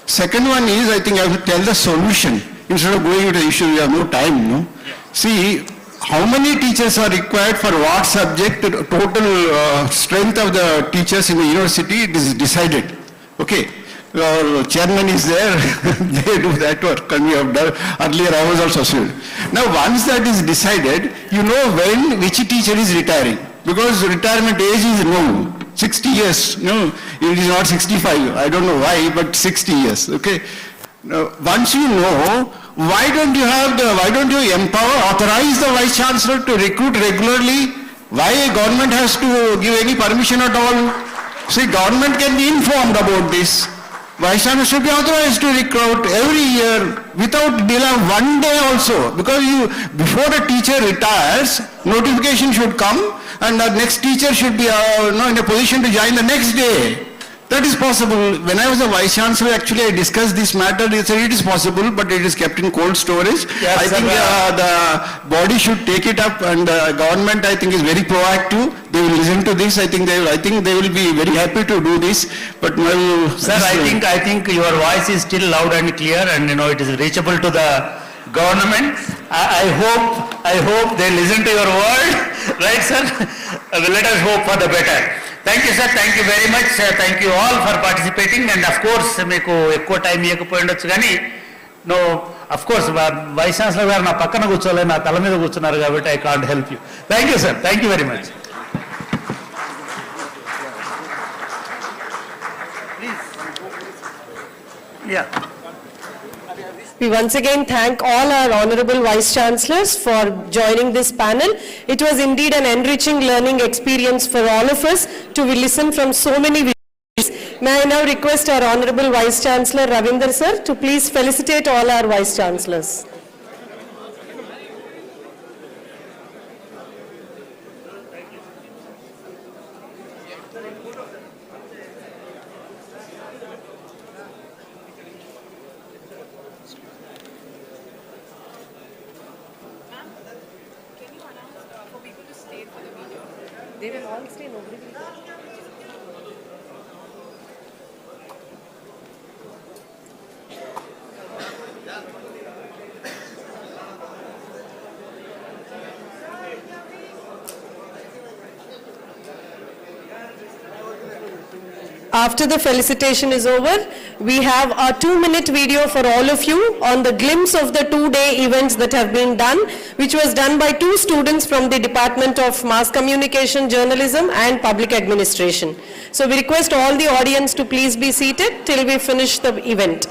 Second one is, I think I have to tell the solution. Instead of going into the issue, we have no time, no? See, how many teachers are required for what subject, the total strength of the teachers in the university, it is decided. Okay, chairman is there, they do that work, and we have done, earlier I was also student. Now once that is decided, you know when which teacher is retiring, because retirement age is known. 60 years, no, it is not 65, I don't know why, but 60 years, okay. Now, once you know, why don't you authorize the Vice Chancellor to recruit regularly? Why government has to give any permission at all? See, government can be informed about this. Vice Chancellor should be authorized to recruit every year without delay, one day also. Because before a teacher retires, notification should come and the next teacher should be in a position to join the next day. That is possible. When I was a Vice Chancellor, actually I discussed this matter. They said it is possible, but it is kept in cold storage. Yes, I think the body should take it up, and the government, I think, is very proactive. They will listen to this. I think they will be very happy to do this. But sir, I think your voice is still loud and clear, and it is reachable to the government. I hope they listen to your word, right, sir? Let us hope for the better. Thank you, sir. Thank you very much. Thank you all for participating. And of course, meeku ekko time iyakapoyindochu gani no, of course, Vice Chancellor garu na pakkana kuchole na tala meeda kuchunnaru kabatti I can't help you. Thank you, sir. Thank you very much. Please. Yeah. We once again thank all our Honorable Vice Chancellors for joining this panel. It was indeed an enriching learning experience for all of us to listen from so many viewers. May I now request our Honorable Vice Chancellor Ravindra sir to please felicitate all our Vice Chancellors. They will all stay, nobody will go. After the felicitation is over, we have a 2-minute video for all of you on the glimpse of the 2-day events that have been done, which was done by 2 students from the Department of Mass Communication, Journalism and Public Administration. So we request all the audience to please be seated till we finish the event.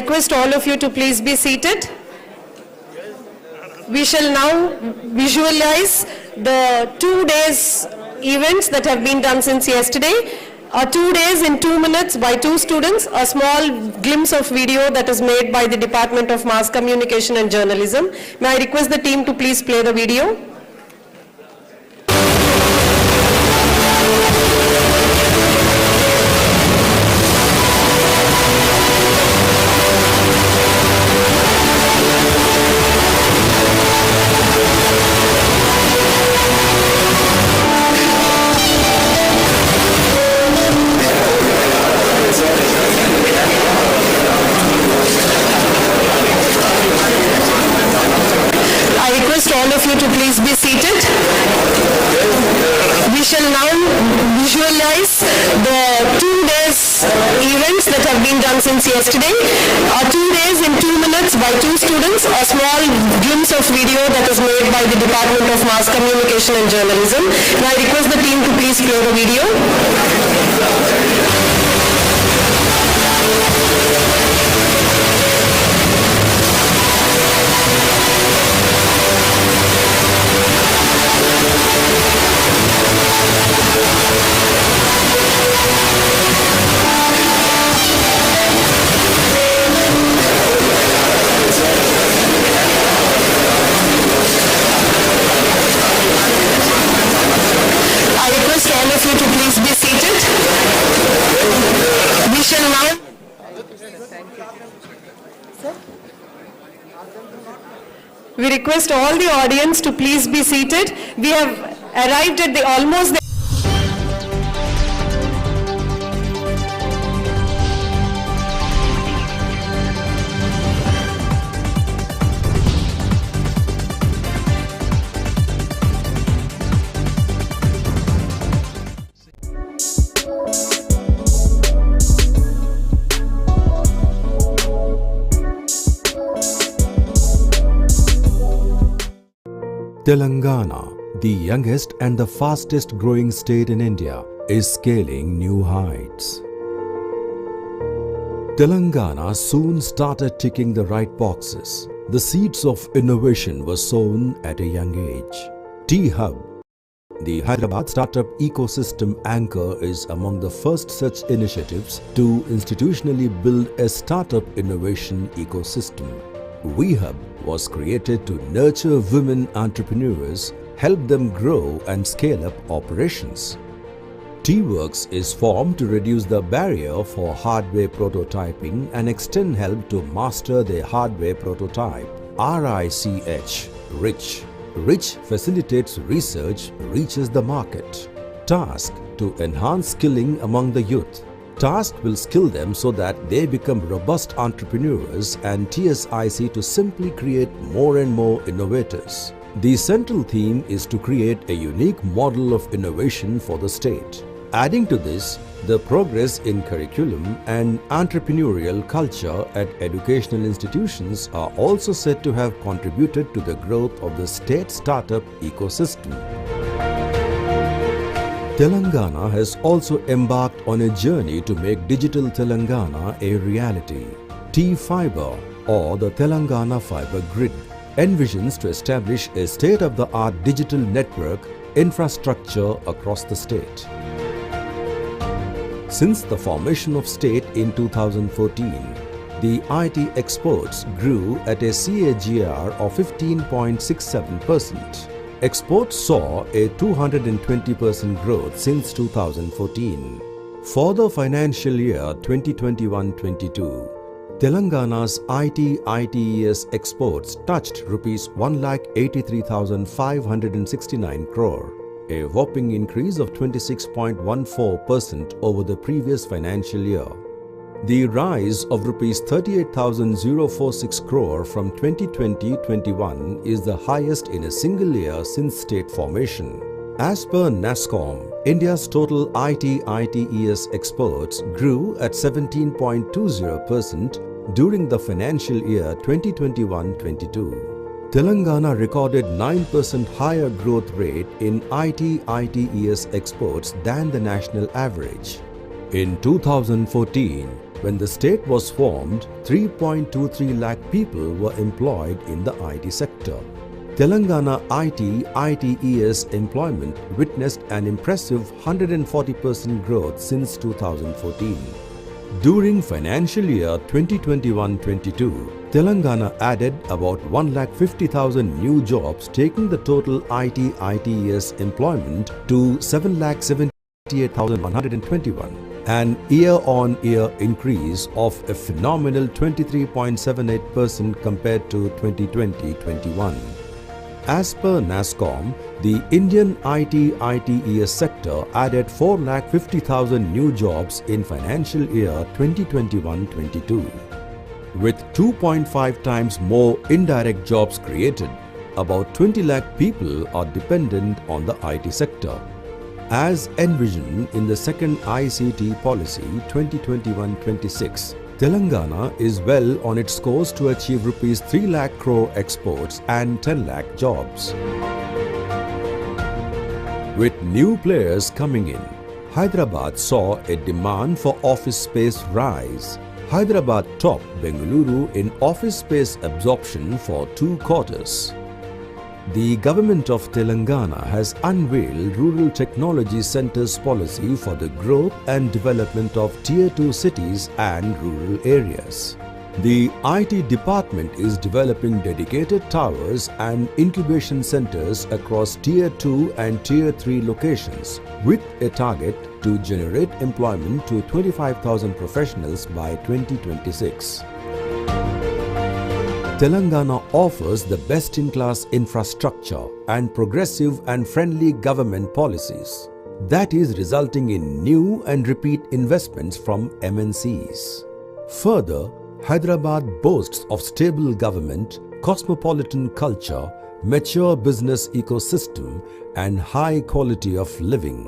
request all of you to please be seated. We shall now visualize the 2 days events that have been done since yesterday. 2 days in 2 minutes by 2 students, a small glimpse of video that is made by the Department of Mass Communication and Journalism. May I request the team to please play the video? All of you to please be seated. We shall now visualize the 2 days events that have been done since yesterday. 2 days in 2 minutes by 2 students, a small glimpse of video that is made by the Department of Mass Communication and Journalism. Now I request the team to please play the video. All of you to please be seated. We shall now... We request all the audience to please be seated. We have arrived at the almost... Telangana, the youngest and the fastest growing state in India, is scaling new heights. Telangana soon started ticking the right boxes. The seeds of innovation were sown at a young age. 𝗬𝗃𝗄𝗃, the Hyderabad startup ecosystem anchor, is among the first such initiatives to institutionally build a startup innovation ecosystem. 𝗬𝗃𝗄𝗃 was created to nurture women entrepreneurs, help them grow and scale up operations. T-Works is formed to reduce the barrier for hardware prototyping and extend help to master their hardware prototype. RICH, Rich. Rich facilitates research, reaches the market. Task, to enhance skilling among the youth. Task will skill them so that they become robust entrepreneurs, and TSIC to simply create more and more innovators. The central theme is to create a unique model of innovation for the state. Adding to this, the progress in curriculum and entrepreneurial culture at educational institutions are also said to have contributed to the growth of the state startup ecosystem. Telangana has also embarked on a journey to make Digital Telangana a reality. T-Fiber, or the Telangana Fiber Grid, envisions to establish a state-of-the-art digital network infrastructure across the state. Since the formation of state in 2014, the IT exports grew at a CAGR of 15.67%. Exports saw a 220% growth since 2014. For the financial year 2021-22, Telangana's IT/ITES exports touched Rs 1,83,569 crore, a whopping increase of 26.14% over the previous financial year. The rise of Rs 38,046 crore from 2020-21 is the highest in a single year since state formation. As per NASSCOM, India's total IT/ITES exports grew at 17.20% during the financial year 2021-22. Telangana recorded 9% higher growth rate in IT/ITES exports than the national average. In 2014, When the state was formed, 3.23 lakh people were employed in the IT sector. Telangana ITES employment witnessed an impressive 140% growth since 2014. During financial year 2021-22, Telangana added about 1,50,000 new jobs, taking the total ITES employment to 7,78,121, an year-on-year increase of a phenomenal 23.78% compared to 2020-21. As per NASSCOM, the Indian ITES sector added 4,50,000 new jobs in financial year 2021-22. With 2.5 times more indirect jobs created, about 20 lakh people are dependent on the IT sector. As envisioned in the second ICT policy 2021-26, Telangana is well on its course to achieve Rs 3 lakh crore exports and 10 lakh jobs. With new players coming in, Hyderabad saw a demand for office space rise. Hyderabad topped Bengaluru in office space absorption for 2 quarters. The government of Telangana has unveiled Rural Technology Centres policy for the growth and development of Tier 2 cities and rural areas. The IT department is developing dedicated towers and incubation centres across Tier 2 and Tier 3 locations with a target to generate employment to 25,000 professionals by 2026. Telangana offers the best-in-class infrastructure and progressive and friendly government policies that is resulting in new and repeat investments from MNCs. Further, Hyderabad boasts of stable government, cosmopolitan culture, mature business ecosystem and high quality of living.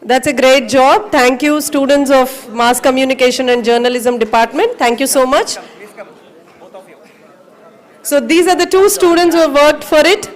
That's a great job. Thank you, students of Mass Communication and Journalism Department. Thank you so much. So these are the 2 students who have worked for it.